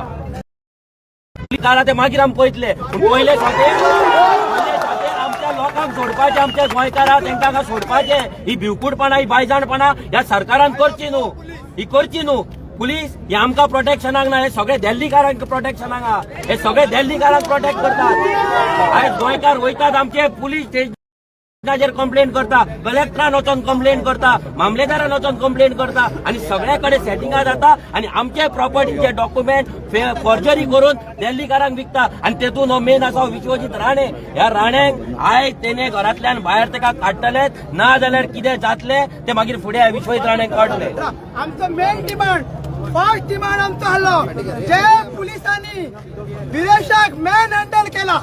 [SPEAKER 11] काळा ते मागीर आमी पळयतले पूण पयले आमच्या लोकांक सोडपाचे, आमच्या गोंयकारांक तांकां सोडपाचे. ही भिवकूटपणा ही बायजाणपणा ह्या सरकारान करची न्हू, ही करची न्हू. पुलीस हे आमकां प्रोटेक्शनाक ना, हे सगळे दिल्लीकारांक प्रोटेक्शनाक आहा, हे सगळे दिल्लीकारांक प्रोटेक्ट करतात. आयज गोंयकार वयतात आमचे पुलीस स्टेशनाचेर कंप्लेंट करता, कलेक्टरान वचून कंप्लेंट करता, मामलेदारान वचून कंप्लेंट करता आनी सगळे कडेन सेटिंगां जाता आनी आमचे प्रॉपर्टीचे डॉक्युमेंट फॉर्जरी करून दिल्लीकारांक विकता. आनी तेतून हो मेन आसा विश्वजीत राणे. ह्या राण्याक आयज तेणे घरांतल्यान भायर ताका काडटले ना जाल्यार कितें जातले ते मागीर फुडें विश्वजीत राणेक कळटले.
[SPEAKER 18] आमचो मेन डिमांड फर्स्ट डिमांड आमचो आहलो जे पुलिसांनी विरेशाक मॅन हँडल केला,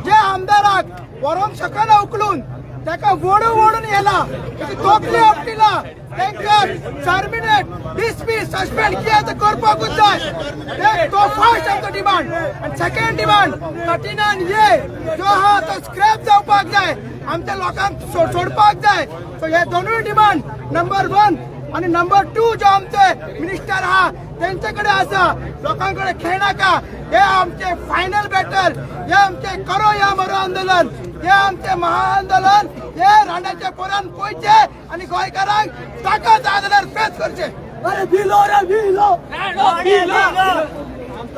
[SPEAKER 18] जे आमदाराक व्हरोंक शकना उखलून ताका ओडून येला, तोकली आपटिला, तांकां टर्मिनेट डिसमिस सस्पेंड कितें ते करपाकूच जाय. तो फर्स्ट आमचो डिमांड. आनी सेकंड डिमांड 39A जो आहा तो स्क्रॅप जावपाक जाय, आमच्या लोकांक सोडपाक जाय. सो हे दोनूय डिमांड नंबर 1 आणि नंबर 2 जो आमचे मिनिस्टर आहा त्यांचे कडेन आसा. लोकांकडे खेळनाका, हे आमचे फायनल बॅटल, हे आमचे करो या मरो आंदोलन, हे आमचे महाआंदोलन, हे राण्याच्या पोरान पळयचे आणि गोंयकारांक ताका जाय जाल्यार फेस करचे. अरे भिलो रे भिलो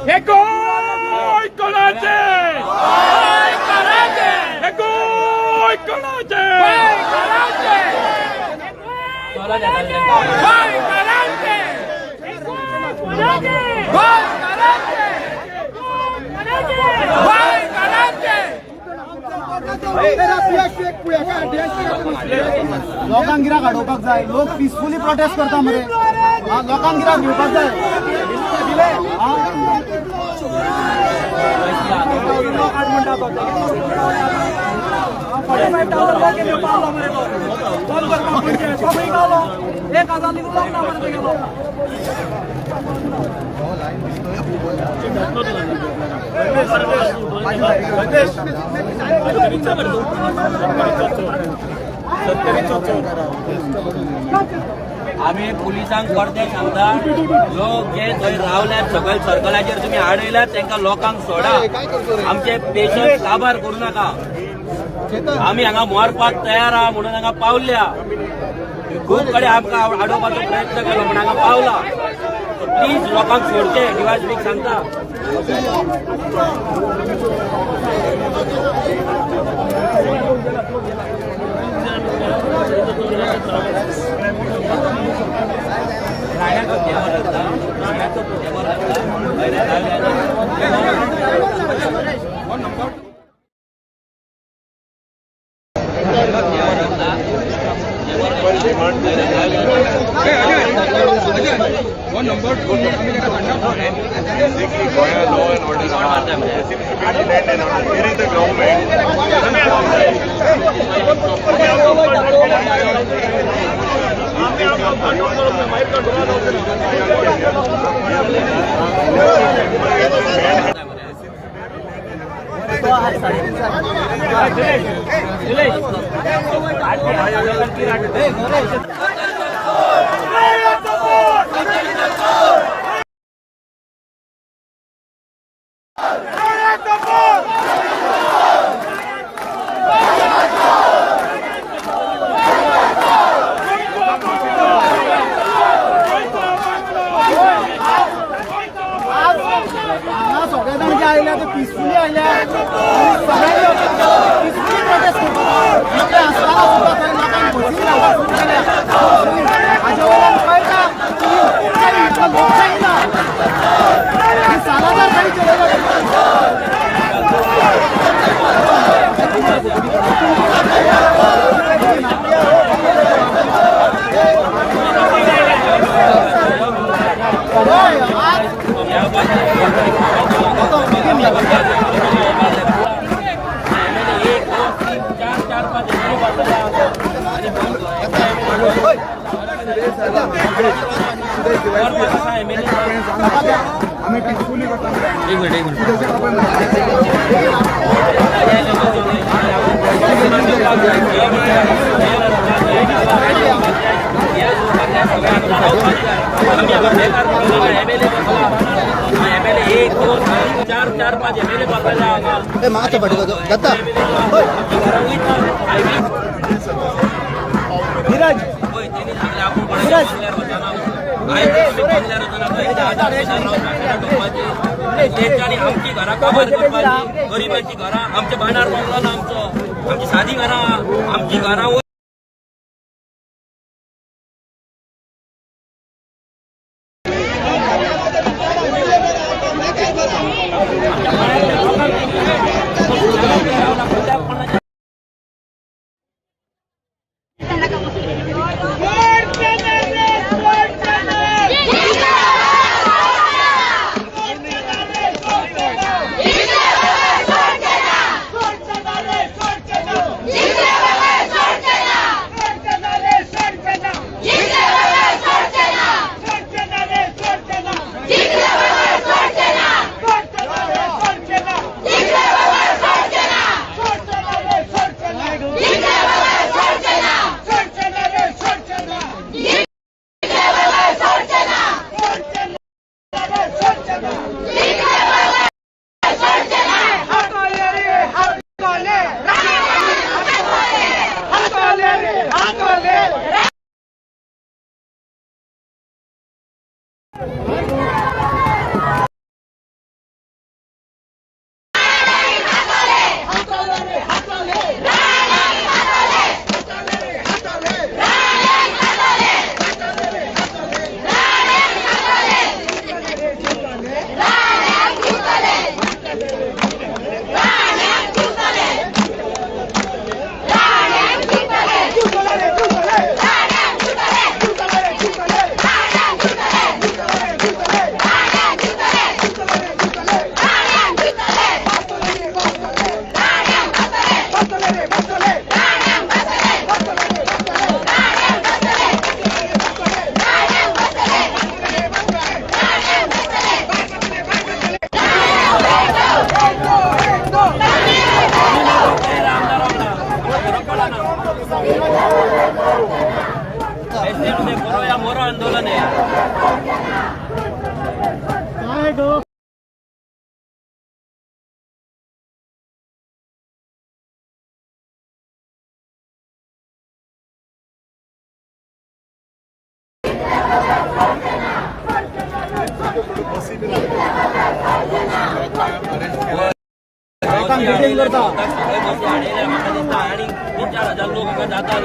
[SPEAKER 7] हे गोंय कोणाचे, हे गोंय कोणाचे,
[SPEAKER 1] लोकांक गिराक हाडोवपाक जाय. लोक पिसफुली प्रोटेस्ट करता मरे. लोकांक गिराक घेवपाक जाय.
[SPEAKER 11] आम्ही पुलिसांक परते सांगता लोक जे थंय रावल्यात सकयल सर्कलाचेर तुम्ही आडयल्यात तांकां लोकांक सोडा. आमचे पेशंट काबार करू नाका. आमी हांगा मरपाक तयार आहा म्हणून हांगा पावल्या. खूब कडेन आमकां आडोवपाचो प्रयत्न केलो पण हांगा पावला. प्लीज लोकांक सोडचे डिवायस सांगता.
[SPEAKER 1] पिसफुली आयल्या सगळ्यांनी पिसफुली प्रोटेस्ट करता आसतना सुद्धा थंय लोकांक बसीक लावपाक सुरू केल्या. हाजे वयल्यान कळटा की लोकशाही ना ही सालादार खाली आम्ही पिसफुली करता. एक मिनिट आमची घरा कवर करपाची गरीबांची घरा आमच्या बांदार बंगलो ना आमचो आमची सादी घरा आमची घरा
[SPEAKER 11] एसटीएममध्ये करो या मोरो आंदोलन आहे आणि 3-4 लोक हांगा जातात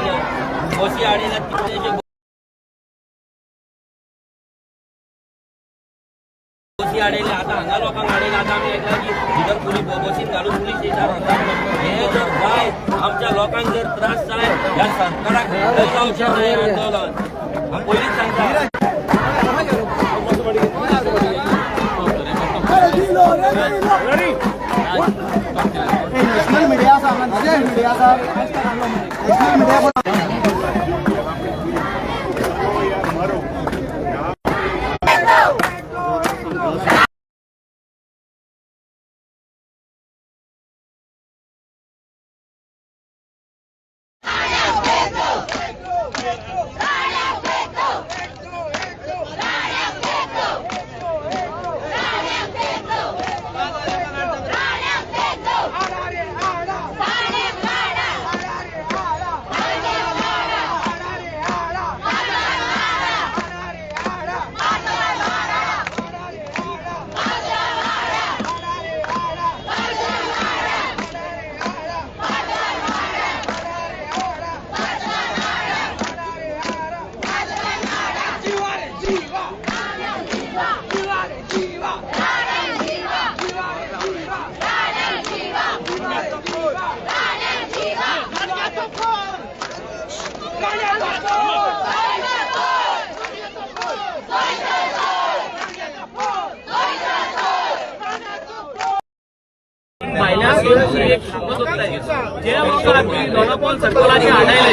[SPEAKER 11] बसी आडयल्या बसी आडयल्या आता हांगा लोकांक आडयल्या आता आमी आयकला की भितर पुलीस बसीन घालून पुलीस स्टेशनार व्हरतात हे जर जाय आमच्या लोकांक जर त्रास जाय ह्या सरकाराक खंय जावचें न्हय आंदोलन हांव पयलींच सांगता
[SPEAKER 1] नॅशनल मीडिया आसा नॅशनल मीडिया आसा नॅशनल मीडिया
[SPEAKER 7] जे लोकांक सकलाची हाडयले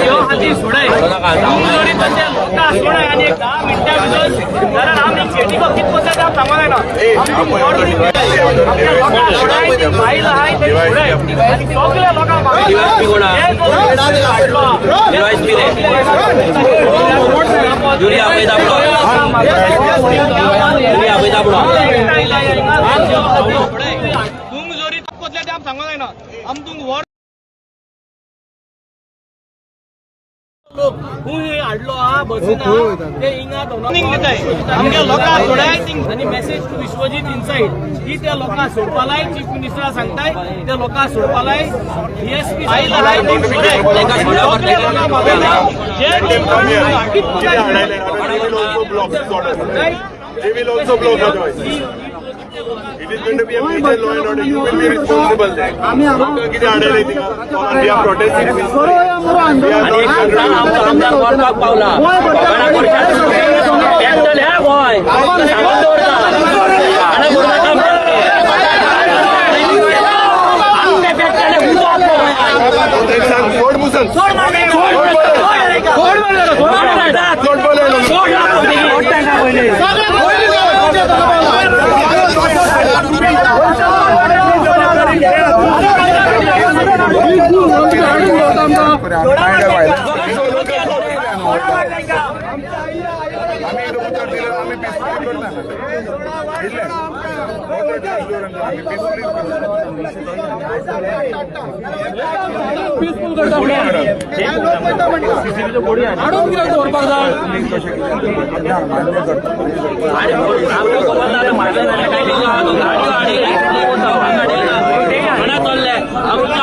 [SPEAKER 7] ह्यो हाती सोडाय लोकां सोडाय आणि 10 मिनटां भितर कारण आमी शेती कित पसत सांगूंक जायना बायल आहाय ते सोडाय आणि सगळ्या लोकांक सांगूंक जायना आमतुंक वर हाडलो हा बसीना ते हिंगा आमच्या लोकांक सोडाय आणि message to Vishwajeet inside he त्या लोकांक सोडपालाय चीफ मिनिस्टरा सांगताय त्या लोकांक सोडपालाय DSP
[SPEAKER 9] They will also block otherwise. It is going to be a major law and order. You will be responsible there. We are protesting.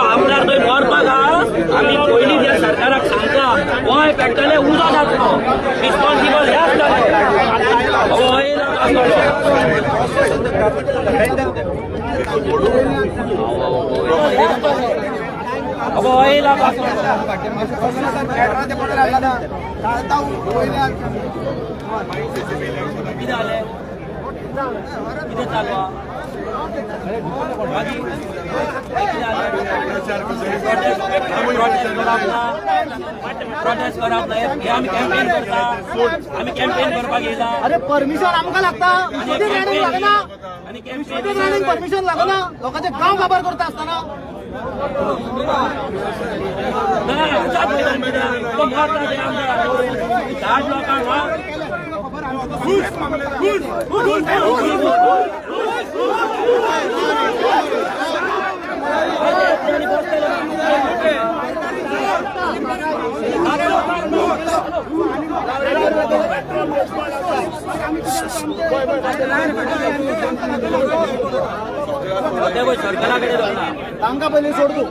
[SPEAKER 9] आमदार थंय मरपाक आमी पयलीं त्या सरकाराक सांगता गोंय पेट्टले उजो जातलो रिस्पॉन्सिबल हे आसतले प्रोटेस्ट करप न्हय हे आमी कॅम्पेन करता आमी कॅम्पेन करपाक येयला
[SPEAKER 18] अरे परमिशन आमकां लागता लागना परमिशन लागना लोकांचे गांव काबार करता आसतना
[SPEAKER 1] तांका पहिले सोडतो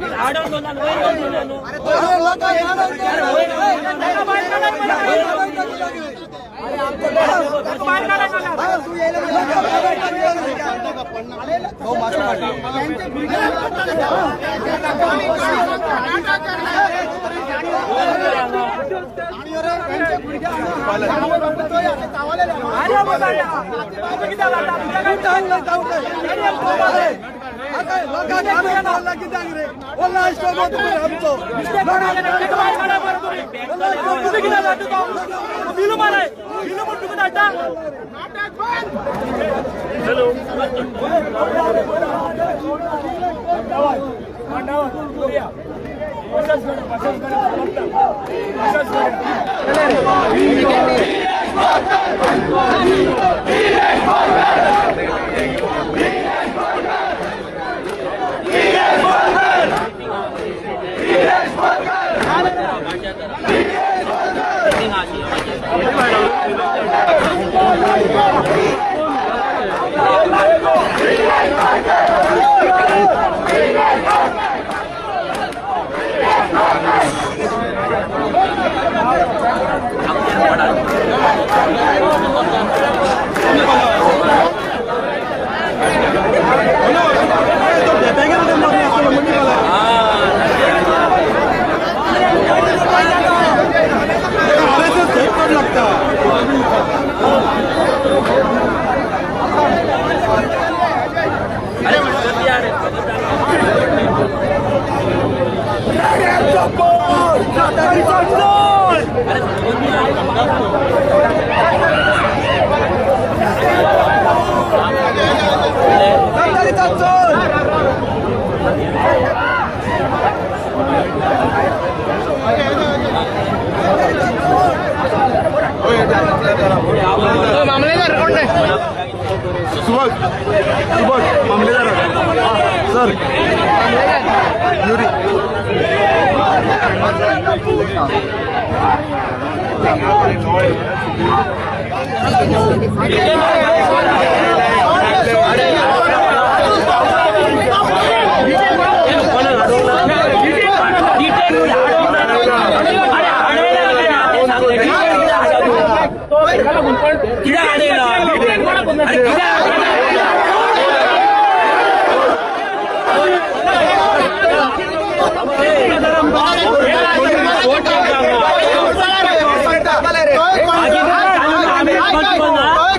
[SPEAKER 9] सर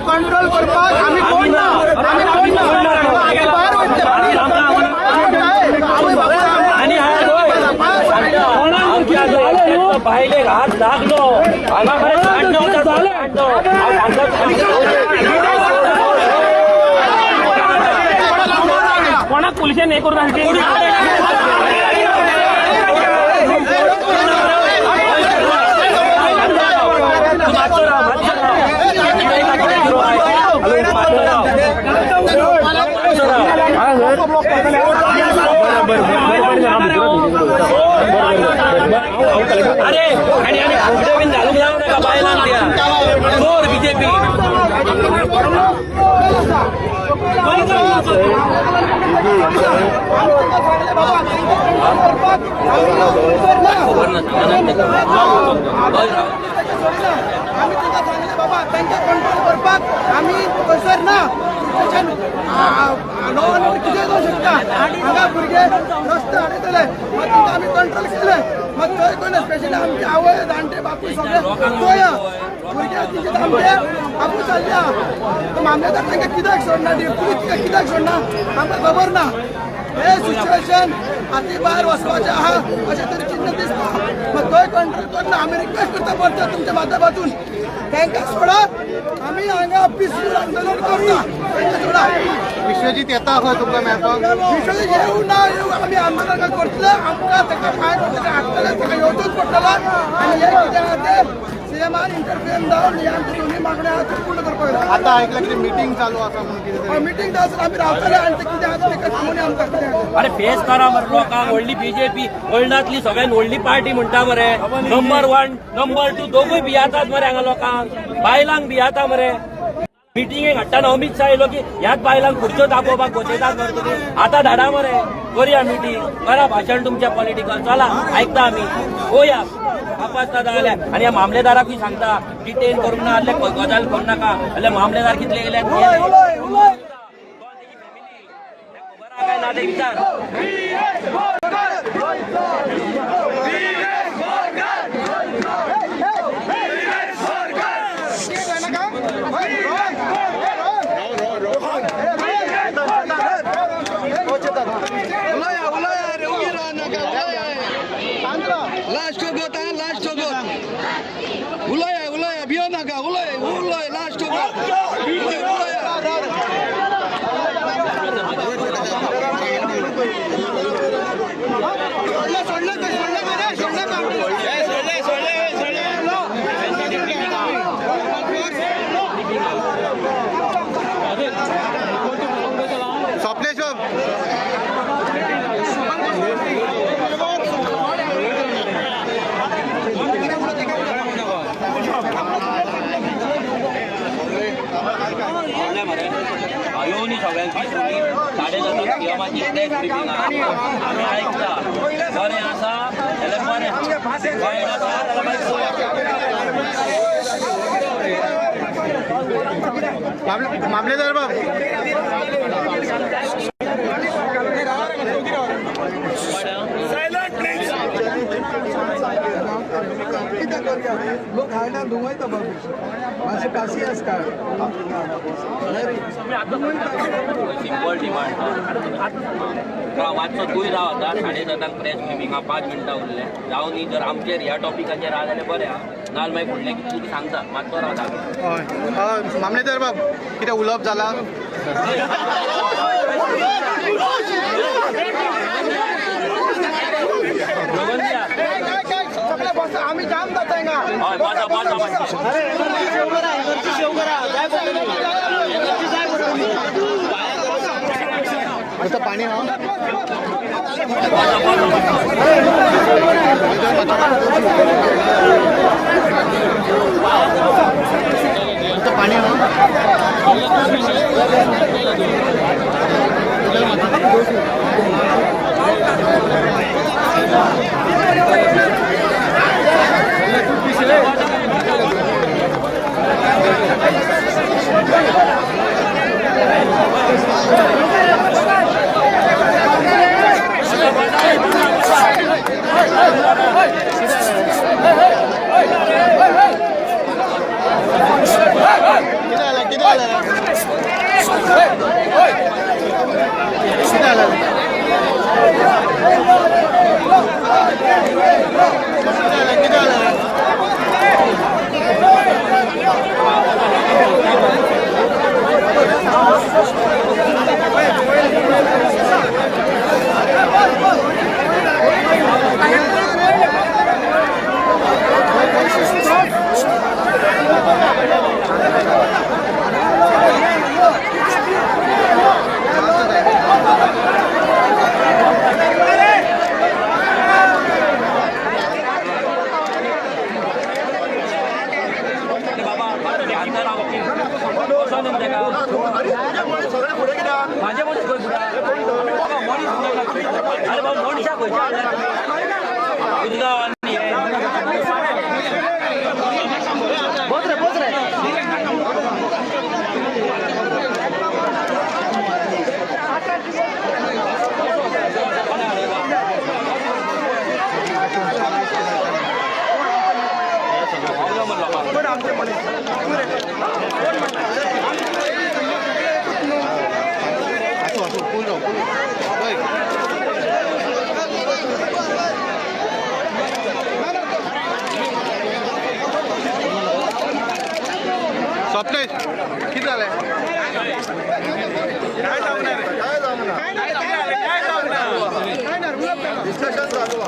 [SPEAKER 1] कंट्रोल करपाक आम्ही कोण ना
[SPEAKER 11] भाईले हात लागलो कोणाक पुलिशे नाही करून अरे आणि फुगडे बिन घालून जाऊ नका बायला चोर बीजेपी
[SPEAKER 18] बाबा त्यांच्या कंट्रोल करपाक आम्ही कसर ना किती जाऊ शकता हांगा भुरगे रस्ते अडयतले मग तिथं आम्ही कंट्रोल केले मग थंय कोण स्पेशली आमचे आवय जाणटे बापूय सगळे थंय भुरगे तिचे आमचे बापूय चल्ल्या मामलेदार तांकां कित्याक सोडना पुलीस कित्याक सोडना आमकां खबर ना हे सिच्युएशन हाती भायर वचपाचें आहा अशें तरी चिन्ह दिसता मग तो कंट्री आमी रिक्वेस्ट करता पडटा तुमच्या माध्यमातून तांकां सोडात आमी हांगा पिसफूल आंदोलन करता तांकां सोडात
[SPEAKER 1] विश्वजीत येता खंय तुमकां मेळपाक
[SPEAKER 18] विश्वजीत येऊ ना येऊ आमी आंदोलन करतले आमकां ताका फायन वचून हाडटले ताका येवचूच पडटलो आनी हे कितें आहा तें सीएमान इंटरफियरन्स जावन ह्या दोन्ही मागण्या आहा त्यो पूर्ण करपाक जाय
[SPEAKER 1] आता ऐकलं की मीटिंग चालू आसा म्हणून कितें तरी
[SPEAKER 18] मिटींग आसून आमी रावतले आनी ते कितें आहा तें सांगून आमकां कितें आहा
[SPEAKER 11] अरे फेस करा मरे लोकांक व्हडली बीजेपी वर्ल्डातली सगळ्यात व्हडली पार्टी म्हणटा मरे नंबर 1 नंबर 2 दोगूय भियातात मरे हांगा लोकांक बायलांक भियाता मरे मिटिंगेक हाडटाना अमित शाह येयलो की ह्याच बायलांक खुर्च्यो दाखोवपाक बसयतात मरे तुमी आतां धाडा मरे करुया मिटींग करा भाशण तुमच्या पॉलिटिकल चला आयकता आमी पळोवया आपासता जाल्यार आनी ह्या मामलेदाराकूय सांगता डिटेन करूंक ना जाल्यार गजाल करूं नाका जाल्यार मामलेदार कितले गेले काय ना ते विचार
[SPEAKER 18] लास्ट होता लास्ट उलय भियो नाका उलय लास्ट
[SPEAKER 11] सगळ्यांची साडे जातात किंवाची आम्ही ऐकता बरें आसा जाल्यार बरें वायट आसा जाल्यार
[SPEAKER 1] मामलेदार बाब
[SPEAKER 18] लोक हायना धुवयता बाबा मातशें काशी आसता
[SPEAKER 11] सिंपल डिमांड मातसो तूंय रावता 7:30 प्रेस मिटिंगा 5 मिनटां उरले जावन न्ही जर आमचेर ह्या टॉपिकाचेर आहा जाल्यार बरें आहा नाल मागीर फुडलें कितें तुमी सांगता मातसो रावता
[SPEAKER 1] हय मामलेदार बाब कितें उलोवप जाला
[SPEAKER 18] आम्ही जाम जाता
[SPEAKER 1] पाणी असो फुल राव
[SPEAKER 9] गणेश किती झालंय काय जाऊणार डिस्कशन चालू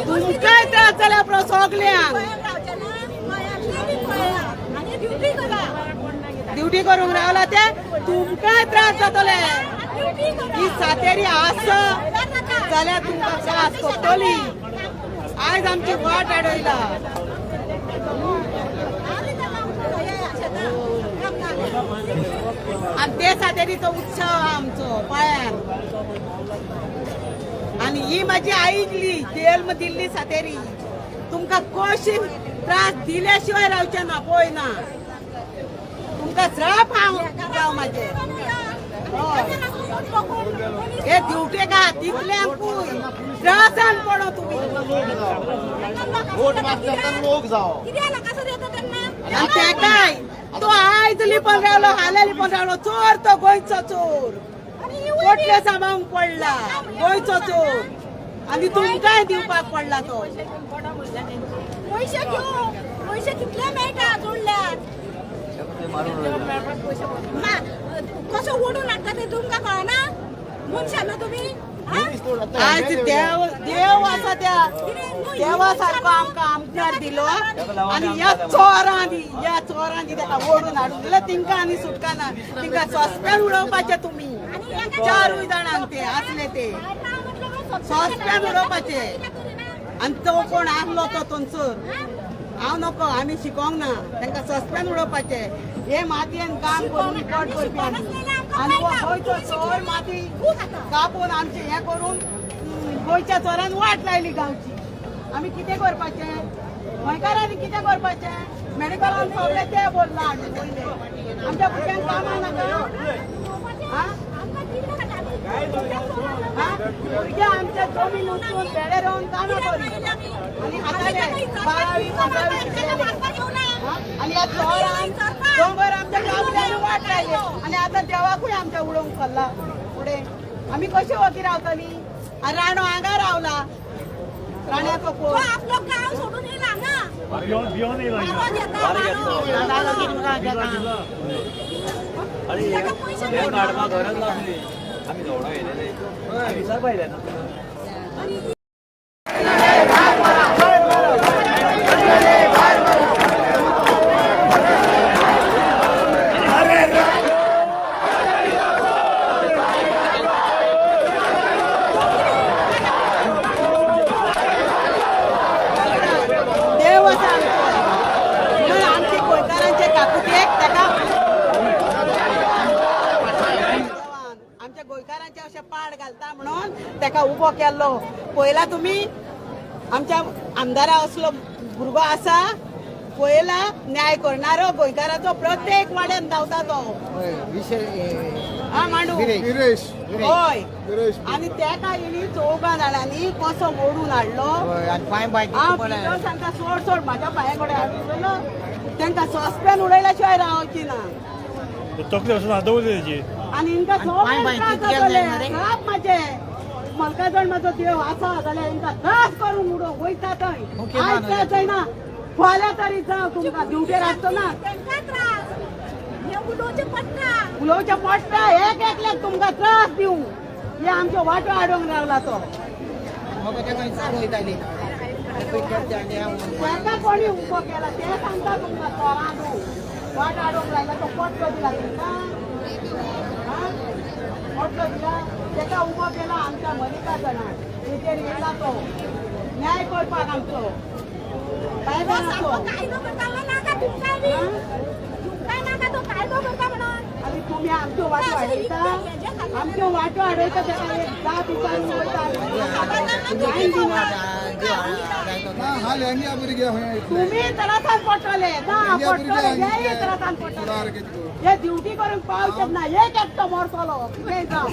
[SPEAKER 4] तुमकाय त्रास जाला प्रो सगल्यांक ड्युटी करूंक रावला ते तुमकांय त्रास जातले ही सातेरी आस जाल्यार तुमकां त्रास पडटली आयज आमची वाट अडयला आणि ते सातेरीचो उत्सव आमचो पाळ्यान आणि ही माझी आईली जेल दिल्ली सातेरी तुमका कशी त्रास दिल्याशिवाय रावचे ना पळय ना तुमका श्राप हांव माझे हे ड्युटे का तितल्यांकूय त्रासान पडो तुम्ही आणि ते काय तो आयज लिपोन रावलो हाल्या लिपोन रावलो चोर तो गोंयचो चोर कोटले सांबाळूंक पडला गोंयचो चोर आणि तुमकांय दिवपाक पडला तो
[SPEAKER 14] पैसे घेऊ पैसे कितले मेळटा जोडल्यात कसं ओढून हाडटा ते तुमकां कळना मनशां ना तुम्ही
[SPEAKER 4] आज देव आसा त्या देवा सारको आमकां आमदार दिलो आणि ह्या चोरांनी ताका ओढून हाडून दिला तिंका आनी सुटका ना तिंका सस्पेंड उडोवपाचे तुमी 4 जाणांक ते आसले ते सस्पेंड उडोवपाचे आणि तो कोण आसलो तो थंयसर हांव नको आमी शिकोंक ना तांकां सस्पेंड उडोवपाचे हे मातयेन काम करून रिपोर्ट करपी आमी आणि गोंयचो चोर माती कापून आमचे हे करून गोंयच्या चोरान वाट लायली गांवची. आमी कितें करपाचें? गोंयकारांनी कितें करपाचें? मेडिकलान सगळे ते बोलला आमी पयले. आमच्या भुरग्यांक कामां नाका. भुरगे आमच्या जमीन उचलून पेडे रावन कामां करी आनी खाताले 12-15 शिकलेले. आणि या चोरान दोंगर आमच्या गांवच्यान वाट लायले आनी आतां देवाकूय आमच्या उडोवंक चल्ला फुडें. आमी कशी वती रावतली? राणो हांगा रावला, राण्याचो कोण आपलो गांव सोडून येयला हांगा भियोन येयला.
[SPEAKER 11] आम्ही दौडा येलेले विचार पाहिजे ना.
[SPEAKER 4] देव आसा म्हणून आमची गोंयकारांचे काकुटेक ताका आमच्या गोंयकारांचे अशे पाड घालता म्हणून ताका उबो केल्लो. पयला तुमी आमच्या आमदारा असलो भुरगो आसा पयला न्याय करणारो गोंयकाराचो प्रत्येक वाड्यान धांवता तो. हा मांडू हय. आनी तेका इली 14 जाणांनी कसो मोडून हाडलो. तांकां सोड म्हाज्या पांया कडेन हाडलो. तांकां सस्पेन उडयल्या शिवाय रावची ना. आनी हिंका साप म्हाजे मलकाजण म्हाजो देव आसा जाल्यार हिंका त्रास करून उडोवंक वयता थंय. आयज तें जायना, फाल्यां तरी जावं तुमकां ड्युटेर आसतो ना. उलोवचें पडटा एक एकल्याक तुमकां त्रास दिवं. हे आमचो वाटो हाडूंक रावला तो. ताका कोणी उबो केला तें सांगता तुमकां चोरांक. वाट हाडूंक लायला तो पट्टो दिला तुमकां. पट्टो दिला ताका उबो केला आमच्या मल्लिकार्जुनान. तेचेर येयला तो न्याय करपाक आमचो. आनी तुमी आमच्यो वाटो हाडयता, आमच्यो वाटो हाडयता ताका एक 10 दिसांनी वयता. तुम्ही तरासान पडटले ना पडटले हे तरासान पडटले. हे ड्युटी करून पावचेत ना. एक एकटो मरतलो कितें जावं.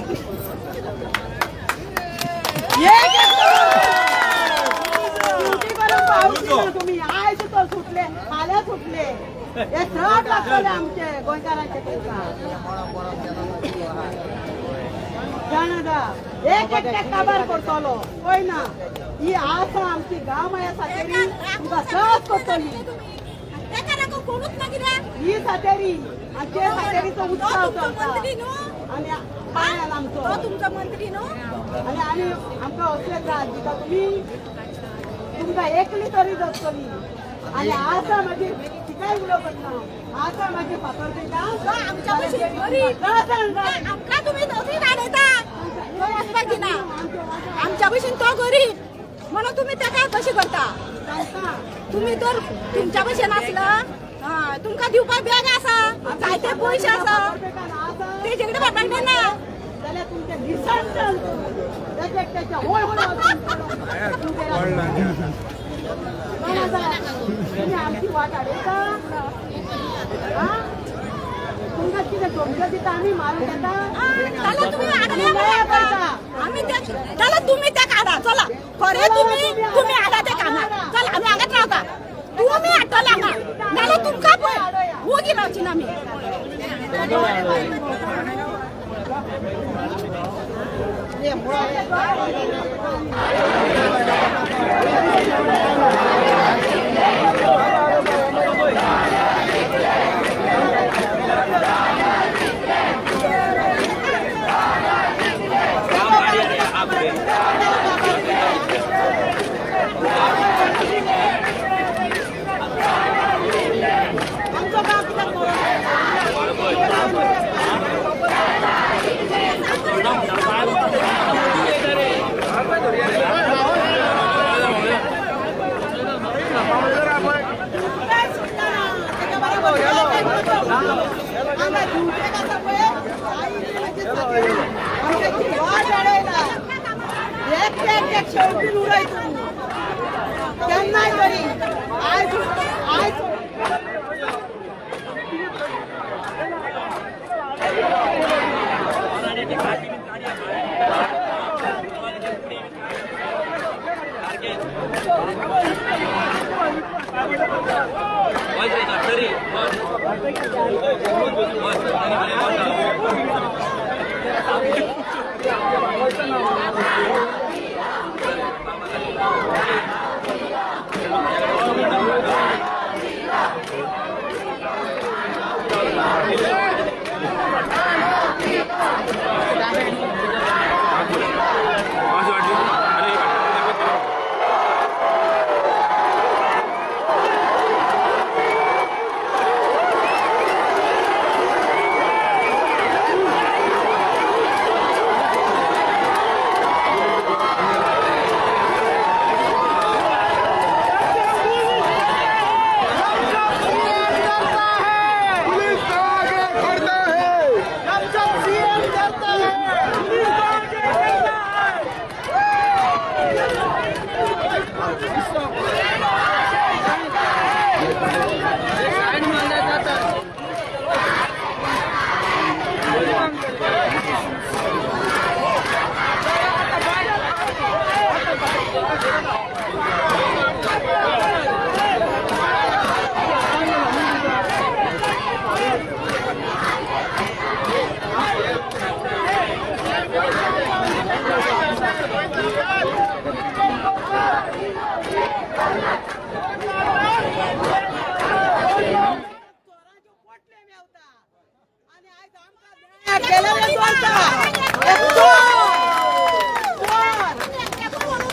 [SPEAKER 4] एक ड्युटी करून पावची ना तुमी. आयज तो सुटले फाल्यां सुटले. हे चड लागतले आमचे गोंयकारांचे तांकां. जाणा एक एकट्याक काबार करतलो पळय ना. ही आसा आमची गांवमाया सातेरी तुमकां त्रास करतली. ही सातेरी आनी ते सातेरीचो उत्सव चलता आनी पांयान आमचो तुमचो मंत्री न्हू. आनी आमी आमकां असले त्रास दिता तुमी. तुमकां एकली तरी जगतली. आनी आसा म्हाजी शिकाय उलोवप ना. आसा म्हाजी फातोर्डेकार आमकां तुमी दोगी वाडयता. आमच्या भशेन तो गरीब म्हणून तुम्ही ताका कशी करता. तुम्ही तर तुमच्या भशेन आसला तुमकां दिवपाक बॅग आसा, जायते पयशे आसा, तेजे कडेन बापायक ना जाल्यार तुमचे निसंतन तुम्ही आमची वाट हाडयता. तुमकां कितें धमक्यो दिता आमी मारून येता. जाल्यार तुम्ही त्या काढा. चला खरे तुम्ही हाडा ते काना. चला आमी हांगाच रावता. तुम्ही हाडटले हांगा नाल्यार तुमकां पळय वोगी रावची ना आमी.
[SPEAKER 18] उडीन उडय तू केन्नाय तरी आयज आयज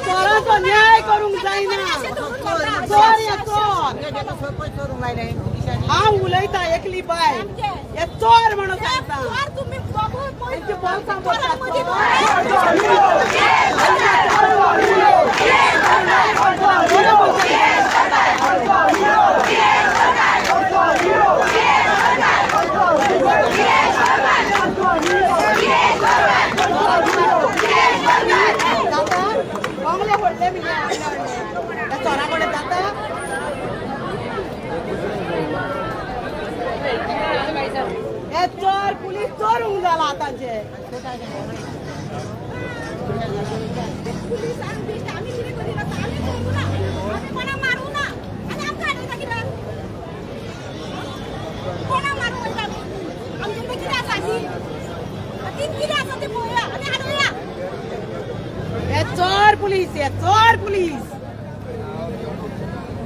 [SPEAKER 18] चोराचो न्याय करूंक जायना चोर हे चोर हांव उलयता एकली बाय हे चोर म्हणून सांगता तेंची बोलसां बंगले पडले चोराकडे जाता हे चोर पुलीस चोरूंक जाला आतांचे हे चोर पुलीस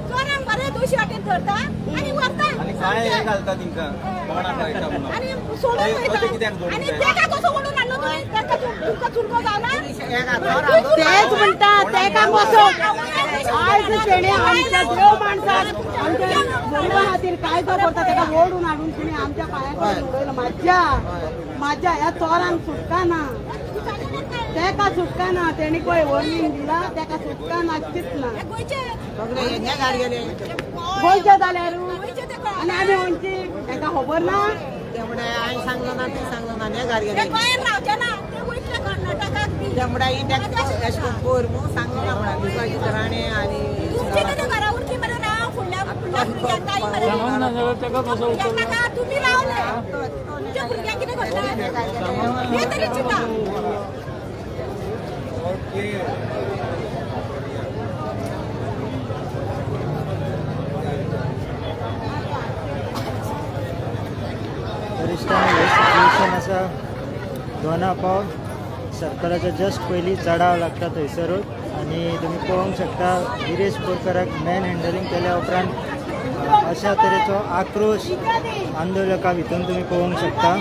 [SPEAKER 18] चोरांक बरे दोशी वाटेन धरता आणि व्हरता
[SPEAKER 13] काय घालता तिंका कोणाक कळटा म्हणून
[SPEAKER 18] आणि सोडून वयता आणि तेका कसो ओडून हाडलो तुमी तेका तुमका चुरको जावना तेच म्हणटा तेका कसो आयज तेणे आमच्या देव माणसाक आमच्या गरिबा खातीर कायदो करता तेका ओडून हाडून तुमी आमच्या पांयाकडे उडयलो माझ्या ह्या चोरांक सुटका ना तेका सुटका ना तेणी पळय वॉर्निंग दिला तेका सुटका ना चिंतना गोंयचे जाल्यार आनी आमी खंयची तेका खबर ना
[SPEAKER 13] हांवें सांगलो ना ते सांगलो ना नेगार गेले त्यामुळे ही टॅक्स अशें करून कर म्हणून सांगलो ना म्हणा दुसऱ्याची घराणे आनी
[SPEAKER 18] तुम्ही रावले तुमच्या भुरग्यांक कितें घडटा हे तरी चिंता
[SPEAKER 19] वरिश्ठांनी हे सिच्युएशन आसा दोना पाव सरकाराच्या जस्ट पयलीं चडाव लागता थंयसरूच आनी तुमी पळोवंक शकता गिरीश बोरकाराक मॅन हँडलिंग केल्या उपरांत अशा तरेचो आक्रोश आंदोलका भितून तुमी पळोवंक शकता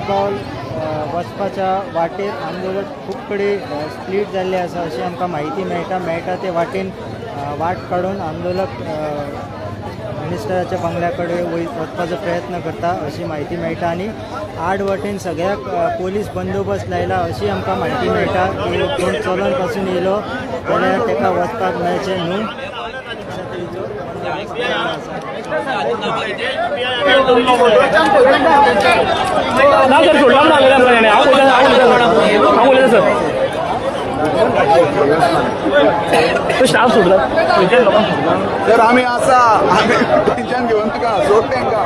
[SPEAKER 19] पावल वचपाच्या वाटेर आंदोलन खूब कडेन स्प्लीट जाल्लें आसा अशी आमकां म्हायती मेळटा ते वाटेन वाट काडून आंदोलक मिनिस्टराच्या बंगल्याकडे वचपाचो प्रयत्न करता अशी माहिती मेळटा आनी आड वटेन सगळ्याक पोलीस बंदोबस्त लायला अशी आमकां म्हायती मेळटा की कोण चलून पासून येयलो जाल्यार ताका वचपाक मेळचें न्हू अशा तरेचो
[SPEAKER 7] स्टाफ सोडला
[SPEAKER 16] तर आम्ही असा आम्ही टेन्शन घेऊन तुका सोड तेंका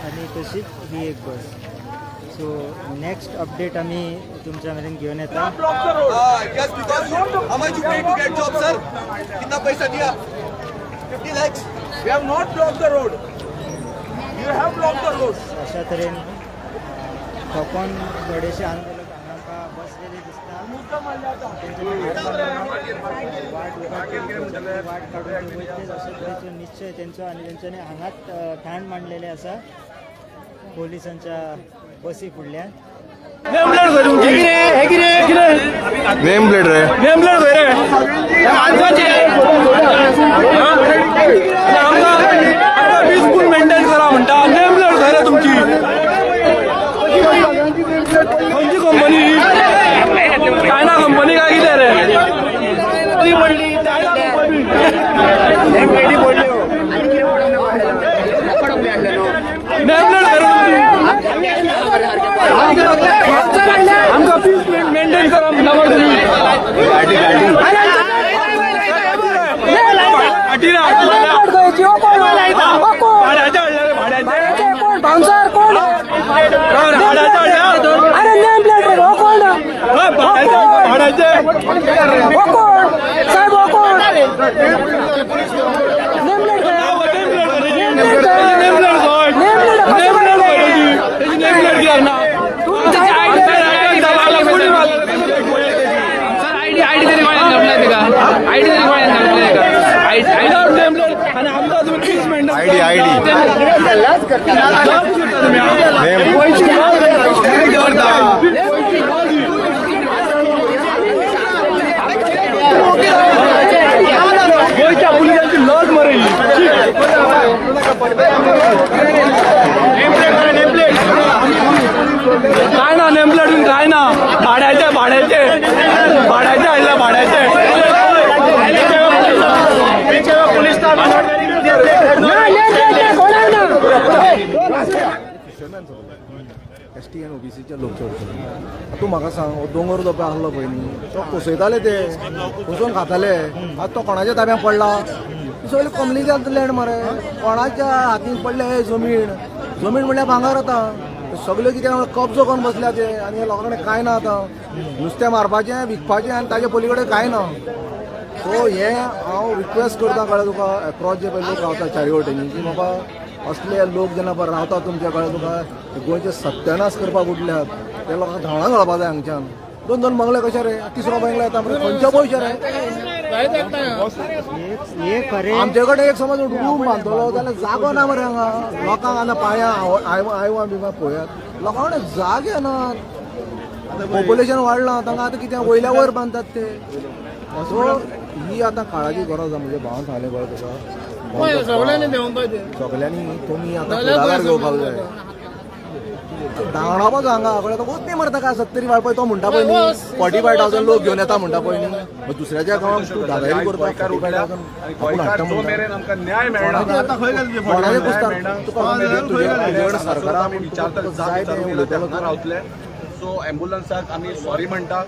[SPEAKER 19] आणि तशीच ही एक बस सो नेक्स्ट अपडेट आम्ही तुमच्या मेरेन घेऊन येता
[SPEAKER 3] पैसा दिया 50 lakhs. We have not blocked the road. You have blocked the road.
[SPEAKER 19] अशा तरेन थोकोन थोडेशे आंदोलक हांगा बसलेले दिसता वाट काडून ते वयतलेच अशे तरेचो निश्चय तेंचो आनी तेंच्यांनी हांगाच ठाण मांडलेले आसा पोलिसांच्या बसी फुडल्यान
[SPEAKER 9] नेम प्लेट रे पीसफुल मेंटेन करा म्हणटा नेम प्लेट खंय रे तुमची खंयची कंपनी चायना कंपनी काय कितें रे नेम प्लेट आमकां पीस मेंटेन करा म्हणटा मरे काय ना नेमप्लेट काय ना भाड्याचे आणलं भाड्याचे
[SPEAKER 3] ST आनी OBCचे लोक चड तूं म्हाका सांग हो दोंगर जो पळय आसलो पळय न्ही तो कोसयताले ते कोसून खाताले आतां तो कोणाच्या ताब्यात पडला सगळे कमलिगत लँड मरे कोणाच्या हातीन पडले जमीन म्हणल्यार भांगर आतां सगळे कितें कब्जो करून बसल्या ते आनी हे लोकां कडेन कांय ना आतां नुस्तें मारपाचें विकपाचें आनी ताजे पली कडेन कांय ना सो हे हांव रिक्वेस्ट करता कळ्ळें तुका एक्रॉस जे पळय लोक रावता चारी वटेनी की म्हाका असले लोक जेन्ना पळय रावता तुमच्या कळ्ळें तुका गोंयचे सत्यानाश करपाक उठल्यात ते लोकांक धांवणां घालपा जाय हांगच्यान 2-2 बंगले कशे रे तिसरो बंगलो येता मरे खंयचे पयशे रे आमचे कडेन एक समज रूम बांदतलो जाल्यार जागो ना मरे हांगा लोकांक आतां पांयां आयवां बिवां पळयात लोकां कडेन जागे ना पॉप्युलेशन वाडलां तांकां आतां कितें वयल्या वयर बांदतात ते सो ही आतां काळाची गरज आहा म्हणजे भावान सांगलें पळय तुका सगल्यांनी तुमी आतां फुडाकार घेवपाक जाय धांवडावपाक हांगा कळ्ळें तो वच न्ही मरे ताका 70 वाळपय तो म्हणटा पळय न्ही 45,000 लोक घेवन येता म्हणटा पळय न्ही दुसऱ्याच्या गांवांत तूं दादागिरी करता 45,000 हाडटा म्हणटा
[SPEAKER 9] न्याय मेळना
[SPEAKER 3] कोणाचे पुस्तक तुका तुजे कडेन सरकारान
[SPEAKER 9] आमी विचारता जाय ते उलयतना रावतले सो एम्ब्युलन्साक आमी सॉरी म्हणटा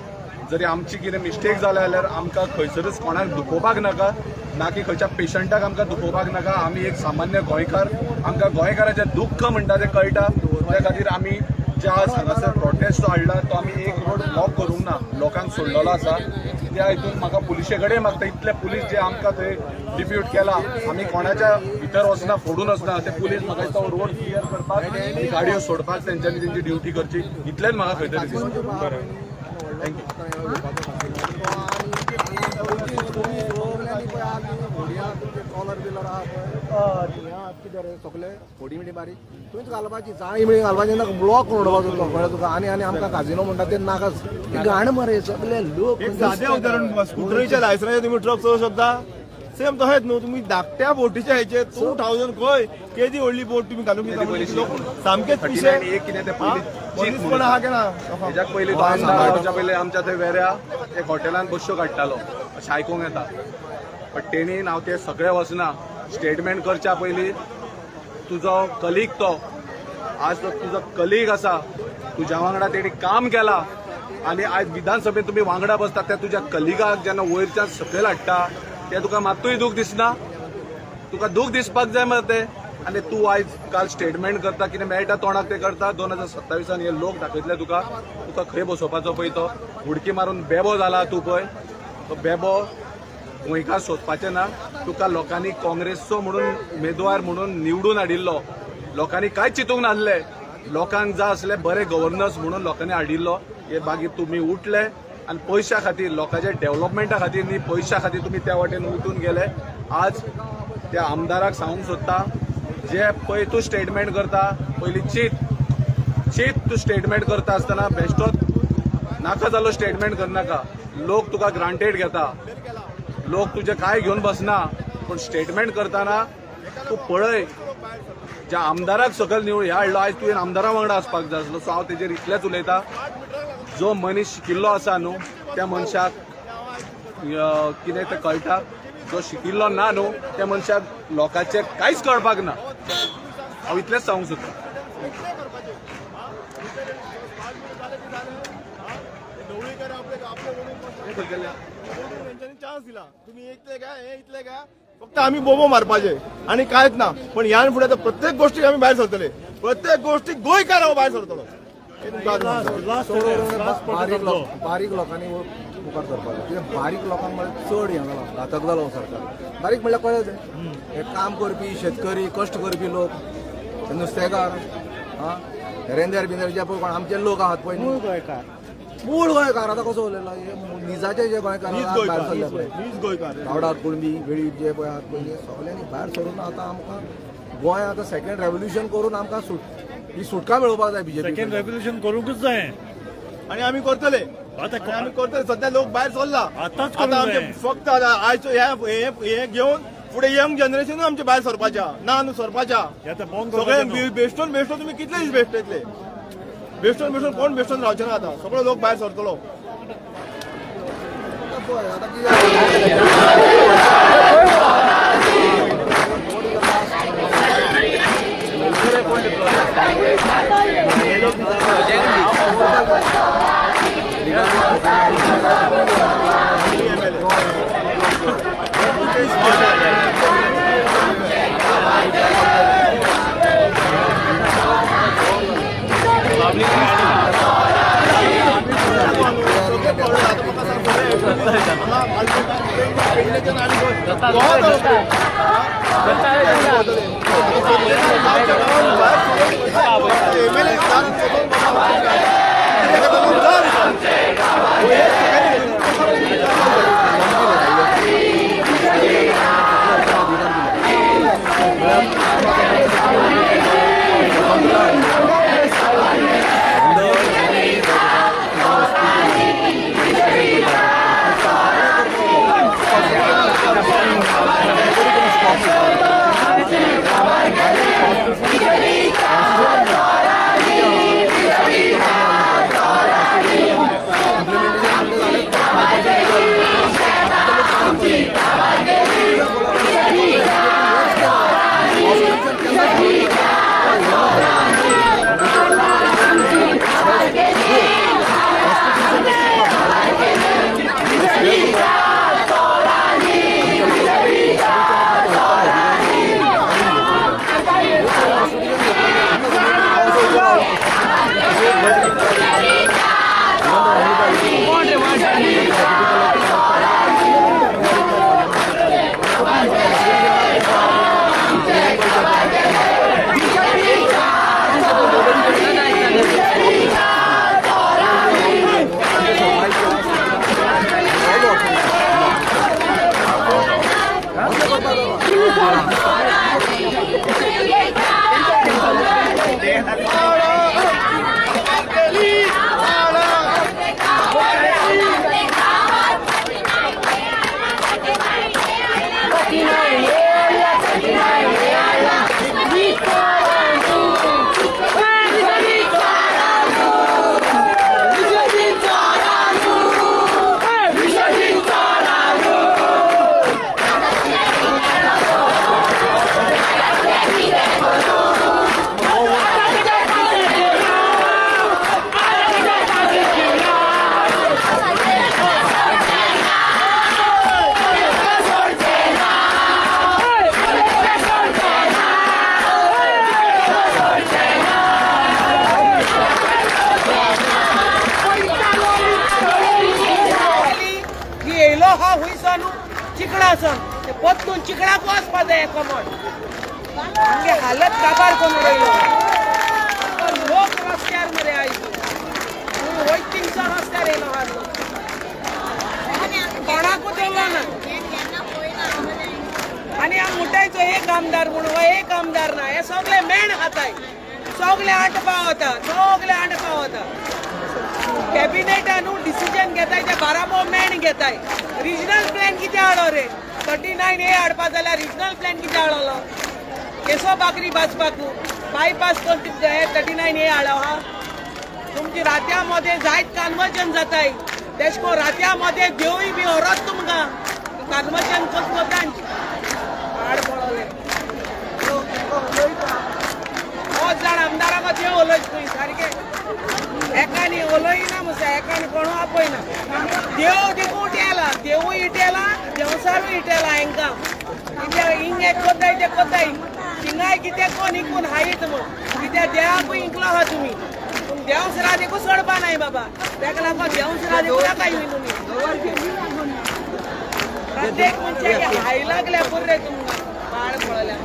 [SPEAKER 9] जरी आमची कितें मिस्टेक जाल्या जाल्यार आमकां खंयसरूच कोणाक दुखोवपाक नाका ना की खंयच्या पेशंटाक आमकां दुखोवपाक नाका आमी एक सामान्य गोंयकार आमकां गोंयकाराचें दुख्ख म्हणटा तें कळटा त्या खातीर आमी ज्या हांगासर प्रोटेस्ट जो हाडला तो आमी एक रोड ब्लॉक करूंक ना लोकांक सोडलेलो आसा त्या हितून म्हाका पुलिशे कडेन मागता इतले पुलीस जे आमकां थंय डिफ्यूट केला आमी कोणाच्या भितर वचना फोडून वचना ते पुलीस म्हाका दिसता रोड क्लियर करपाक गाडयो सोडपाक तेंच्यांनी तेंची ड्युटी करची इतलेंच म्हाका खंय तरी दिसता
[SPEAKER 3] सगळे फोडी मिडी बारीक तुवेंच घालपाची जाळी मिळी घालपाची ना ब्लॉक उडोवपाचो कळ्ळें तुका आनी आमकां काजिनो म्हणटा ते नाकाच घाण मरे सगळे लोक
[SPEAKER 9] सादें उदाहरण स्कुटरीच्या लायसनाचेर तुमी ट्रक चलोवंक शकता सेम तशेंच न्हू तुमी धाकट्या बोटीच्या हेचेर 2000 खंय केदी व्हडली बोट तुमी घालूंक दिता सामकेच पिशे पण आहा की ना
[SPEAKER 20] हेज्याक पयलीं तो आमदार रावच्या पयलीं आमच्या थंय वेऱ्या एक हॉटेलान बश्यो काडटालो अशें आयकूंक येता बट तेणी हांव ते सगळे वचना स्टेटमेंट करच्या पयलीं तुजो कलीग तो आज तो तुजो कलीग आसा तुज्या वांगडा तेणी काम केला आनी आयज विधानसभेत तुमी वांगडा बसता त्या तुज्या कलिगाक जेन्ना वयरच्यान सकयल हाडटा ते तुका मात्तूय दूख दिसना तुका दूख दिसपाक जाय मरे ते आनी तूं आयज काल स्टेटमेंट करता कितें मेळटा तोंडाक ते करता 2027 हे लोक दाखयतले तुका खंय बसोवपाचो पळय तो उडकी मारून बेबो जाला तूं पळय तो बेबो गोंयकार सोदपाचें ना तुका लोकांनी काँग्रेसचो म्हणून उमेदवार म्हणून निवडून हाडिल्लो लोकांनी कांयच चिंतूंक नासले लोकांक जाय आसले बरे गव्हर्नन्स म्हणून लोकांनी हाडिल्लो हे मागीर तुमी उठले आनी पयशा खातीर लोकांच्या डेव्हलपमेंटा खातीर न्ही पयशा खातीर तुमी त्या वाटेन उठून गेले आज त्या आमदाराक सांगूंक सोदता जे पळय तूं स्टेटमेंट करता पयलीं चीत तूं स्टेटमेंट करता आसतना बेश्टोच नाका जालो स्टेटमेंट करनाका लोक तुका ग्रांटेड घेता लोक तुजे कांय घेवन बसना पूण स्टेटमेंट करतना तूं पळय ज्या आमदाराक सकयल निवड हाडलो आयज तुवें आमदारा वांगडा आसपाक जाय आसलो सो हांव तेजेर इतलेंच उलयतां जो मनीस शिकिल्लो आसा न्हू त्या मनशाक कितें तें कळटा जो शिकिल्लो ना न्हू त्या मनशाक लोकांचें कांयच कळपाक ना हांव इतलेंच सांगूंक सोदतां
[SPEAKER 9] चान्स दिला तुम्ही इतले घ्या हे इतले घ्या फक्त आम्ही बोबो मारपाचे आणि कांयच ना पण ह्या फुडें प्रत्येक गोष्टीक आम्ही भायर सरतले प्रत्येक गोष्टीक गोंयकार हांव भायर सरतलो
[SPEAKER 3] बारीक लोकांनी मुखार सरपाचो कित्याक बारीक लोकांक म्हणल्यार चड हें जाला घातक जालो सरकार बारीक म्हणल्यार कळ्ळें तें हे काम करपी शेतकरी कश्ट करपी लोक नुस्तेकार रेंदेर बिंदेर जे पळय कोण आमचे लोक आहात पळय मूळ गोंयकार आतां कसो उलयला निजाचे जे गोंयकार भायर सरले पळय गावडार कुळमी वेळीप जे पळय आहात पळय सगळ्यांनी भायर सरून आतां आमकां गोंय आतां सेकेंड रेव्होल्युशन करून आमकां ही सुटका मेळोवपाक जाय बीजेपी
[SPEAKER 5] सेकेंड रेव्होल्युशन करूंकच जाय
[SPEAKER 9] आणि आम्ही करतले आम्ही करतले सध्या लोक भायर सरला आता आमचे फक्त आयचो हे घेऊन फुडें यंग जनरेशन आमचे भायर सरपाच्या ना न्हू सरपाच्या सगळे बेश्टोन तुम्ही कितले दीस बेश्ट येतले बेश्टोन कोण बेश्टोन रावचे ना आता सगळो लोक भायर सरतलो
[SPEAKER 4] वचोन ते पोत्तून चिकडाक वचपा जाय कमोड आमगे हालत काबार करून उडयलो लोक रस्त्यार मरे आयज वैतींचो रस्त्यार येयलो हा लोक कोणाकूच येयलो ना आनी हांव मुटायचो एक आमदार म्हणून एक आमदार ना हे सगळे मेण खाताय सगळे आटपा वता कॅबिनेटान डिसिजन घेताय ते बाराबो मेण घेताय रिजनल प्लॅन कितें हाडलो रे 39A हाडपा जाल्यार रिजनल प्लॅन कितें हाडलो केसो बाकरी भाजपाकू बायपास करून 39A हाडलो हा तुमची रात्या मध्ये जायत कन्वर्जन जाताय तेश को रात्या मध्ये देवूय बी व्हरत तुमकां कन्वर्जन कोतांची हाड पळोले 5 जाण आमदारांक देव उलयत खंय सारके एकानी उलयना मुसा एकानी कोणू आपयना देव दिकूट येला देवूय इटेला देवसारूय इटेला हांकां कित्याक हिंग एक कोताय ते कोताय हिंगाय कितें कोण इकून हायत म्हूण कित्याक देवाकूय इंकलो आहा तुमी पूण देवसरा देखून सोडपा नाय बाबा ताका लागून देवसरा देखून नाका तुमी प्रत्येक मनशाक हाय लागल्या पुर्रे तुमकां पाड पळल्या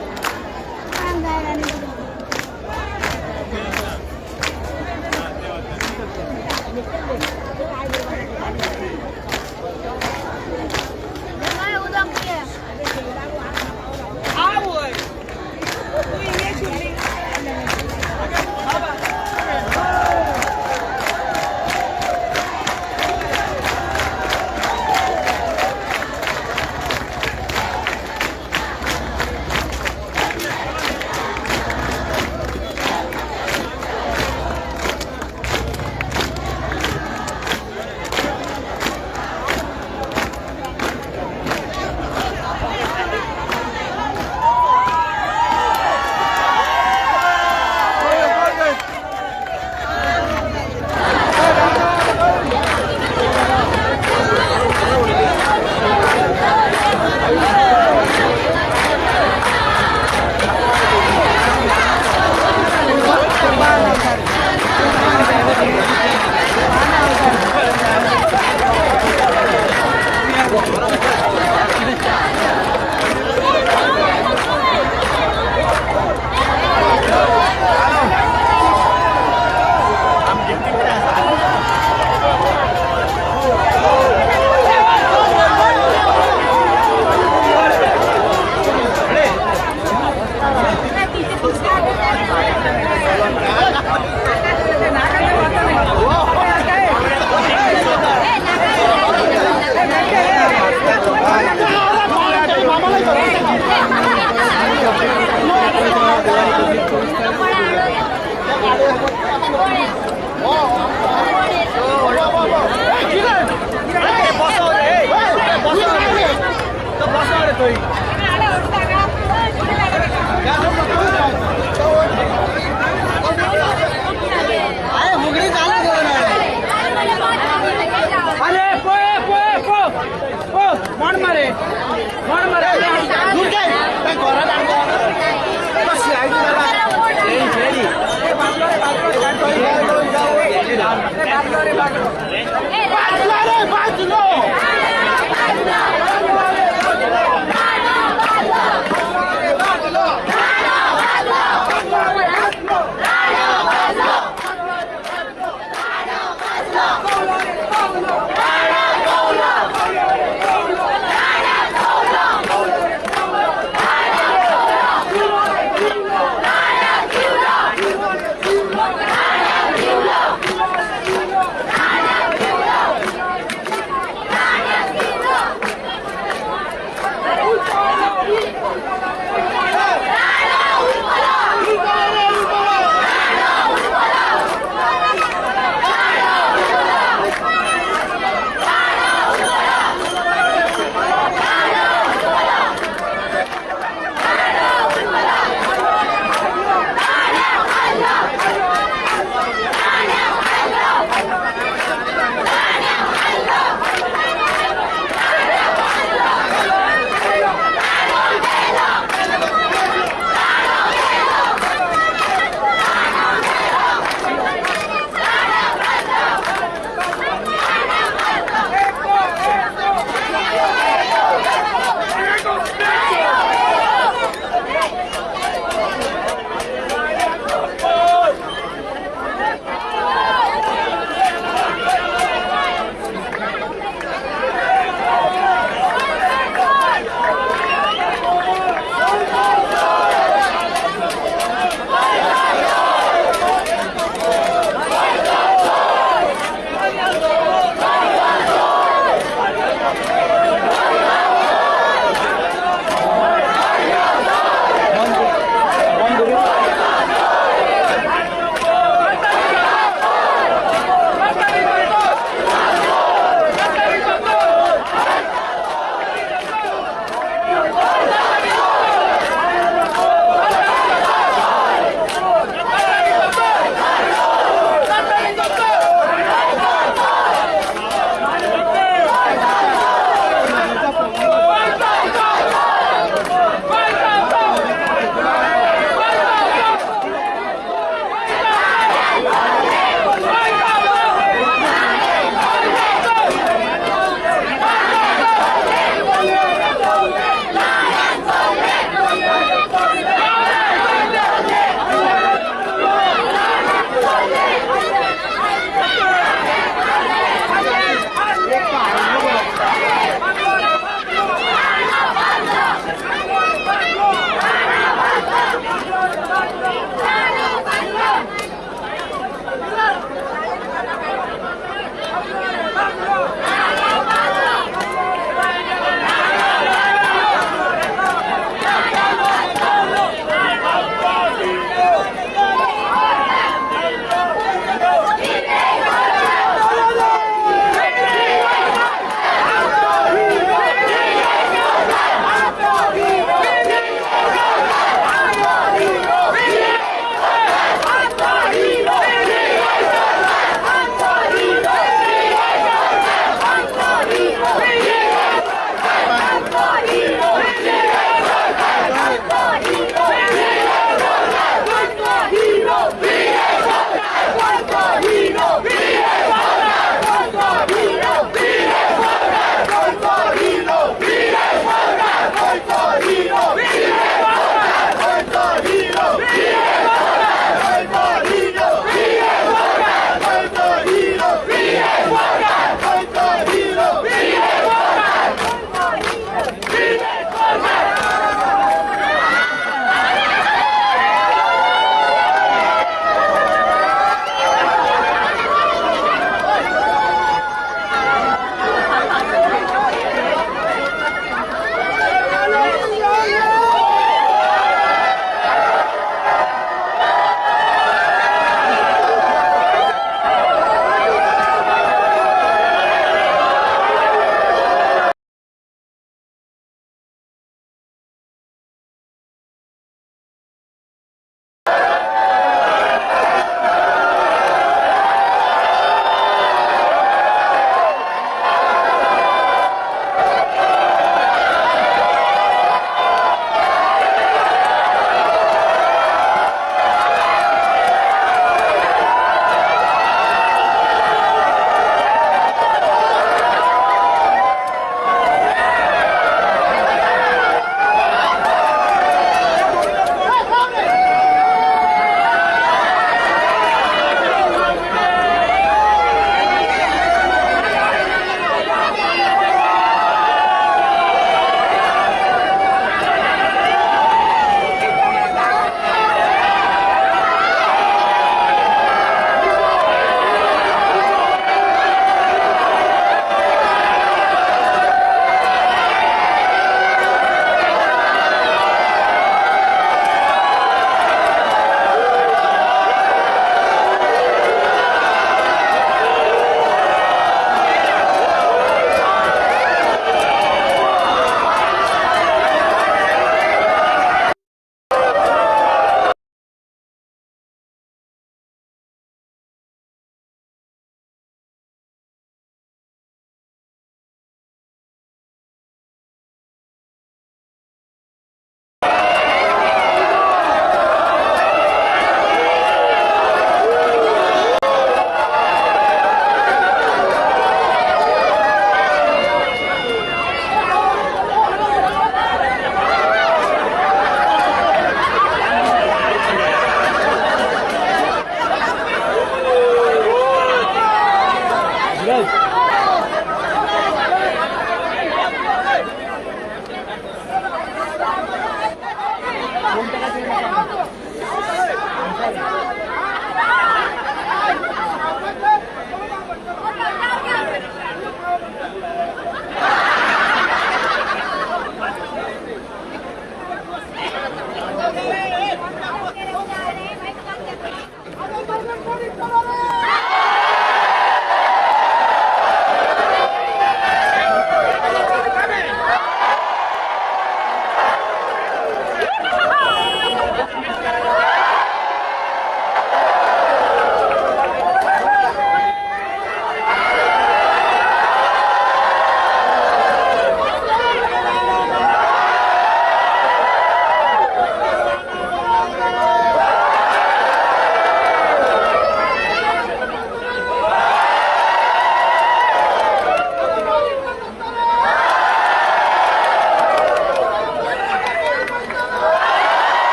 [SPEAKER 4] आवय तू ये शिवली बाबा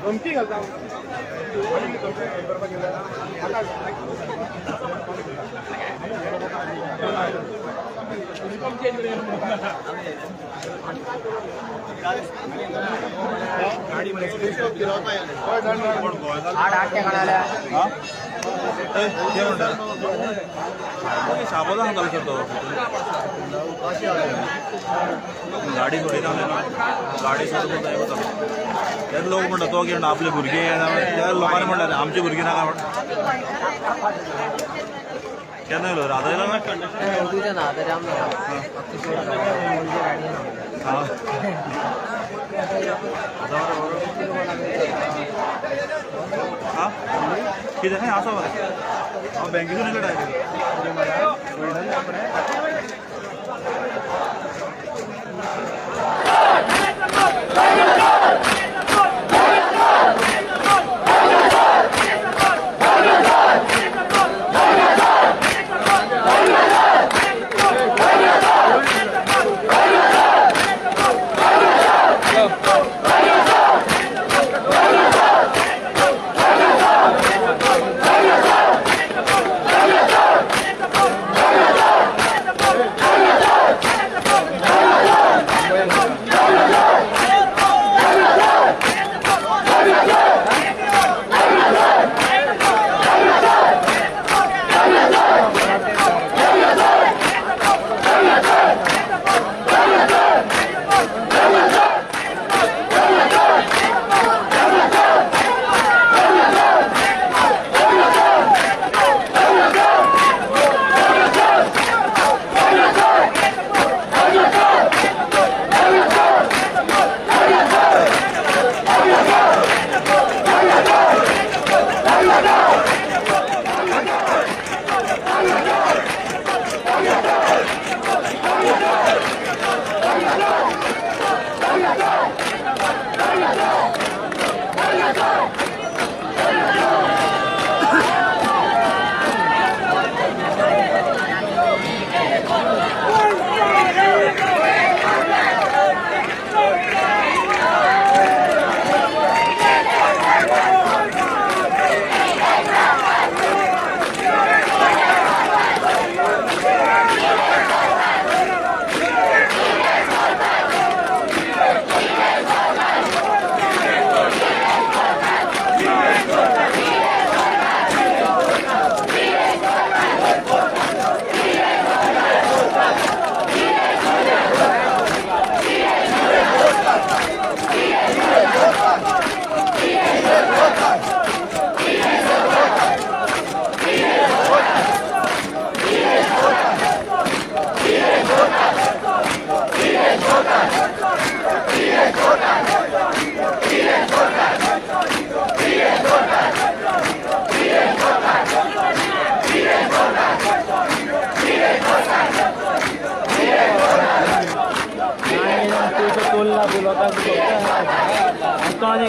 [SPEAKER 9] धमकी घालता
[SPEAKER 2] साबोदान घालू शकतो गाडी सोडी ना गाडी सोडून त्यात लोक म्हणतात तो घेऊन आपले भुरगे त्या लोकांनी म्हणलं आमचे भुरगे नाका म्हण केन्ना येयलो राधा येयलो ना हां कितें खंय आसा मरे हांव बँकेतून येयलो डायरेक्ट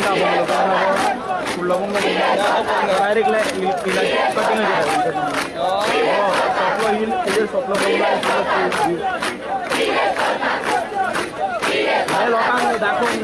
[SPEAKER 12] नाही का फुडलो डायरेक्ट कटिंग सोपलो लोकांना दाखवून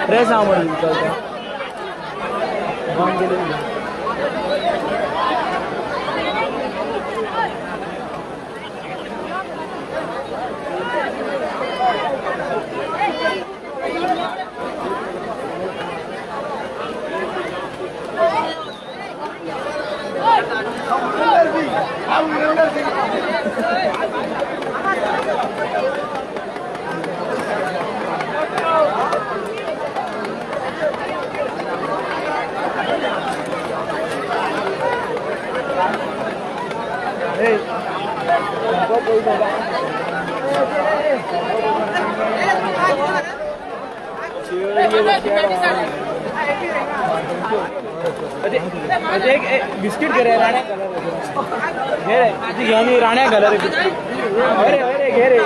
[SPEAKER 12] प्रेस बिस्किट घे रे राण्या कलर घे रे घे राण्या कलर बिस्किट घे रे घे रे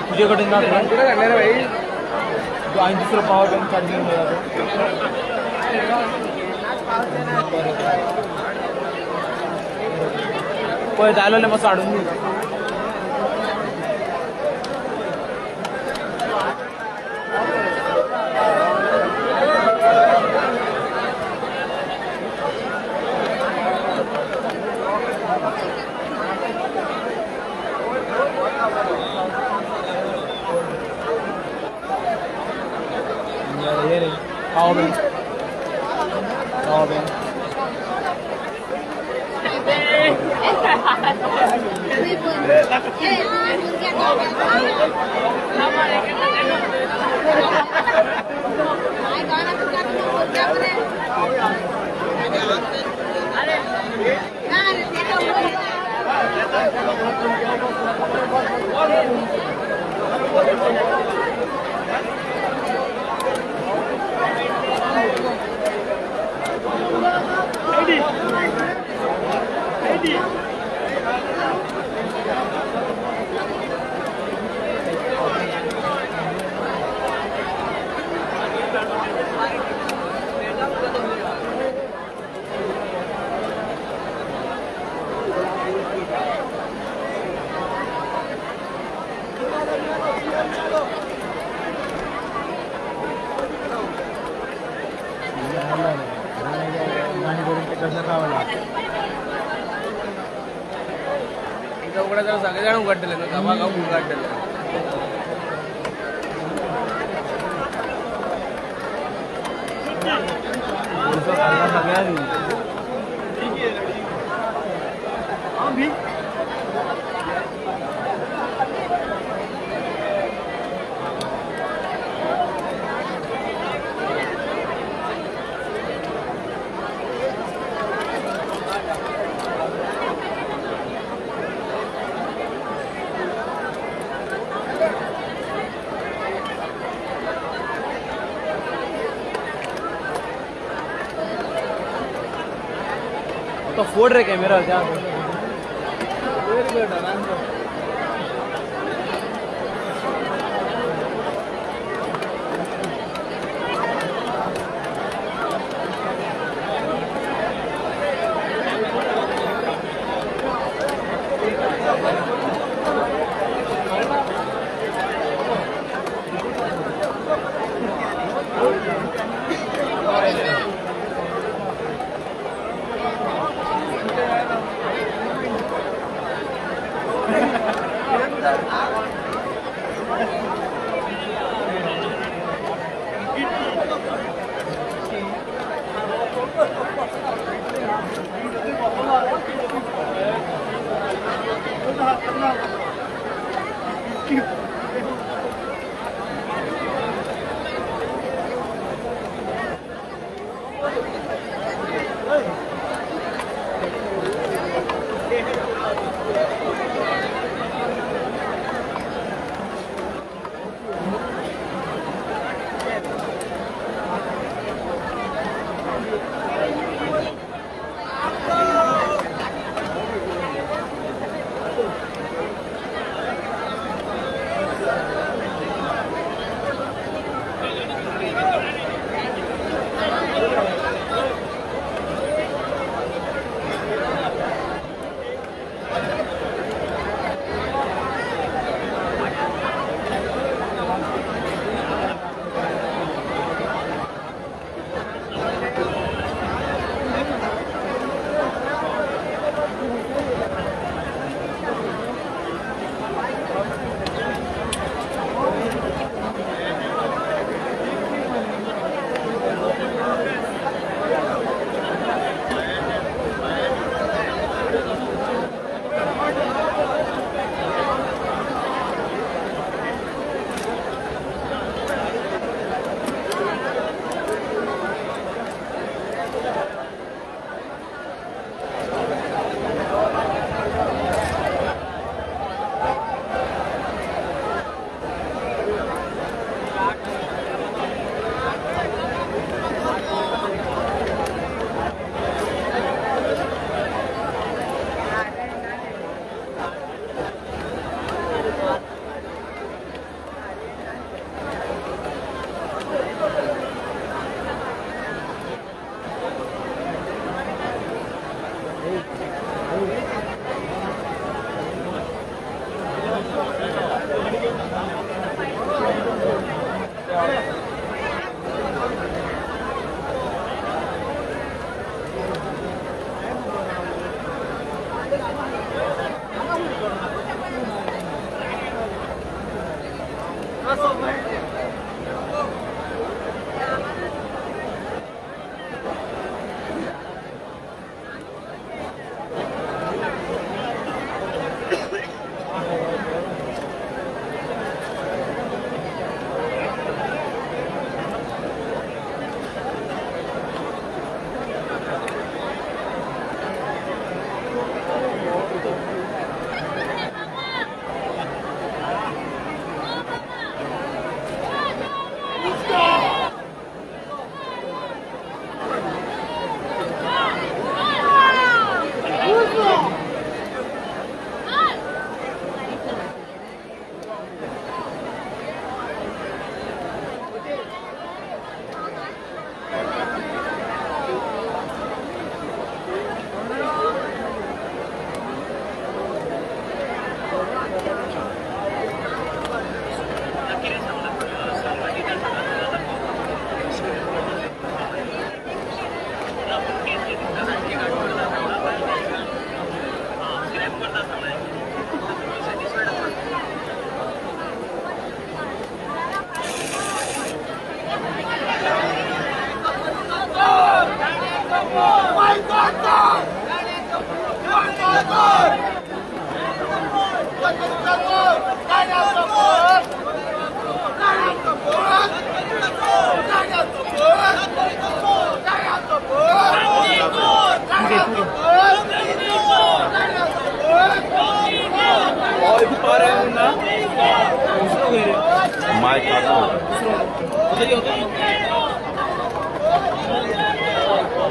[SPEAKER 11] तुझ्याकडे ना भाई आणि दुसरं पावर बँक चार्जिंग पळत आलं मस्त अडून Power bank. सगळेजण उघडले ना गावागाव उघडले तो फोड़ रहे कैमरा क्या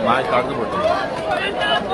[SPEAKER 9] मायक काढतो पडतो.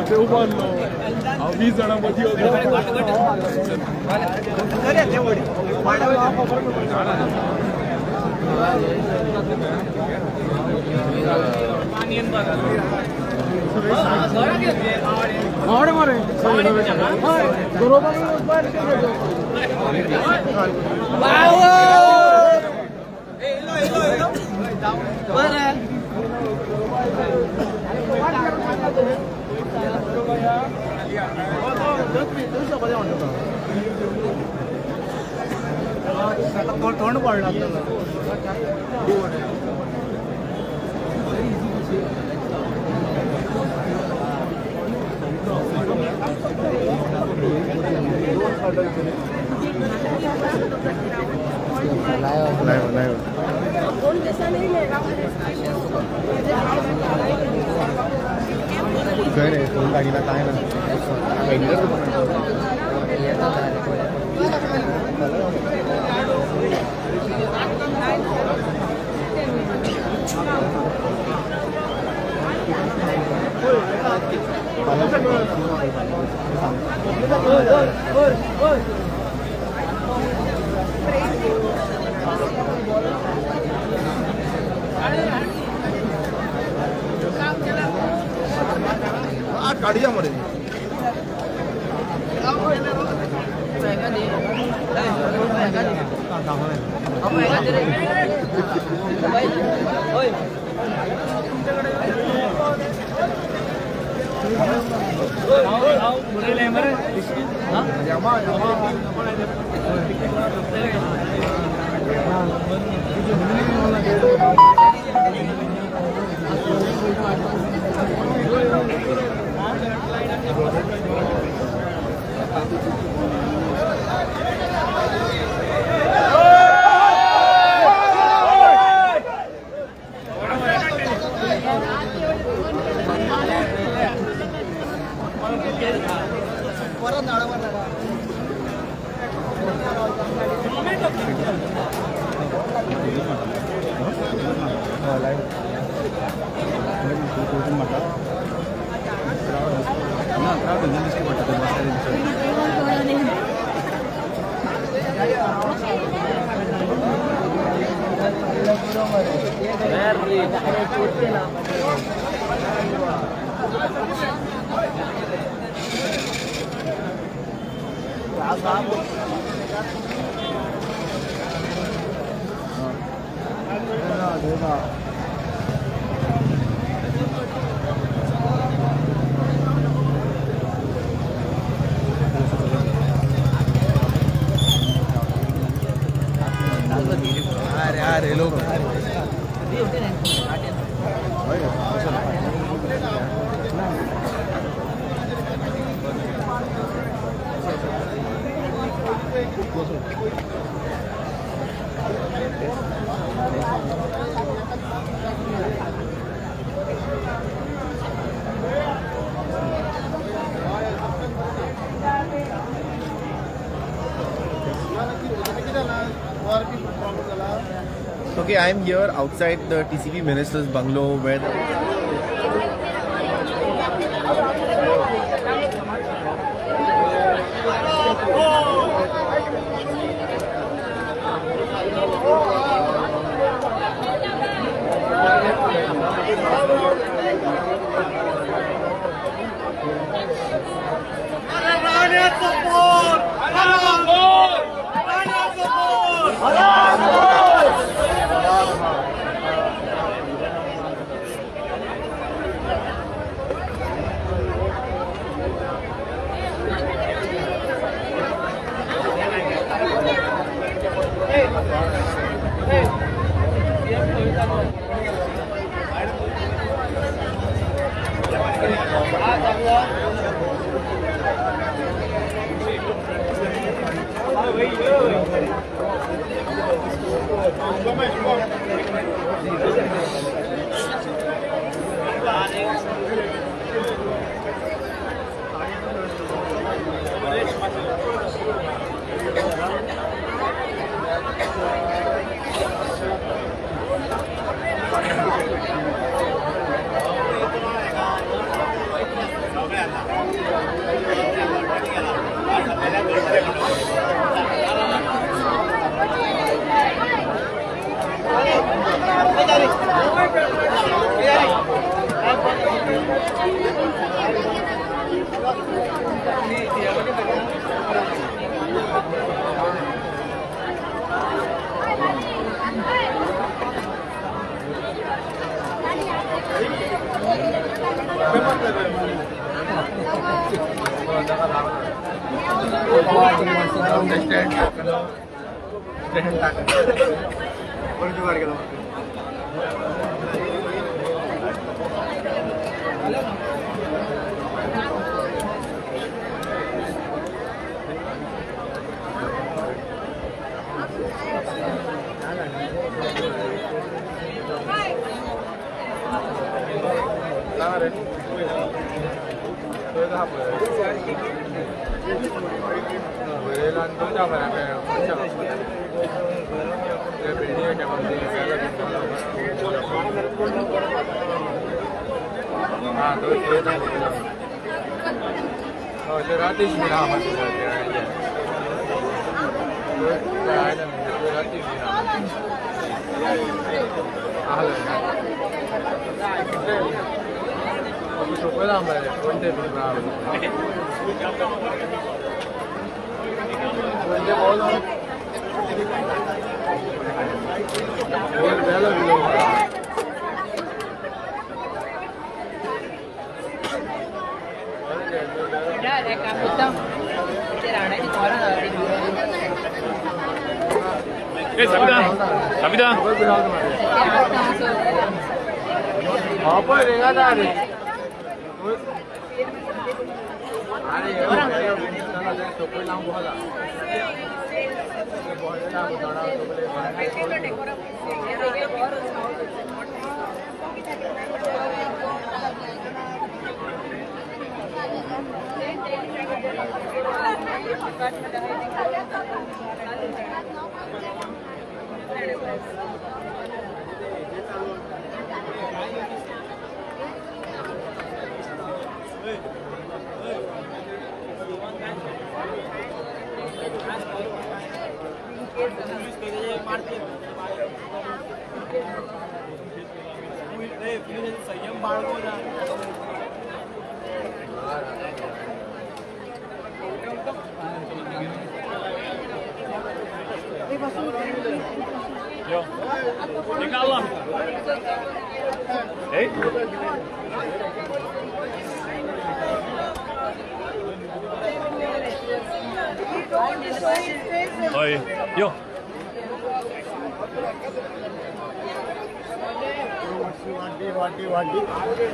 [SPEAKER 10] ते उभारलो 20 जणांमध्ये
[SPEAKER 5] तोंड पडला
[SPEAKER 9] गाडीला काय ना काढूया मध्ये अरे लोग
[SPEAKER 21] Okay, I am here outside the TCP Minister's bungalow where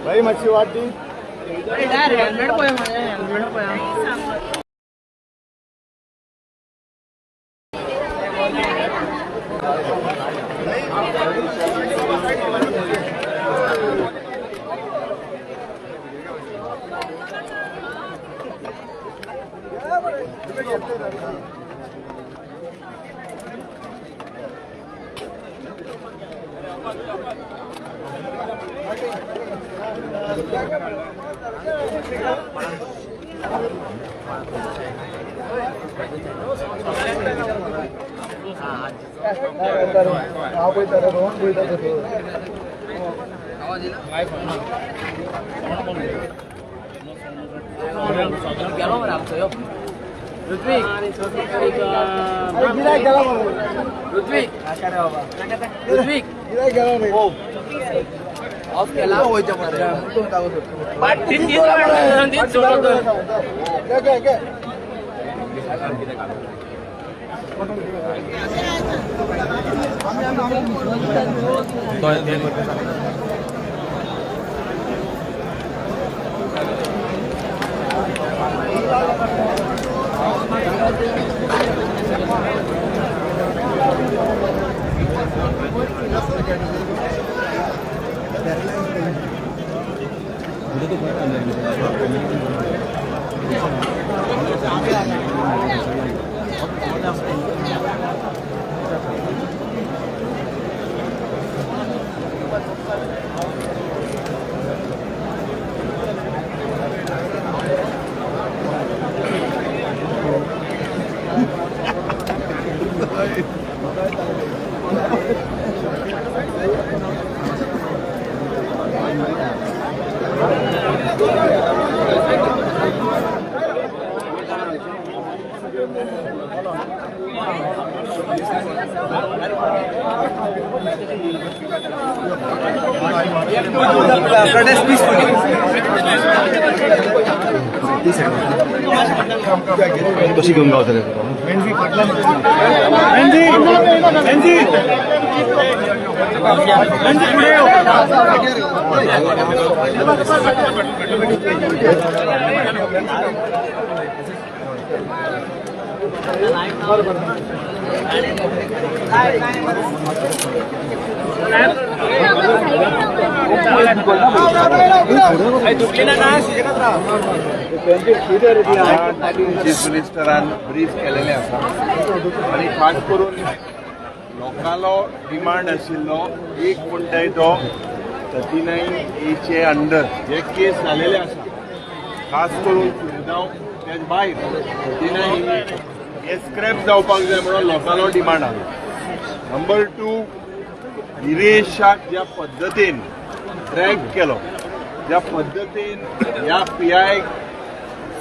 [SPEAKER 16] भाई मच्छी वाटी
[SPEAKER 4] हेल्मेट पोया माझ्या हेल्मेट पोया
[SPEAKER 3] Protest peacefully.
[SPEAKER 16] कशी घेऊन गाव झाले
[SPEAKER 9] चीफ मिनिस्टरान ब्रीफ केलेले आसा आनी खास करून लोकांलो डिमांड आशिल्लो एक म्हणटाय तो 39A अंडर जे केस जालेले आसा खास करून सुविधा तेज भायर 39A हे स्क्रॅप जावपाक जाय म्हणून लोकांलो डिमांड आहा. नंबर 2 विरेशाक ज्या पद्दतीन ट्रॅक केलो ज्या पद्दतीन ह्या PI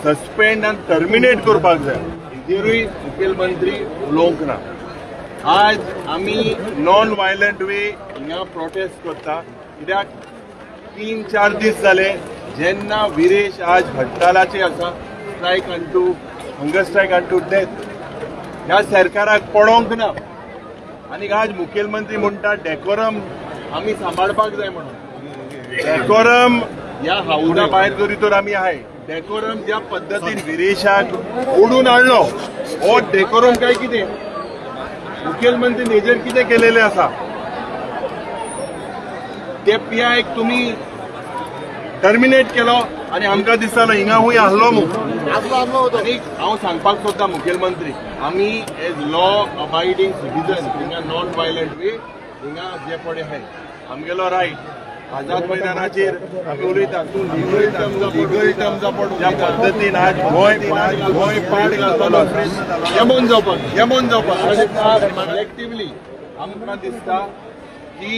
[SPEAKER 9] सस्पेंड आनी टर्मिनेट करपाक जाय हेजेरूय मुखेलमंत्री उलोवंक ना. आज आमी नॉन वायलंट वे हिंगा प्रोटेस्ट करता कित्याक 3-4 दीस जाले जेन्ना विरेश आज हडतालाचे आसा strike unto hunger strike unto death ह्या सरकाराक पडोवंक ना आनी आज मुखेलमंत्री म्हणटा डेकोरम आमी सांबाळपाक जाय म्हणून. डेकोरम ह्या हाऊसा भायर जरी तर आमी आहाय डेकोरम ज्या पद्दतीन विरेशाक ओडून हाडलो हो डेकोरम काय कितें मुखेलमंत्री हेजेर कितें केलेलें आसा ते PI तुमी टर्मिनेट केलो आनी आमकां दिसतालो हिंगाहूय आहलो आनी हांव सांगपाक सोदता मुखेलमंत्री आमी एज लॉ अबायडिंग सिटीजन हिंगा नॉन वायलंट वे हिंगा जे पडे आहाय आमगेलो रायट आझाद मैदानाचेर आमी उलयता तूं लिगल टर्म्स ज्या पद्दतीन आज गोंय पाड घालतलो जेमोन जावपाक कलेक्टिवली आमकां दिसता की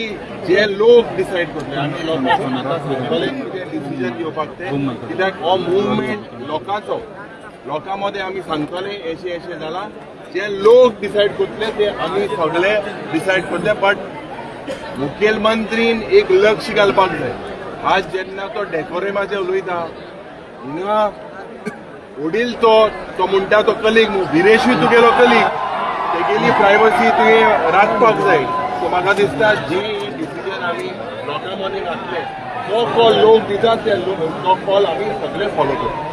[SPEAKER 9] जे लोक डिसायड करतले आमी लोकांक आतां सांगतले कितें डिसिजन घेवपाक ते कित्याक हो मुवमेंट लोकांचो लोकां मदें आमी सांगतले एशें जाला जे लोक डिसायड करतले ते आमी सगळे डिसायड करतले. बट मुखेलमंत्रीन एक लक्ष घालपाक जाय. आज जेन्ना तो डेकोरेमाचेर उलयता हिंगा वडील तो म्हणटा तो कलीग विरेशूय तुगेलो कलीग तेगेली प्रायवसी तुवें राखपाक जाय. सो म्हाका दिसता जे डिसिजन आमी लोकां मदें घातले तो कॉल लोक दितात तो कॉल आमी सगळे फॉलो करता.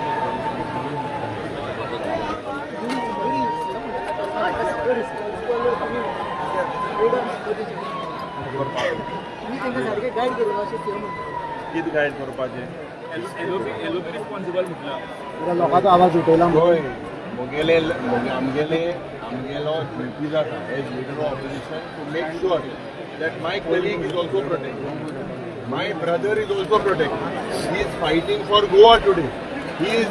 [SPEAKER 9] कितें गायड करपाचें रिस्पॉन्सिबल म्हटल्यार
[SPEAKER 16] लोकांचो आवाज उठयला
[SPEAKER 9] हय आमगेलो ड्युटी जाता as leader of opposition to make sure that my colleague is also protected my brother is also protected he is fighting for Goa today he is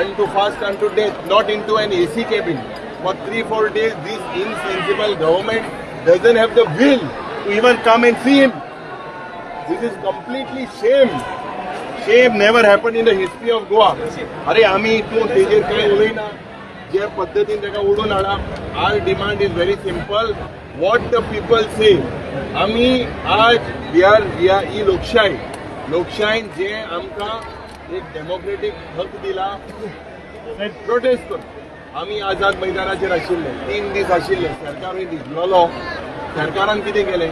[SPEAKER 9] unto fast unto death not into an AC cabin for 3-4 days. This insensible government doesn't have the will to even come and see him. This is completely shame. Shame never happened in the history of Goa. अरे आमी तूं तेजेर कांय उलयना जे पद्दतीन ताका ओडून हाडा. Our demand is very simple. What the people say. आमी आज we are ही लोकशायेन जे आमकां एक डेमोक्रेटीक हक दिला प्रोटेस्ट कर. आमी आझाद मैदानाचेर आशिल्ले 3 दीस आशिल्ले सरकारूय न्हिदलोलो. सरकारान कितें केलें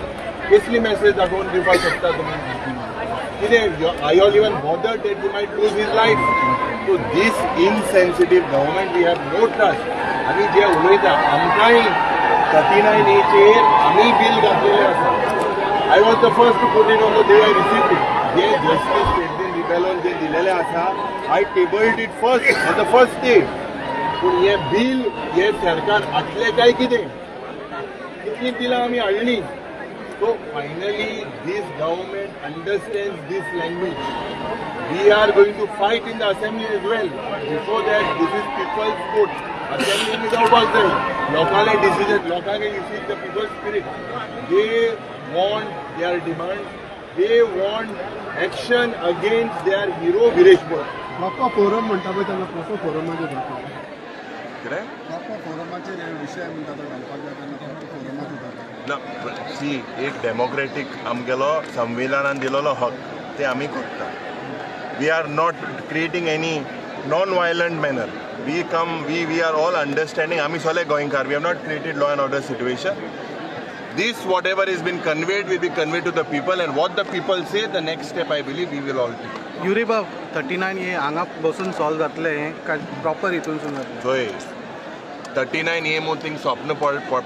[SPEAKER 9] कसली मेसेज दाखोवन दिवपाक शकता तुमी कितें I all even bother that he might lose his life. So this insensitive government we have no trust. आमी जे उलयता आमकांय 39A आमी बील घातलेलें आसा. I was the first to put it on the day I received it. जे justice रिबेलोन जे दिलेलें आसा I tabled it first as the first stage पूण हे बील हे सरकार हाडलें काय कितें कितली बिलां आमी हाडली so finally this government understands this language we are going to fight in the assembly as well before that this is people's court assembly जावपाक जाय लोकांले डिसिजन लोकांगे you see the people spirit they want their demand they want action against their hero Viresh Bora.
[SPEAKER 1] Proper forum म्हणटा पळय तेन्ना proper फोरमाचेर घालपाक
[SPEAKER 9] कितें
[SPEAKER 1] proper फोरमाचेर हे विशय म्हणटा तो घालपाक जाय तेन्ना प्रॉपर फोरमाचेर
[SPEAKER 9] सी एक डेमोक्रेटीक आमगेलो संविधानान दिलेलो हक ते आमी करता we are not creating any non violent manner we are all understanding आमी सगळे गोंयकार we have not created law and order situation This, whatever has been conveyed, will be conveyed to the people, and what the people say, the next step, I believe, we will all take.
[SPEAKER 8] Yuri बाब 39 हे हांगा बसून solve जातले हे काय proper हितून जातले
[SPEAKER 9] जोय 39 हे मो थिंग स्वप्न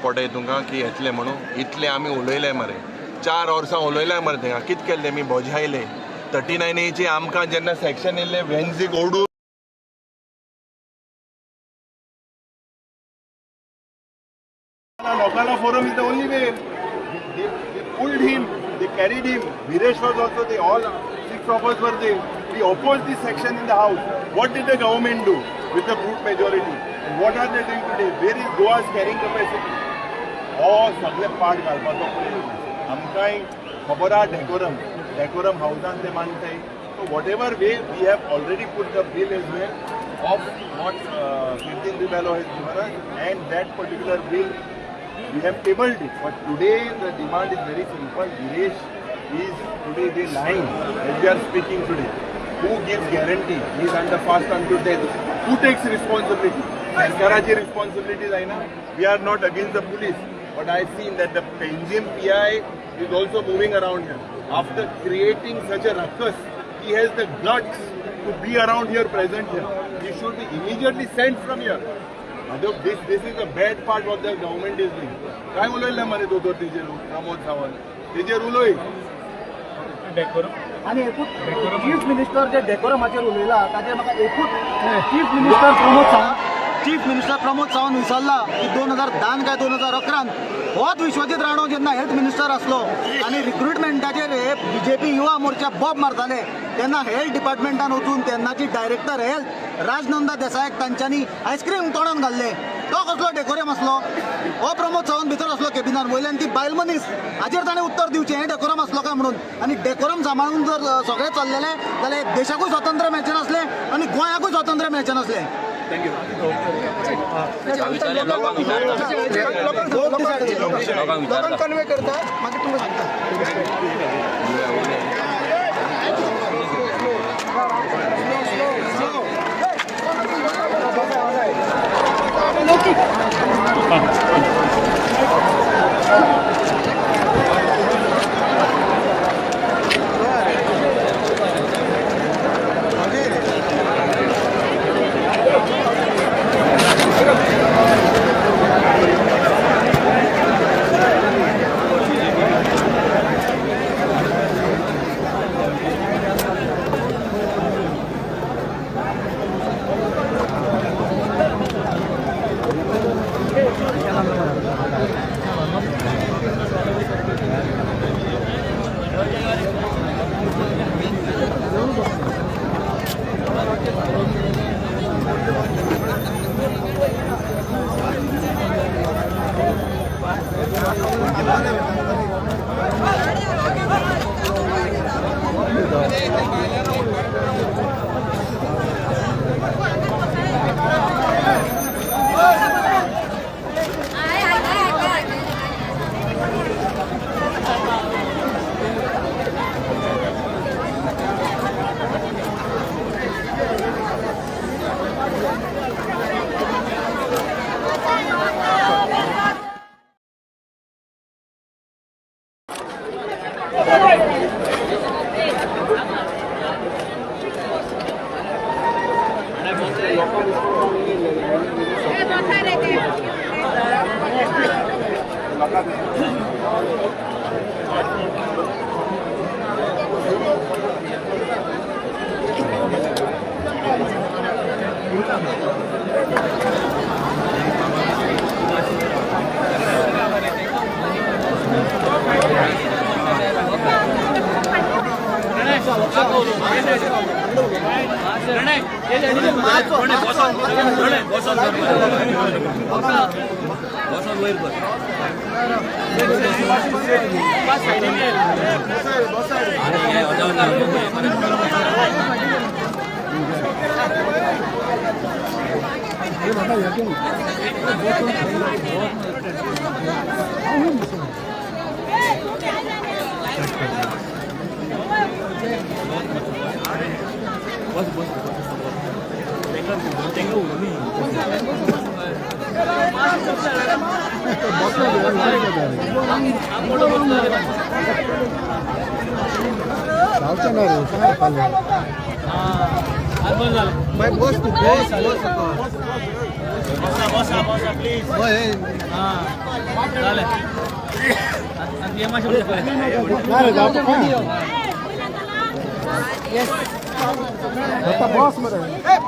[SPEAKER 9] पडय तुमकां की येतले म्हणून इतले आमी उलयले मरे 4 वर्सां उलयले मरे थिंगा कित केल्ले आमी बोजायले 39 हेची आमकां जेन्ना section येयल्ले वेन्सीक Odu Lokala forum is the only way. They pulled him, they carried him. Viresh was also there. All 6 of us were there. We opposed this section in the house. What did the government do with the brute majority? And what are they doing today? Where is Goa's carrying capacity? Oh, सगळे part घालपाचो आमकांय खबर आहा decorum हाऊसान ते मानताय. So whatever way we have already put the bill as well of what 15 Ribello has given us, and that particular bill we have tabled it. But today the demand is very simple. Viresh is today they lying as we are speaking today. Who gives guarantee? He is under fast unto death. Who takes responsibility? Sarkarachi responsibilities I know. We are not against the police, but I have seen that the Panjim PI is also moving around here. After creating such a ruckus, he has the guts to be around here, present here. He should be immediately sent from here. This is the bad part what the government is doing. काय उलयले मरे दोतोर तेजेर प्रमोद सावंत तेजेर उलय
[SPEAKER 18] आणि एकूच chief minister जे डेकोरमाचेर उलयला ताचेर म्हाका एकूच चीफ मिनिस्टर प्रमोद सावंत विसरला की 2010 काय 2011 होच विश्वजीत राणो जेन्ना हेल्थ मिनिस्टर आसलो आणि रिक्रुटमेंटाचेर हे बीजेपी युवा मोर्चा बॉब मारताले तेन्ना हेल्थ डिपार्टमेंटान वचून तेन्नाची डायरेक्टर हेल्थ राजनंदा देसायाक तांच्यांनी आयस्क्रीम तोंडान घाल्ले तो कसलो डेकोरम आसलो हो प्रमोद सावंत भितर आसलो कॅबिनान वयल्यान ती बायल मनीस हाचेर ताणें उत्तर दिवचें हें डेकोरम आसलो काय म्हणून आनी डेकोरम सांबाळून जर सगळें चल्लेलें जाल्यार देशाकूय स्वातंत्र्य मेळचें नासलें आनी गोंयाकूय स्वातंत्र्य मेळचें नासलें लोकांक कन्वे करता मागीर तुमकां सांगता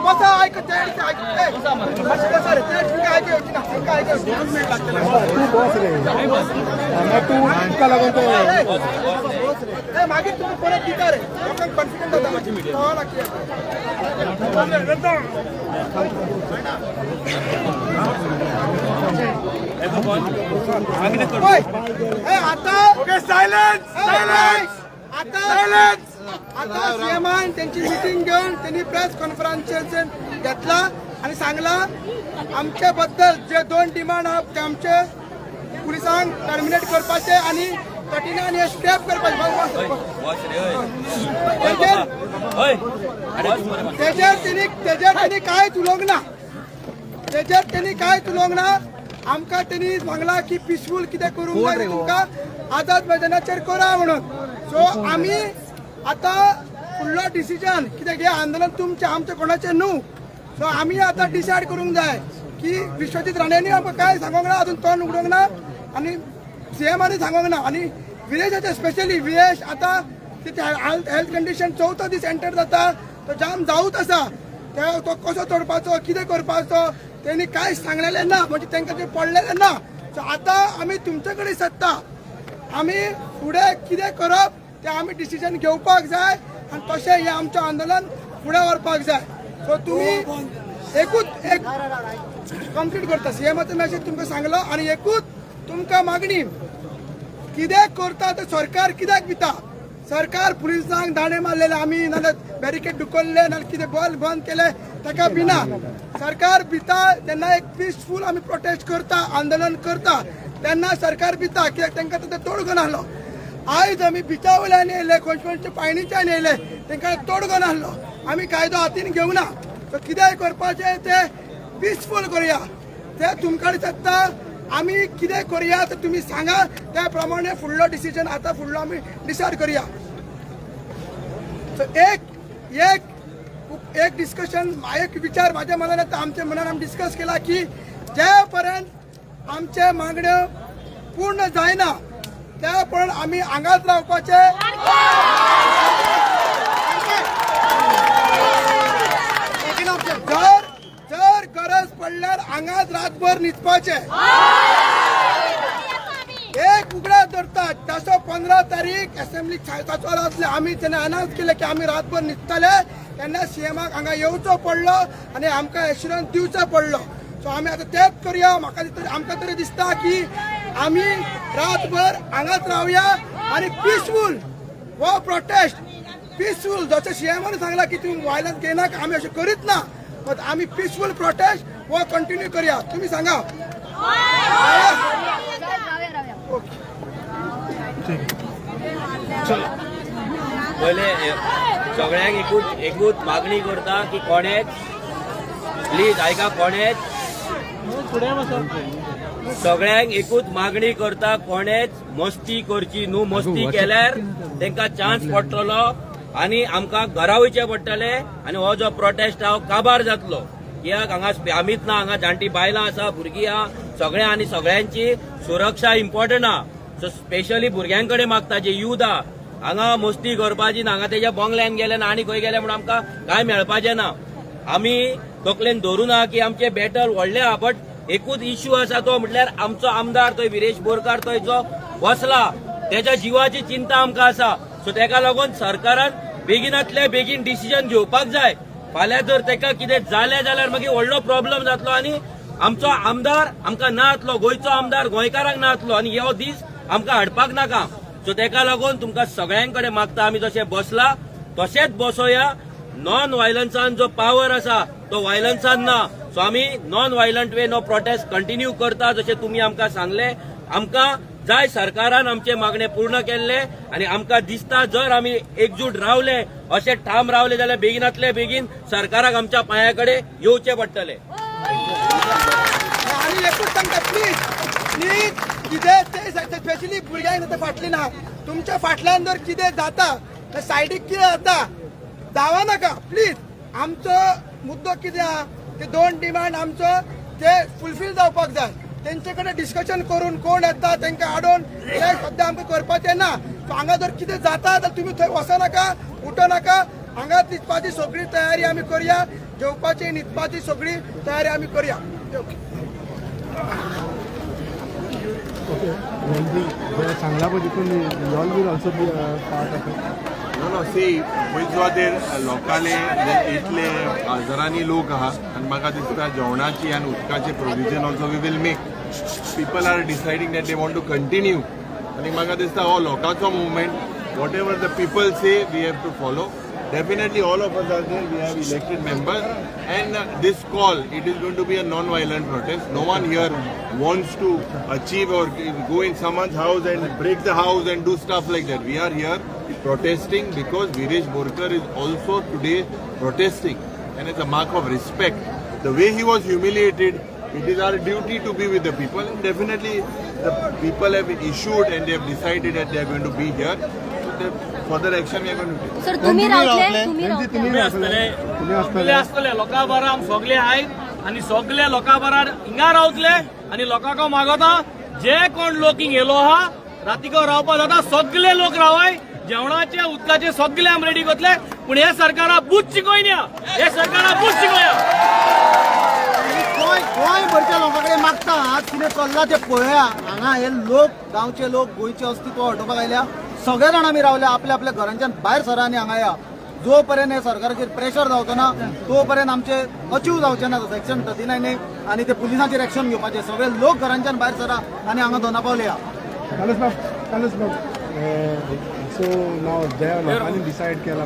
[SPEAKER 18] बसा ऐक मागे तुम्ही परत दिता रे लोकांक कॉन्फिडंट आता सीएमान त्यांची मिटिंग घेऊन त्यांनी प्रेस कॉन्फरन्स घेतला आणि सांगला आमच्या बद्दल जे 2 डिमांड आहात ते आमचे पुलिसांक टर्मिनेट करपाचे आणि कठीण स्टेप करपाचे तेजेर त्यांनी काय उलोवंक ना आमकां त्यांनी सांगला की पिसफूल कितें करूंक जाय तुमकां आझाद मैदानाचेर करा म्हणून. सो आमी आता फुडलो डिसिजन कितें घे आंदोलन तुमचे आमचे कोणाचे न्हू. सो आमी आतां डिसायड करूंक जाय की विश्वजीत राणेंनी आमकां काय सांगूंक ना अजून तोंड उगडोंक ना आनी सीएमांनी सांगूंक ना आनी विलेजाचे स्पेशली विलेज आता हेल्थ कंडिशन 4थो दीस एंटर जाता तो जाम जाऊत आसा तो कसो तोडपाचो कितें करपाचो त्यांनी काय सांगलेले ना म्हणजे तांकां ते पडलेले ना. सो आतां आमी तुमचे कडेन सत्ता आमी फुडें कितें करप ते आमी डिसिजन घेवपाक जाय आनी तशें हें आमचें आंदोलन फुडें व्हरपाक जाय. सो तुमी एकूच एक कंप्लीट करता सीएमाचो मॅसेज तुमकां सांगलो आनी एकूच तुमकां मागणी कितें करता ते सरकार कित्याक भिता. सरकार पुलिसांक दाणे मारलेले आमी नाल्यार बॅरिकेड दुखोल्ले नाल्यार कितें बॉल बंद केले ताका भिना. सरकार भिता तेन्ना एक पिसफूल आमी प्रोटेस्ट करता आंदोलन करता तेन्ना सरकार भिता कित्याक तांकां ते तोडगो नाहलो. आयज आमी बिचा वयल्यान येयले कोणच्या पायणीच्यान येयले तांकां तोडगो नाहलो. आमी कायदो हातीन घेवंक ना. सो कितेंय करपाचें ते पिसफूल करुया ते तुमकडे सत्ता. आमी कितें करुया ते तुमी सांगा त्या प्रमाणे फुडलो डिसिजन आतां फुडलो आमी डिसायड करुया. सो एक डिस्कशन एक विचार म्हाज्या मनान येता आमच्या मनान आमी डिस्कस केला की जे पर्यंत आमचे मागण्यो पूर्ण जायना त्या पर्यंत आमी हांगाच रावपाचे. जर गरज पडल्यार हांगाच रातभर न्हिदपाचे. एक उगडा धरतात ताचो 15 तारीख असेंब्ली चालू आसले आमी तेन्ना अनाउन्स केले की आमी रातभर न्हिदतले तेन्ना सीएमाक हांगा येवचो पडलो आनी आमकां एश्युरन्स दिवचो पडलो. सो आमी आतां तेंच करया. आमकां तरी दिसता की आमी रातभर हांगाच रावया आनी पिसफूल हो प्रोटेस्ट पिसफूल जसो सीएमान सांगला की तुम्ही वायलन्स घेनाक आमी अशें करीत ना बट आमी पिसफूल प्रोटेस्ट हो कंटिन्यू करया. तुम्ही सांगा.
[SPEAKER 11] पहिले सगळ्यांक एकूच मागणी करता की कोणेच प्लीज आयका कोणेच सगळ्यांक एकूच मागणी करता कोणेच मस्ती करची न्हू. मस्ती केल्यार तांकां चान्स पडटलो आनी आमकां घरा वयचें पडटलें आनी हो जो प्रोटेस्ट हा काबार जातलो. कित्याक हांगा आमीच ना हांगा जाणटी बायलां आसा भुरगीं आहा सगळ्यां आनी सगळ्यांची सुरक्षा इम्पॉर्टंट आहा. सो स्पेशली भुरग्यां कडेन मागता जे यूथ आहा हांगा मस्ती करपाची ना हांगा तेज्या बंगल्यान गेले ना आनी खंय गेले म्हणून आमकां कांय मेळपाचें ना. आमी तकलेन धरून आहा की आमचें बॅटल व्हडलें आहा बट एकूच इश्यू आसा तो म्हटल्यार आमचो आमदार थंय विरेश बोरकार थंय जो बसला तेच्या जिवाची चिंता आमकां आसा. सो तेका लागून सरकारान बेगिनातले बेगीन डिसिजन घेवपाक जाय. फाल्यां जर तेका कितें जालें जाल्यार मागीर व्हडलो प्रॉब्लेम जातलो आनी आमचो आमदार आमकां ना जातलो, गोंयचो आमदार गोंयकारांक ना जातलो आनी ह्यो दीस आमकां हाडपाक नाका. सो तेका लागून तुमकां सगळ्यांकडे मागता आमी जशें बसला तशेंच बसोया. नॉन व्हायलन्सान जो पावर आसा तो व्हायलन्सान ना. सो आमी नॉन व्हायलंट वे नो प्रोटेस्ट कंटिन्यू करता जशें तुमी आमकां सांगले. आमकां जाय सरकारान आमचे मागणे पूर्ण केल्ले आनी आमकां दिसता जर आमी एकजूट रावले अशें ठाम रावले जाल्यार बेगिनातले बेगीन सरकाराक आमच्या पांया कडेन येवचें पडटलें.
[SPEAKER 18] आणि एकूच सांगता प्लीज कितें ते स्पेशली भुरग्यांक फाटली ना. तुमच्या फाटल्यान जर कितें जाता तर सायडीक कितें जाता जावा नाका प्लीज. आमचो मुद्दो कितें आहा ते 2 डिमांड आमचो ते फुलफील जावपाक जाय. तेंचे कडेन डिस्कशन करून कोण येता तांकां हाडून हे सद्या आमकां करपाचें ना. सो हांगा जर कितें जाता जाल्यार तुमी थंय वचनाका उठनाका. हांगा न्हिदपाची सगळी तयारी आमी करया. जेवपाची न्हिदपाची सगळी तयारी आमी करया.
[SPEAKER 10] सांगला पद्धतीन y'all will also be part of it.
[SPEAKER 9] No, see, पयलीं लोकांले इतले हजारांनी लोक आहा आनी म्हाका दिसता जेवणाची आनी उदकाचे provision also we will make. People are deciding that they want to continue आनी म्हाका दिसता हो लोकांचो movement whatever the people say we have to follow. Definitely all of us are there, we have elected members and this call, it is going to be a non-violent protest. No one here wants to achieve or go in someone's house and break the house and do stuff like that. We are here protesting because Viresh Borkar is also today protesting and it's a mark of respect. The way he was humiliated, it is our duty to be with the people and definitely the people have issued and they have decided that they are going to be here. Further action we are going to take.
[SPEAKER 6] Sir तुम्ही रावतले
[SPEAKER 7] तुम्ही असतले लोकां बरा आम सगळे आयज आनी सगळे लोकां बरा हिंगा रावतले आनी लोकांक मागता जे कोण लोक हिंग येलो आहा रातीको रावपा जाता सगळे लोक रावाय. जेवणाचे उदकाचे सगळे आम रेडी करतले पूण हे सरकारा बूच शिकोयना. हे सरकारा बूच शिकोया.
[SPEAKER 13] गोंय भरच्या लोकांकडे मागता आज कितें चल्ला ते पळया. हांगा हे लोक गांवचे लोक गोंयचे अस्तित्व हटोवपाक आयल्या. सगळे जाण आमी रावले आपल्या आपल्या घरांच्यान भायर सरा आनी हांगा या. जो पर्यंत हे सरकाराचेर प्रेशर जावचो ना तो पर्यंत आमचे अचीव जावचे ना सेक्शन 39 आनी ते पुलिसांचेर एक्शन घेवपाचे. सगळे लोक घरांच्यान भायर सरा आनी हांगा दोनापावले या.
[SPEAKER 10] सो नाव ज्या लोकांनी डिसायड केला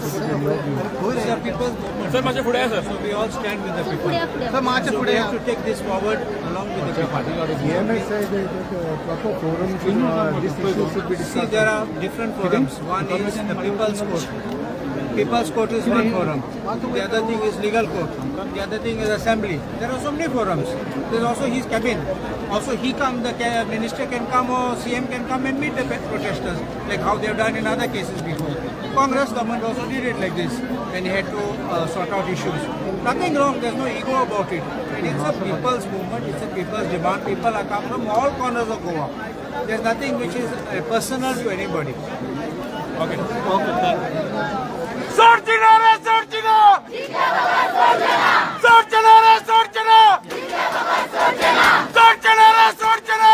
[SPEAKER 7] सर माझ्या पुढे sir.
[SPEAKER 17] So we all stand with the people. So
[SPEAKER 18] March पुढे
[SPEAKER 17] to take this forward along with the people.
[SPEAKER 10] EMS said proper forum this issue should be discussed.
[SPEAKER 17] See, there are different forums. One is the People's Court. People's Court is one forum. The other thing is legal court. The other thing is assembly. There are so many forums. There's also his cabin. Also he come, the minister can come or CM can come and meet the protesters like how they have done in other cases before. Congress government also did it like this when he had to sort out issues. Nothing wrong. There's no ego about it. And it's a people's movement. It's a people's demand. People are come from all corners of Goa. There's nothing which is personal to anybody.
[SPEAKER 7] Okay. Sorcina! Sorcina! Sorcina! Sorcina! Sorcina! Sorcina!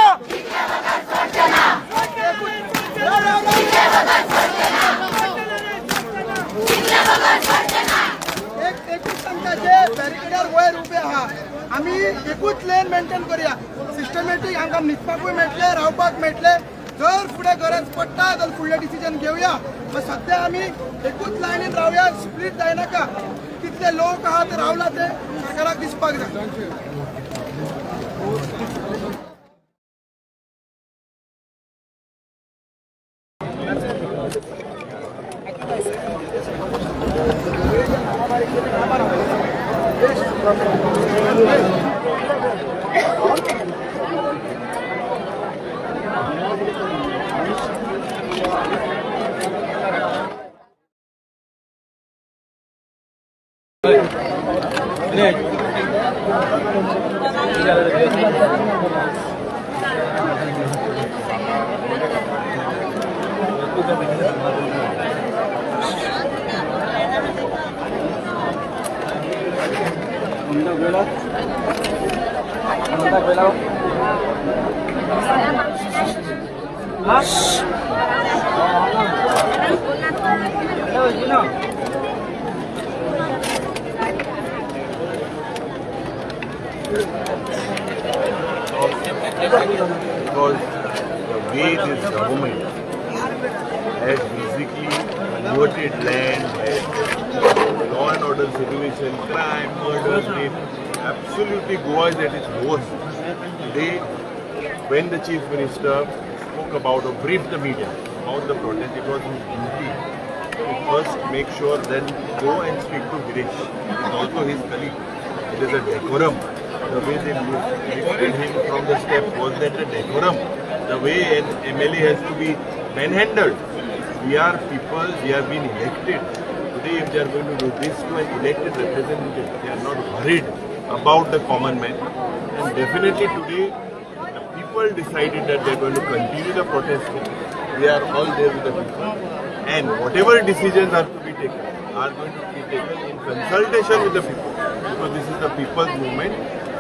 [SPEAKER 18] एकूच सांगता बॅरिकेडार वयर उबे आहा आमी एकूच लेन maintain करया. Systematic आमकां न्हिदपाकूय मेळटले रावपाक मेळटले. जर फुडें गरज पडटा जाल्यार फुडलें डिसिजन घेवया. पण सध्या आमी एकूच लायनीन रावया. स्प्लीट जायनाका. कितले लोक आहा ते रावला ते सरकाराक दिसपाक जाय.
[SPEAKER 9] the way this government has basically converted land, law and order situation, crime, murder, rape, absolutely Goa is at its worst. Today, when the Chief Minister spoke about or briefed the media about the protest, it was his duty to first make sure, then go and speak to Viresh. It's also his colleague. It is a decorum. The way they lifted him from the step, was that a decorum? The way an MLA has to be manhandled. We are people, we have been elected. Today, if they are going to do this to an elected representative, they are not worried about the common man. And definitely today, the people decided that they are going to continue the protest. We are all there with the people. And whatever decisions are to be taken are going to be taken in consultation with the people. Because this is the people's movement.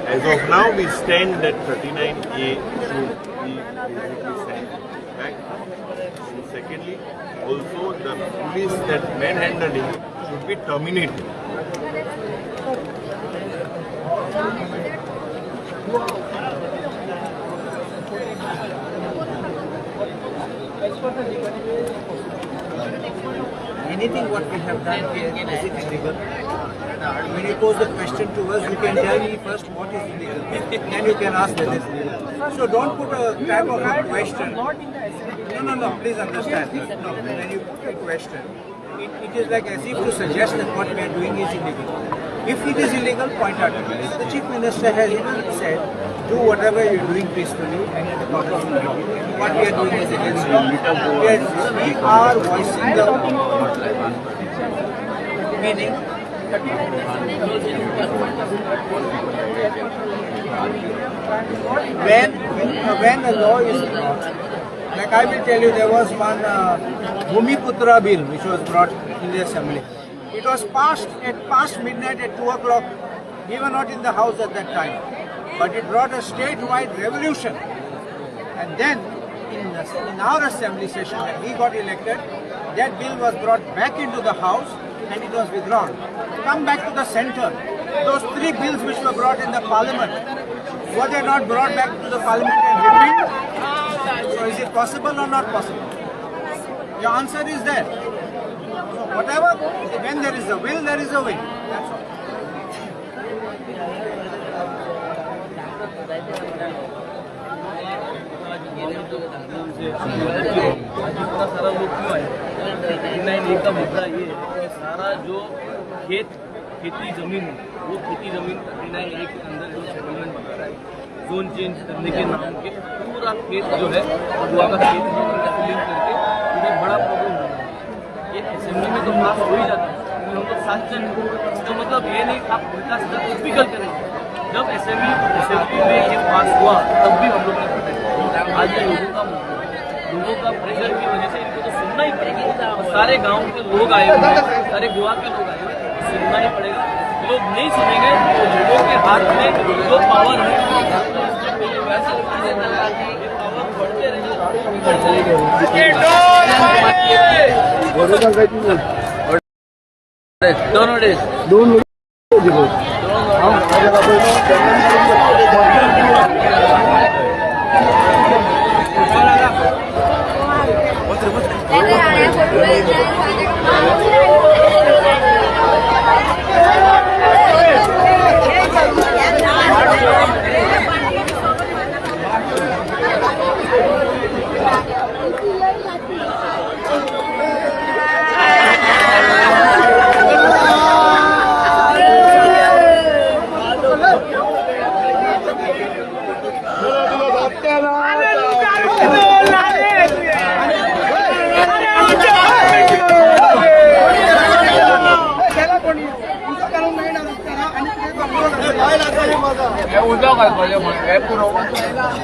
[SPEAKER 9] As of now, we stand that 39A should be basically sent back. And secondly, also the police that manhandled him should be terminated.
[SPEAKER 17] Anything what we have done here, is it illegal? When you pose the question to us, you can tell me first what is illegal. Then you can ask whether it's illegal. So don't put a type of a question. No, please understand. No, when you put a question, it is like as if to suggest that what we are doing is illegal. If it is illegal, point out to me. The Chief Minister has even said, do whatever you are doing peacefully and in the context of law. What we are doing is against law. We are voicing the meaning. When a law is brought, like I will tell you, there was one Bhumiputra bill which was brought in the assembly. It was passed at past midnight at 2 o'clock. We were not in the house at that time, but it brought a statewide revolution. And then in our assembly session, when he got elected, that bill was brought back into the house and it was withdrawn. Come back to the center. Those 3 bills which were brought in the parliament, were they not brought back to the parliament and repealed? So is it possible or not possible? Your answer is there. So whatever, when there is a will, there is a way. That's all.
[SPEAKER 11] सारा लोग क्यों आए? 39A का मुद्दा ये है कि सारा जो खेती जमीन है, वो खेती जमीन 39A के अंदर जो सेटलमेंट बना रहा है, जोन चेंज करने के नाम के पूरा खेत जो है वहाँ का खेत फिलिंग करके मुझे बड़ा प्रॉब्लम हो रहा है। ये असेंबली में तो पास हो ही जाता है, हम लोग 7 जन, इसका मतलब ये नहीं आप उल्टा सीधा कुछ भी कर करेंगे। जब असेंबली में ये पास हुआ तब भी हम लोग ने प्रोटेस्ट किया। आज लोगों का प्रेशर की वजह से इनको तो सुनना ही पड़ेगा। और सारे गांव के लोग आए हुए हैं, सारे गोवा के लोग आए हुए हैं, सुनना ही पड़ेगा। लोग नहीं सुनेंगे तो लोगों के हाथ में जो पावर है, पावर बढ़ते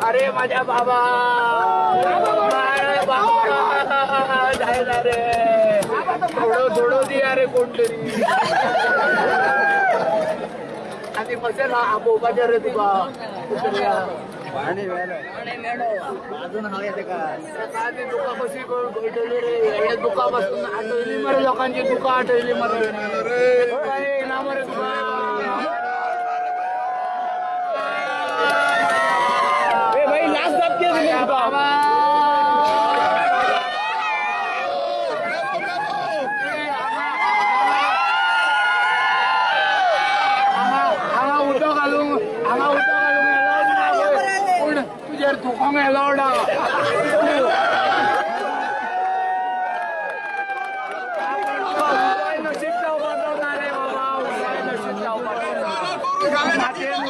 [SPEAKER 11] अरे माझ्या बाबा जायला रे थोडं दे अरे कोणतरी आणि बसेल बोबाच्या रे तुका
[SPEAKER 13] अजून हवे ते का
[SPEAKER 11] दुका कशी भेटली रे दुका बसून आठवली मरे लोकांची दुका आठवली मरे ना मरे तुका भाई लास्ट बात क्या बाबा
[SPEAKER 10] हांगा उदक घालूंक अलाउड पूण तुजेर थुकोंक अलाउड नशीब जावपाचो ना रे बाबा नशीब जावपाचो मातयेन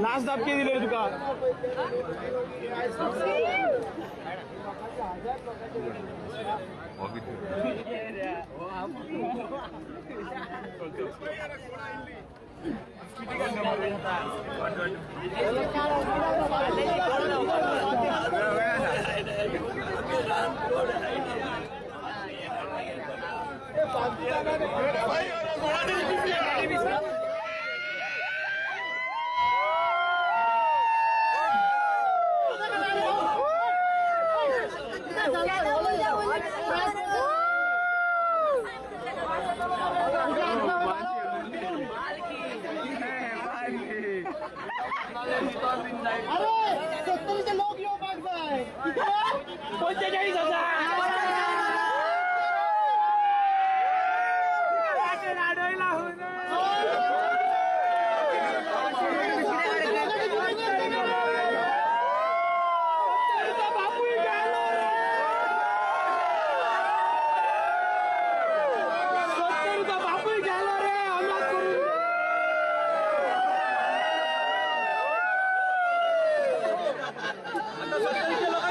[SPEAKER 10] लास्ट दाबके दिले तुका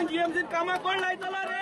[SPEAKER 10] जीएमसी कामा कोण लायतलो रे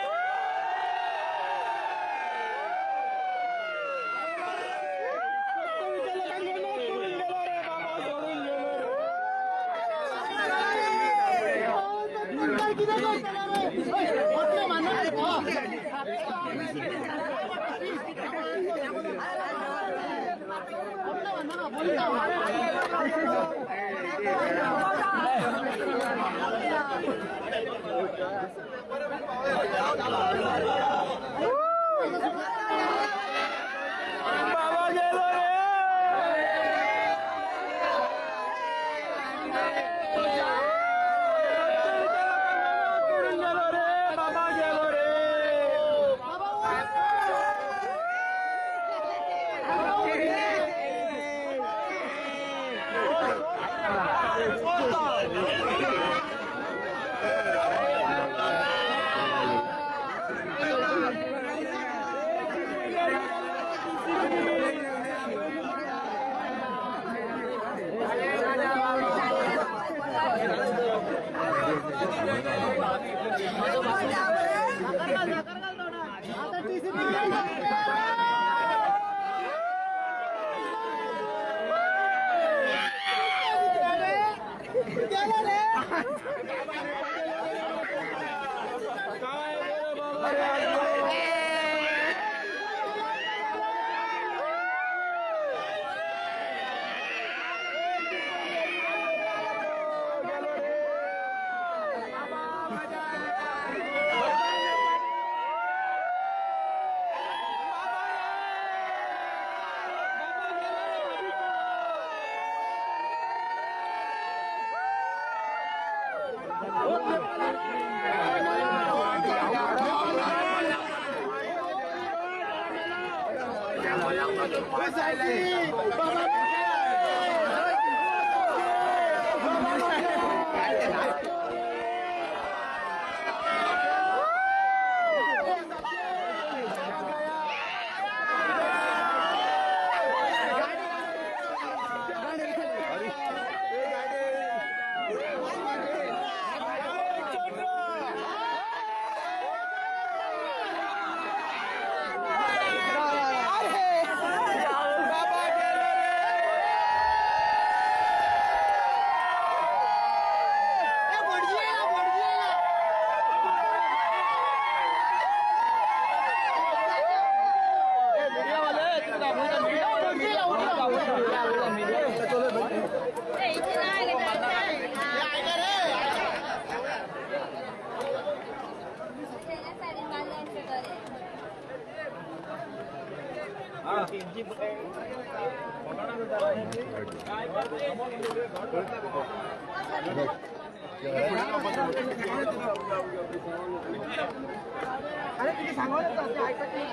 [SPEAKER 18] अरे किती सांगावं ना ते ऐकत नाही.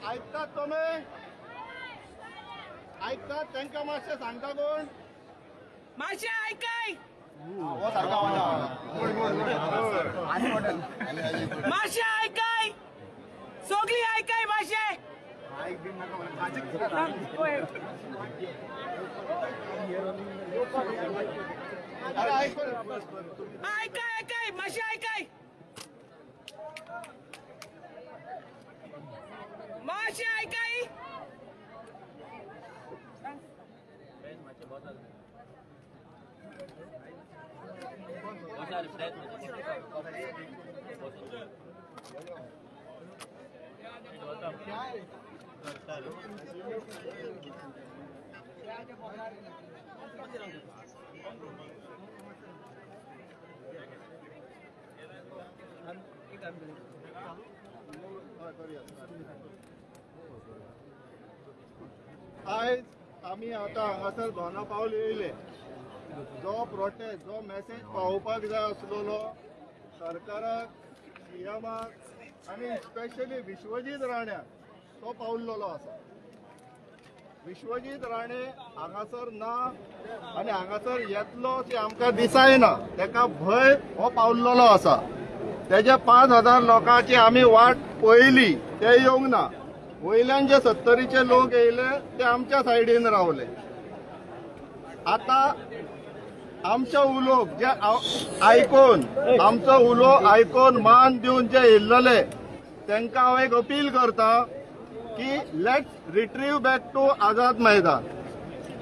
[SPEAKER 1] ऐकतात तुम्ही ऐकतात त्यांना मातशें सांगता कोण
[SPEAKER 4] मातशें ऐकाय मातशें ऐकाय सगळी ऐकाय मातशें ऐकाय ऐकाय मातशें ऐकाय मातशें ऐकाय
[SPEAKER 1] आयज आमी आतां हांगासर दोना पावल येयले. जो प्रोटेस्ट जो मेसेज पावोवपाक जाय आसलेलो सरकाराक सीएमाक आनी स्पेशली विश्वजीत राण्याक तो पावल्लो आसा. विश्वजीत राणे हांगासर ना आनी हांगासर येतलो ती आमकां दिसायना. तेका भंय हो पावल्लो आसा. तेजे 5,000 लोकांची आमी वाट पळयली ते येवंक ना. वयल्यान जे 70चे लोक येयले ते आमच्या सायडीन रावले. आता आमचे उलोवप जे आयकोन आमचो उलो आयकोन मान दिवन जे येयल्ले तांकां हांव एक अपील करता की let's retrieve back to Azad Maidan.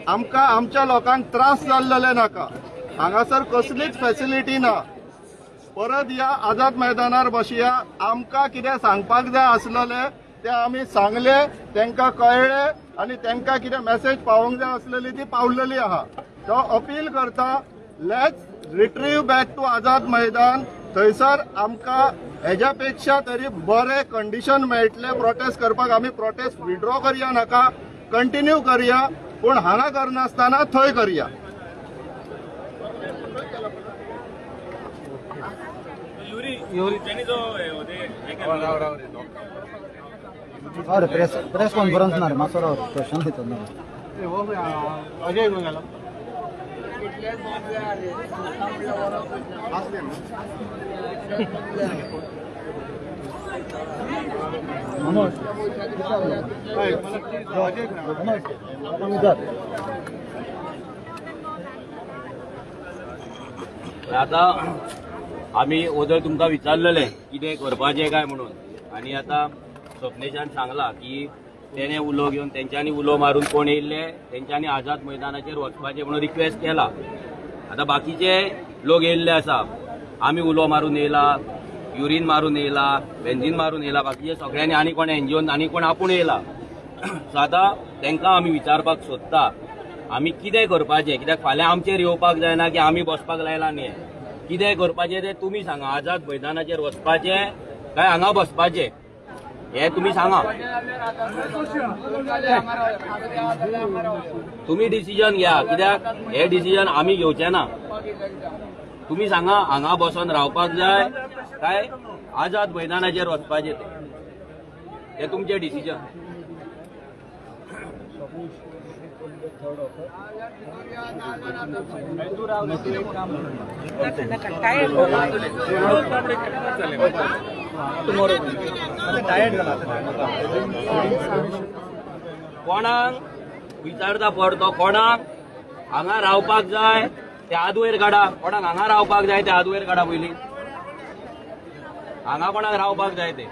[SPEAKER 1] आमकां आमच्या लोकांक त्रास जाल्ले नाका. हांगासर कसलीच फॅसिलिटी ना. परत या आझाद मैदानार बसया. आमकां कितें सांगपाक जाय आसलेले ते आमी सांगले, तांकां कळ्ळे आनी तांकां कितें मेसेज पावोवंक जाय आसलेली ती पावलेली आहा. तो अपील करता let's retrieve back to Azad Maidan. थंयसर आमकां हेज्या पेक्षा तरी बरे कंडिशन मेळटले प्रोटेस्ट करपाक. आमी प्रोटेस्ट विड्रॉ करया नाका, कंटिन्यू करया, पूण हांगा करनासतना थंय करया.
[SPEAKER 19] प्रेस कॉन्फरन्स ना रे मातसो राव क्वेश्चन घेतात ना
[SPEAKER 1] अजय गोंगाला
[SPEAKER 11] आता आम्ही ओदर तुमकां विचारलेले कितें करपाचें काय म्हणून. आनी आतां स्वप्नेशान सांगला की तेणे उलो घेवन तेंच्यांनी उलो मारून कोण येयल्ले तेंच्यांनी आझाद मैदानाचेर वचपाचें म्हणून रिक्वेस्ट केला. आतां बाकीचे लोक येयल्ले आसा. आमी उलो मारून येयला, युरीन मारून येयला, बेन्झीन मारून येयला. बाकीचे सगळ्यांनी आनी कोण एनजीओन आनी कोण आपूण येयला. सो आतां तांकां आमी विचारपाक सोदता आमी कितें करपाचें. कित्याक फाल्यां आमचेर येवपाक जायना की आमी बसपाक लायला न्ही. कितें करपाचें तें तुमी सांगा. आझाद मैदानाचेर वचपाचें काय हांगा बसपाचें. हे तुम्ही सांगा. तुम्ही डिसिजन घ्या, कित्याक हे डिसिजन आम्ही घेवचे ना. तुम्ही सांगा हांगा बसून रावपाक जाय काय आझाद मैदानाचेर वचपाचें ते तुमचें डिसिजन. कोणाक विचारता पडतो, कोणाक हांगा रावपाक जाय ते आदवयर काडा, कोणाक हांगा रावपाक जाय ते आदवयर काडा. पयलीं हांगा कोणाक रावपाक जाय ते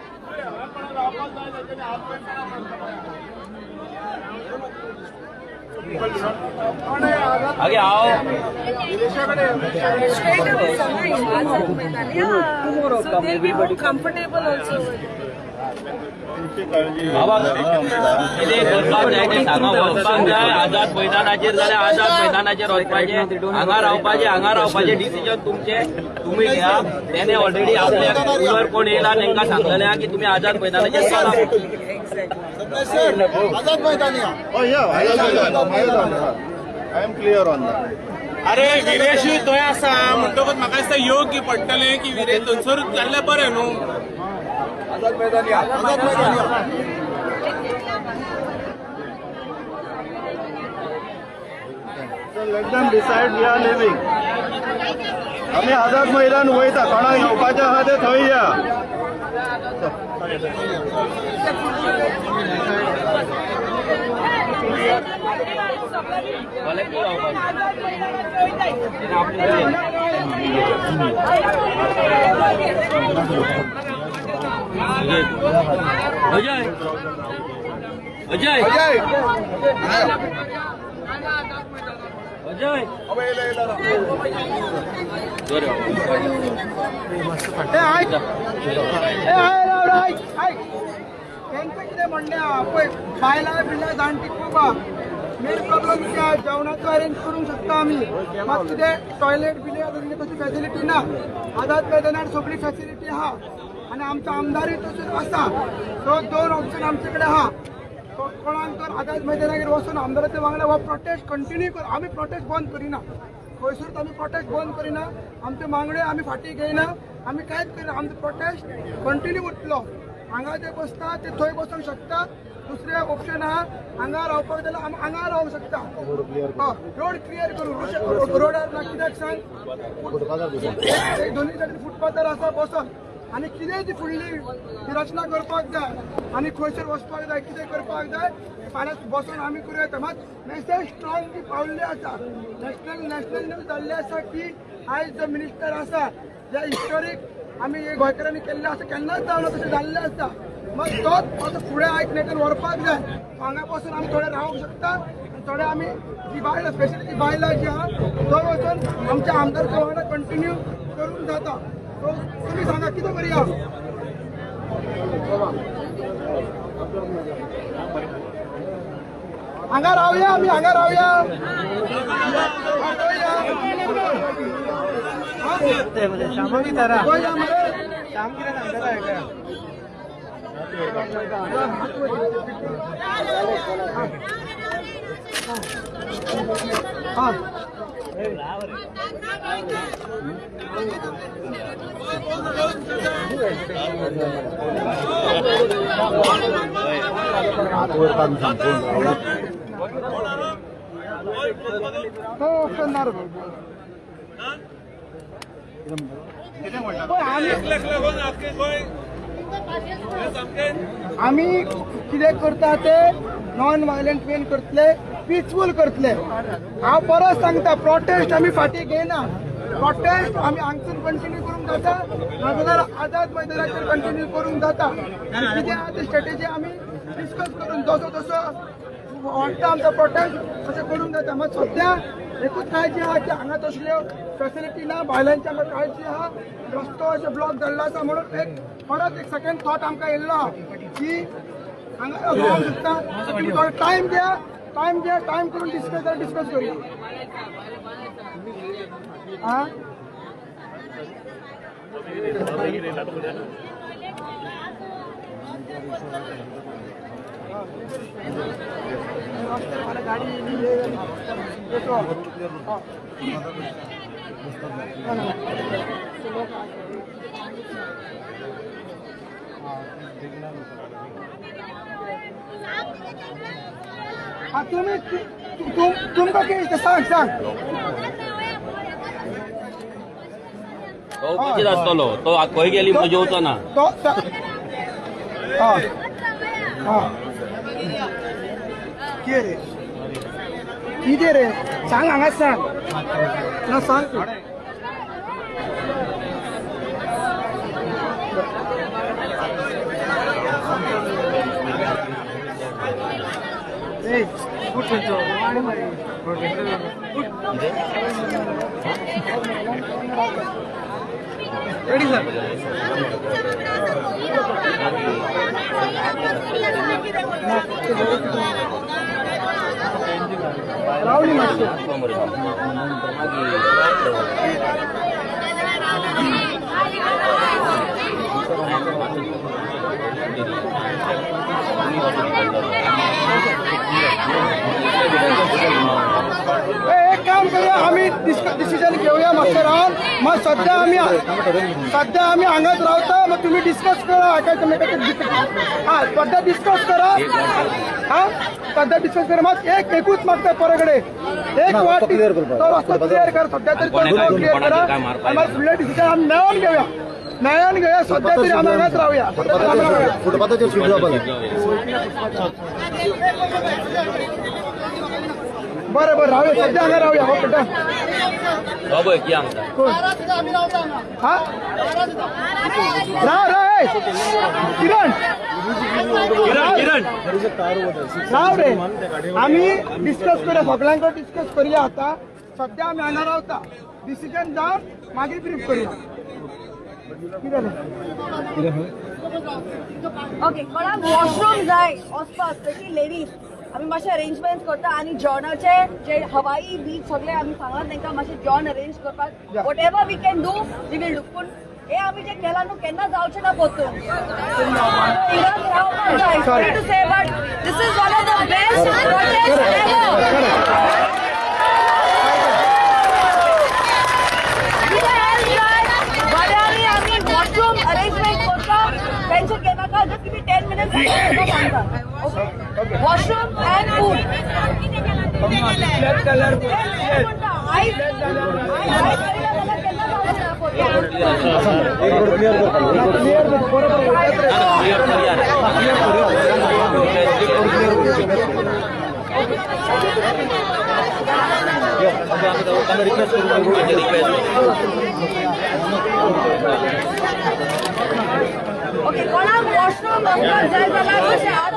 [SPEAKER 11] आगे हांव बाबा कितें करपाक जाय तें सांगा. वचपाक जाय आझाद मैदानाचेर जाल्यार आझाद मैदानाचेर वचपाचें, हांगा रावपाचें डिसिजन तुमचें तुमी घ्या. तेणे ऑलरेडी आपल्या स्कूलवर कोण येयला तांकां सांगलेलें की तुमी आझाद मैदानाचेर चला.
[SPEAKER 1] आझाद मैदान या.
[SPEAKER 2] I am clear on that.
[SPEAKER 7] अरे विरेशूय थंय आसा म्हणटकच म्हाका दिसता योग्य पडटलें की विरेश थंयसरूच जाल्लें बरें न्हू.
[SPEAKER 1] आझाद मैदान या. आझाद मैदान या.
[SPEAKER 2] So let them decide. We are leaving. आम्ही आझाद मैदान वयता. कोणाक येवपाचें आहा ते थंय या.
[SPEAKER 11] अजय अजय अजय
[SPEAKER 18] कितें म्हणल्या पळय बायलां बियलां जाणटी खूब आहा. मेन प्रॉब्लम कितें जेवणाचो अरेंज करूंक शकता आमी, मात कितें टॉयलेट बिलेट तशी फॅसिलिटी ना. आझाद मैदानार सगळी फॅसिलिटी आहा आनी आमचो आमदारूय तसोच आसा. सो दोन ऑप्शन आमचे कडेन आहा. कोणाक तर आझाद मैदानाचेर वचून आमदाराच्या वांगडा हो प्रोटेस्ट कंटिन्यू कर. आमी प्रोटेस्ट बंद करिना, खंयसरूच आमी प्रोटेस्ट बंद करिना. आमचे मागण्यो आमी फाटी घेयना, आमी कांयच करिना. आमचो प्रोटेस्ट कंटिन्यू उरतलो. हांगा जे बसता ते थंय बसूंक शकता. दुसरे ऑप्शन आहा हांगा रावपाक जाल्यार आमी हांगा रावंक शकता. रोड क्लियर करून रोडार ना कित्याक सांग, दोनूय सायडीन फुटपाथार आसा बसून. आनी कितेंय ती फुडली ती रचना करपाक जाय आनी खंयसर वचपाक जाय, कितें करपाक जाय फाल्यां बसून आमी करूं येता. मात मॅसेज स्ट्रॉंग ती पावल्ली आसा. नॅशनल न्यूज जाल्ली आसा की आयज जो मिनिस्टर आसा जे हिस्टोरीक आमी गोंयकारांनी केल्ले आसा, केन्नाच जावना तशें जाल्लें आसा. मग तोच असं पुढे आयकण्यातून व्हरपाक जाय. हांगापासून आमी थोडे रावूंक शकता, थोडे आमी जी बायलां स्पेशली ती बायलां जी आहा थंय वचून आमच्या आमदारच्या वांगडा कंटिन्यू करूंक जाता. सो तुमी सांगा कितें करया. हांगा रावया आमी, हांगा रावया. आम्ही कितें करता ते नॉन व्हायलंट वेन करतले, पीसफूल करतले. हांव परत सांगता प्रोटेस्ट आमी फाटी घेयना. प्रोटेस्ट आमी हांगसून कंटिन्यू करूंक जाता, नाजाल्यार आझाद मैदानाचेर कंटिन्यू करूंक जाता. कितें आहा ती स्ट्रॅटेजी आमी डिस्कस करून जसो जसो वाडटा आमचो प्रोटेस्ट तशें करूंक जाता. मात सद्या एकूच काळजी आहा की हांगा तसल्यो फॅसिलिटी ना, बायलांची आमकां काळजी आहा. रस्तो अशें ब्लॉक जाल्लो आसा म्हणून परत एक सेकंड थॉट आमकां येयल्लो आहा की हांगा रावंक शकता. तुमी थोडो टायम घ्या, टायम करून डिस्कस करूया. आं तुम्ही तुमका किती सांग
[SPEAKER 11] तो कधी असतलो तो खंय गेली मग जेवतो ना
[SPEAKER 18] किती रे सांग हांगा सांग ना सांग
[SPEAKER 12] रेडी सर
[SPEAKER 18] राहुल मास्टर एक काम करूया आम्ही डिसिजन घेऊया मास्टरान मग सध्या आम्ही हांगाच रावता मग तुम्ही डिस्कस करा काय तुम्ही हा सध्या डिस्कस करा हा सध्या डिस्कस करा मग एकूच मागता परकडे एक वाट क्लिअर करा सध्या तरी क्लिअर करा आम्हाला फुडले डिसिजन आम्ही नयन घेऊया सध्या तरी आम्ही हांगाच राहूया
[SPEAKER 16] फुटपाथाचेर सुटला
[SPEAKER 18] बरं राहूया सध्या हांगा राहूया हो बेटा हा राव किरण राव रे आम्ही डिस्कस करूया सगळ्यांकडे डिस्कस करूया आता सध्या आम्ही हांगा रावता डिसिजन जावन मागीर ब्रीफ करूया
[SPEAKER 14] ओके कोणाक वॉशरूम जाय वचपाक स्पेशली लेडीज आमी मातशे अरेंजमेंट करता आणि जॉनाचे जे हवाई बीच सगळे आमी सांगला तांकां मातशे जॉन अरेंज करपाक whatever we can do we will do पूण हे आमी जे केला न्हू केन्ना जावचें ना परतून sorry to say but this is one of the best project washroom arrangement करता टेंशन घेऊ नका just give me 10 minutes washroom and food okay कोणाक वॉशरूम वचपाक जाय जाल्यार मातशें हात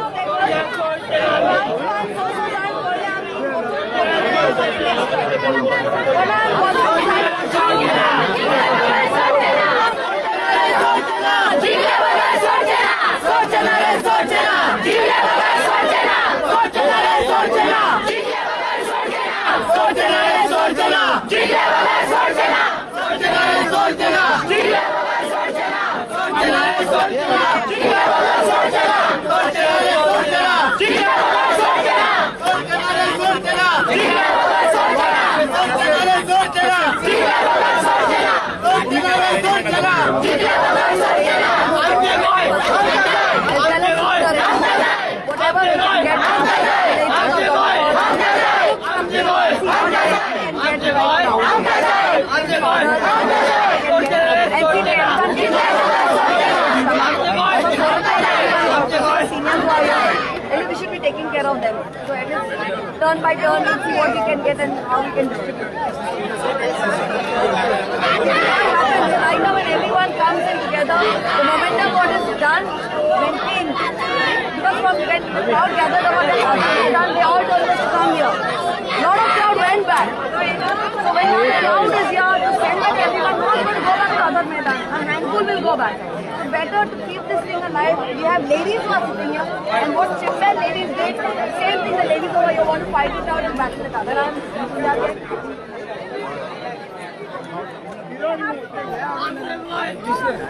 [SPEAKER 14] we should be taking care of them. So it is turn by turn and see what we can get and how we can distribute. Right now when everyone comes in together, the momentum what is done, maintained. Because from when the crowd gathered over the last done, they all told us to come here. A lot of crowd went back. So when the crowd is here to send back everyone, no one will go back to other Maidan. A handful will go back. It's better to keep this thing alive. We have ladies who are sitting here, and what Chipman ladies did, same thing the ladies over here want to fight it out and battle it out.